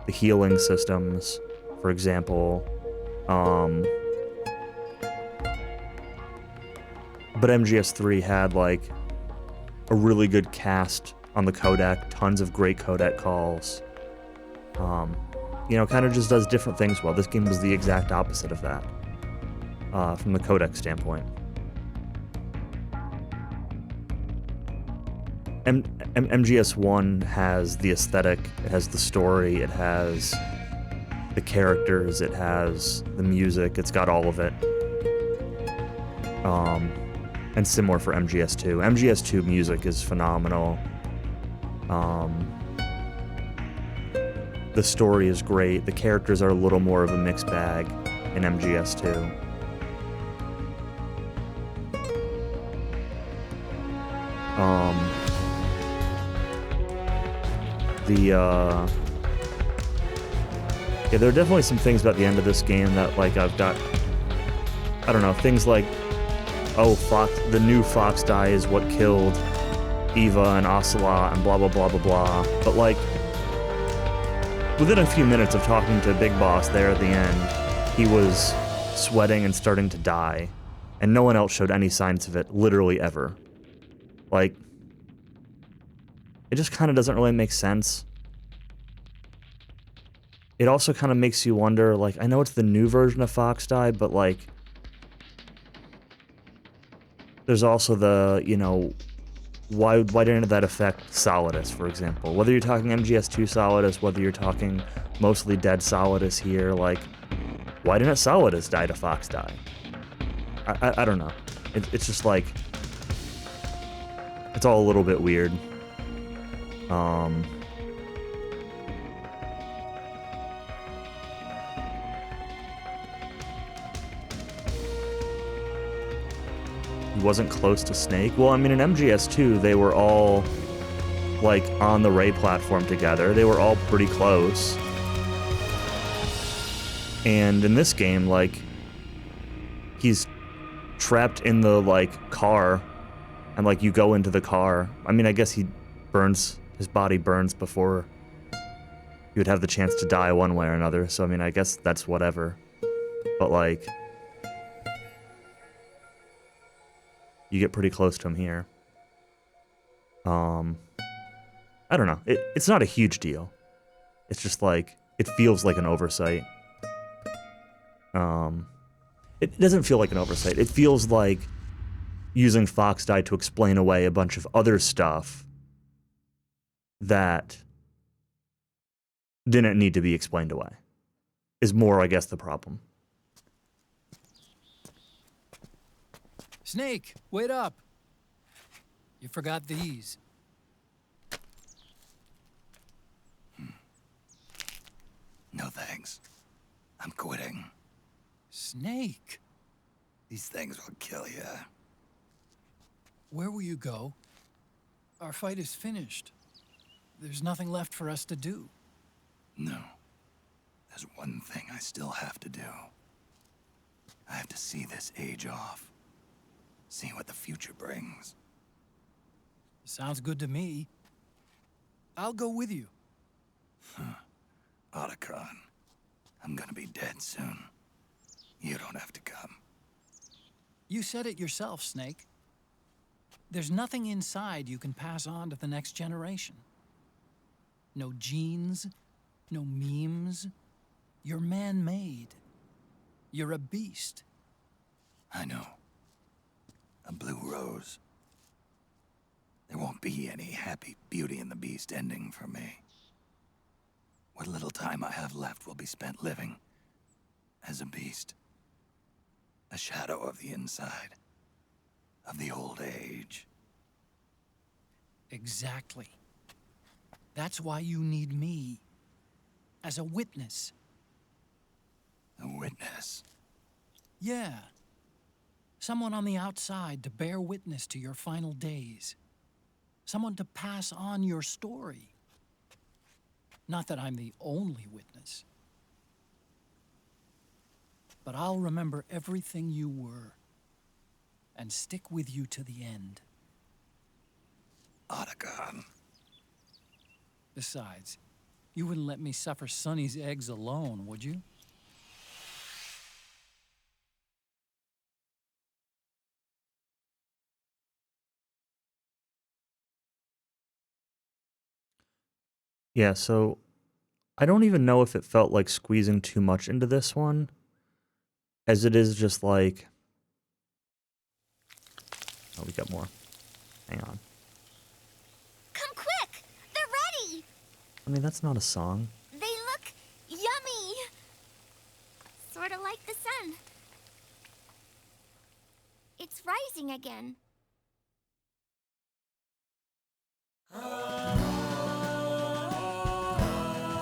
healing systems, for example. But MGS3 had, like, a really good cast on the codec, tons of great codec calls. You know, kind of just does different things well. This game was the exact opposite of that, from the codec standpoint. MGS1 has the aesthetic, it has the story, it has the characters, it has the music, it's got all of it. And similar for MGS2. MGS2 music is phenomenal. The story is great. The characters are a little more of a mixed bag in MGS2. Yeah, there are definitely some things about the end of this game that, like, I've got, I don't know, things like, oh, the new Fox die is what killed Eva and Ocelot and blah, blah, blah, blah, blah. But, like, within a few minutes of talking to Big Boss there at the end, he was sweating and starting to die, and no one else showed any signs of it, literally ever. Like, it just kind of doesn't really make sense. It also kind of makes you wonder, like, I know it's the new version of Fox die, but, like, there's also the, you know, why didn't that affect Solidus, for example? Whether you're talking MGS2 Solidus, whether you're talking mostly dead Solidus here, like, why didn't Solidus die to Fox die? I don't know. It's just like, it's all a little bit weird. He wasn't close to Snake. Well, I mean, in MGS2, they were all like, on the Ray platform together. They were all pretty close. And in this game, like, he's trapped in the, like, car, and, like, you go into the car. I mean, I guess his body burns before you would have the chance to die one way or another, so, I mean, I guess that's whatever. But, like, you get pretty close to him here. I don't know. It's not a huge deal. It's just, like, it feels like an oversight. It doesn't feel like an oversight. It feels like using Fox Die to explain away a bunch of other stuff that didn't need to be explained away. Is more, I guess, the problem. Snake, wait up. You forgot these. No thanks. I'm quitting. Snake. These things will kill you. Where will you go? Our fight is finished. There's nothing left for us to do. No. There's one thing I still have to do. I have to see this age off. See what the future brings. Sounds good to me. I'll go with you. Otacon, I'm gonna be dead soon. You don't have to come. You said it yourself, Snake. There's nothing inside you can pass on to the next generation. No genes, no memes. You're man-made. You're a beast. I know. A blue rose. There won't be any happy Beauty and the Beast ending for me. What little time I have left will be spent living as a beast. A shadow of the inside, of the old age. Exactly. That's why you need me. As a witness. A witness? Yeah. Someone on the outside to bear witness to your final days. Someone to pass on your story. Not that I'm the only witness. But I'll remember everything you were. And stick with you to the end. Otacon. Besides, you wouldn't let me suffer Sonny's eggs alone, would you? Yeah, so I don't even know if it felt like squeezing too much into this one, as it is just like... Oh, we got more. Hang on. Come quick! They're ready! I mean, that's not a song. They look yummy! Sort of like the sun. It's rising again.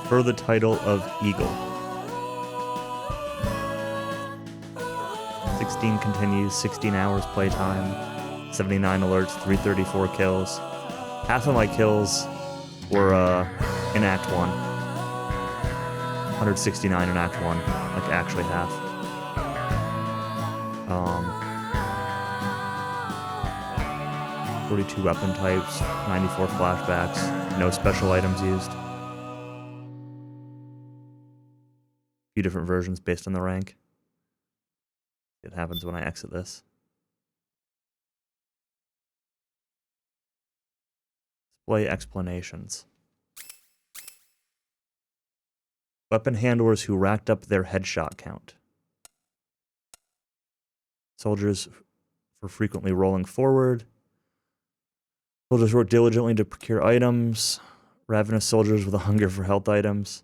For the title of Eagle. 16 continues, 16 hours playtime, 79 alerts, 334 kills. Half of my kills were in Act 1. 169 in Act 1, like actually half. 42 weapon types, 94 flashbacks, no special items used. Few different versions based on the rank. It happens when I exit this. Display explanations. Weapon handlers who racked up their headshot count. Soldiers for frequently rolling forward. Soldiers work diligently to procure items. Ravenous soldiers with a hunger for health items.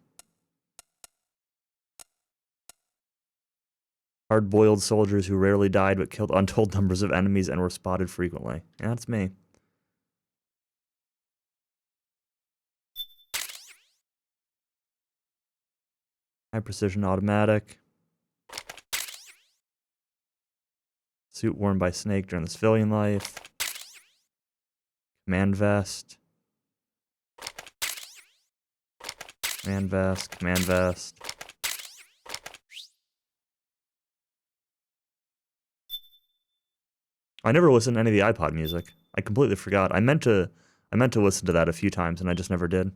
Hard-boiled soldiers who rarely died but killed untold numbers of enemies and were spotted frequently. Yeah, that's me. High-precision automatic. Suit worn by Snake during the civilian life. Command vest. Command vest, command vest. I never listened to any of the iPod music. I completely forgot. I meant to listen to that a few times, and I just never did.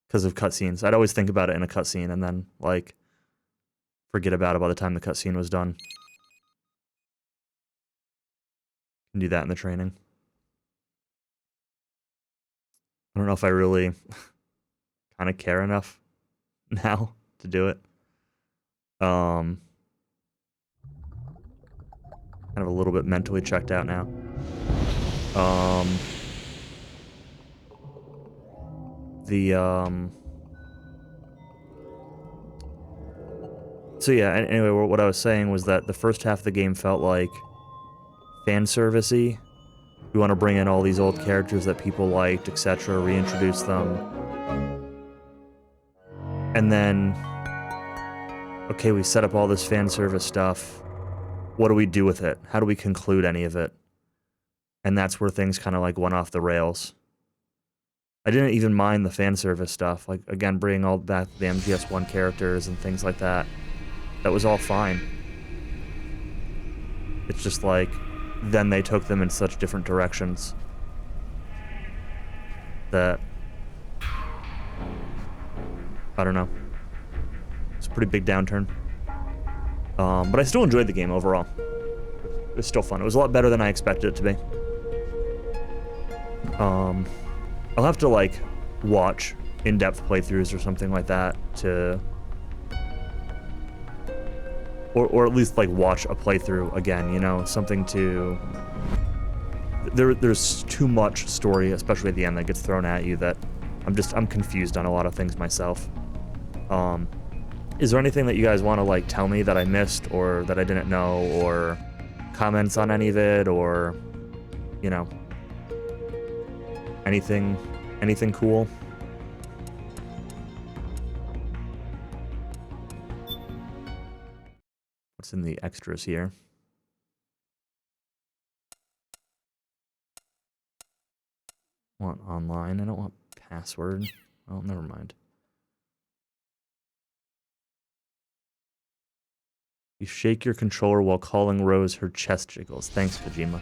Because of cutscenes. I'd always think about it in a cutscene, and then, like, forget about it by the time the cutscene was done. Can do that in the training. I don't know if I really kind of care enough now to do it. Kind of a little bit mentally checked out now. So yeah, anyway, what I was saying was that the first half of the game felt like fan servicey. We want to bring in all these old characters that people liked, etc., reintroduce them. And then, okay, we set up all this fan service stuff. What do we do with it? How do we conclude any of it? And that's where things kind of like went off the rails. I didn't even mind the fan service stuff. Like, again, bringing all back the MGS1 characters and things like that. That was all fine. It's just like, then they took them in such different directions that, I don't know. It's a pretty big downturn. But I still enjoyed the game overall. It was still fun. It was a lot better than I expected it to be. I'll have to, like, watch in-depth playthroughs or something like that to... Or at least, like, watch a playthrough again, you know? Something to... There's too much story, especially at the end, that gets thrown at you that I'm confused on a lot of things myself. Is there anything that you guys want to, like, tell me that I missed or that I didn't know, or comments on any of it, or, you know, anything cool? What's in the extras here? Want online? I don't want password. Oh, never mind. You shake your controller while calling Rose her chest jiggles. Thanks, Kojima.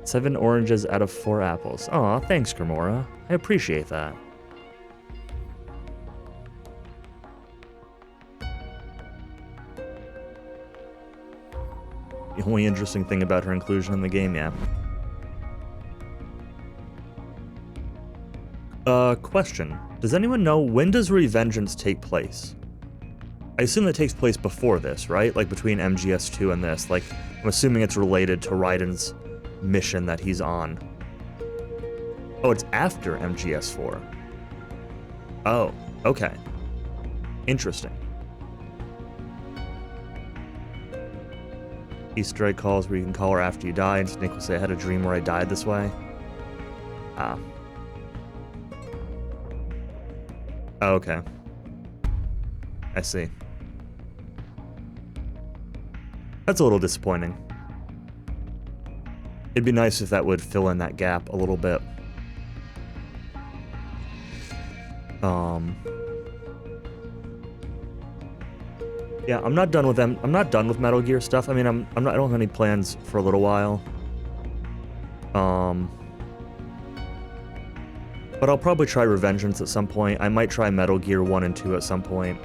Seven oranges out of 4 apples. Aw, thanks, Grimora. I appreciate that. The only interesting thing about her inclusion in the game, yeah. Question. Does anyone know, when does Revengeance take place? I assume that takes place before this, right? Like between MGS2 and this. Like, I'm assuming it's related to Raiden's mission that he's on. Oh, it's after MGS4. Oh, okay. Interesting. Easter egg calls where you can call her after you die, and Snake will say, I had a dream where I died this way. Ah. Oh, okay. I see. That's a little disappointing. It'd be nice if that would fill in that gap a little bit. Yeah, I'm not done with them. I'm not done with Metal Gear stuff. I mean, I don't have any plans for a little while. But I'll probably try Revengeance at some point. I might try Metal Gear 1 and 2 at some point.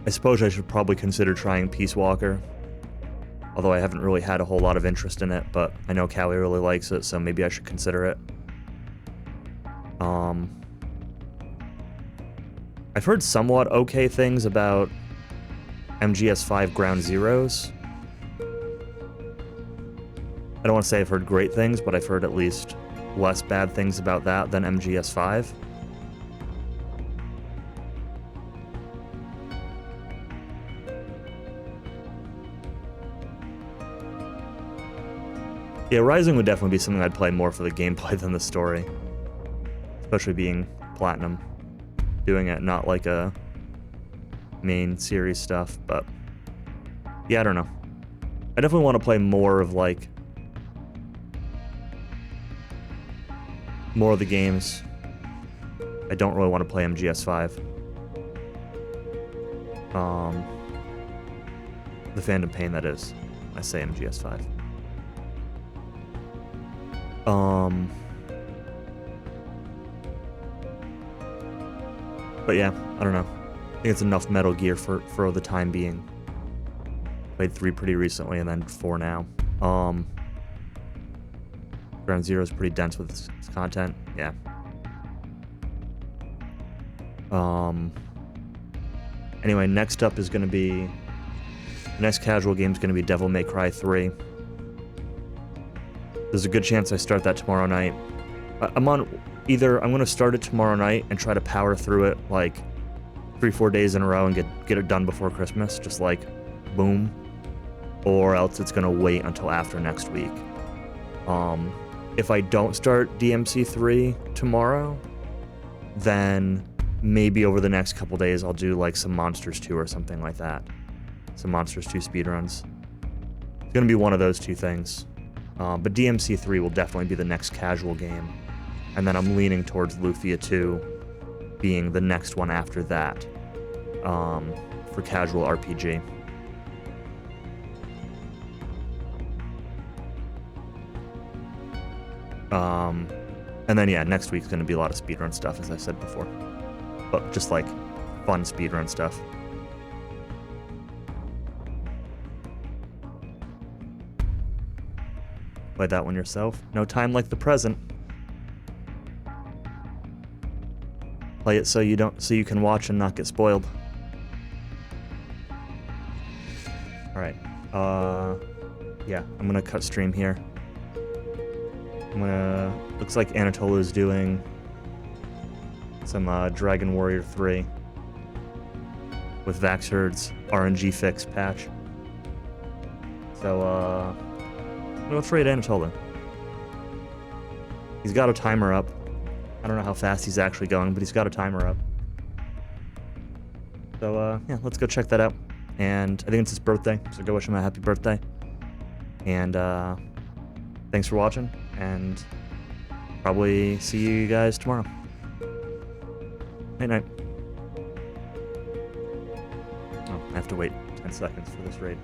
I suppose I should probably consider trying Peace Walker. Although I haven't really had a whole lot of interest in it, but I know Callie really likes it, so maybe I should consider it. I've heard somewhat okay things about MGS5 Ground Zeroes. I don't want to say I've heard great things, but I've heard at least less bad things about that than MGS5. Yeah, Rising would definitely be something I'd play more for the gameplay than the story. Especially being Platinum. Doing it, not like a main series stuff, but yeah, I don't know. I definitely want to play more of like more of the games. I don't really want to play MGS5. The Phantom Pain, that is. I say MGS5. But yeah, I don't know. I think it's enough Metal Gear for the time being. Played 3 pretty recently and then 4 now. Ground Zero is pretty dense with its content. Yeah. Anyway, next up is going to be... The next casual game is going to be Devil May Cry 3. There's a good chance I start that tomorrow night. I'm going to start it tomorrow night and try to power through it like 3-4 days in a row and get it done before Christmas, just like boom. Or else it's going to wait until after next week. If I don't start DMC 3 tomorrow, then maybe over the next couple days I'll do like some Monsters 2 or something like that. Some Monsters 2 speedruns. It's going to be one of those two things. But DMC 3 will definitely be the next casual game. And then I'm leaning towards Lufia 2 being the next one after that for casual RPG. And then yeah, next week's going to be a lot of speedrun stuff, as I said before. But just like fun speedrun stuff. Play that one yourself. No time like the present. Play it so you you can watch and not get spoiled. Alright. Yeah, I'm gonna cut stream here. Looks like Anatola is doing some Dragon Warrior 3 with Vaxherd's RNG fix patch. So, let's trade Anatola. He's got a timer up. I don't know how fast he's actually going, but he's got a timer up. So, yeah, let's go check that out. And I think it's his birthday, so go wish him a happy birthday. And, thanks for watching, and probably see you guys tomorrow. Night night. Oh, I have to wait 10 seconds for this raid.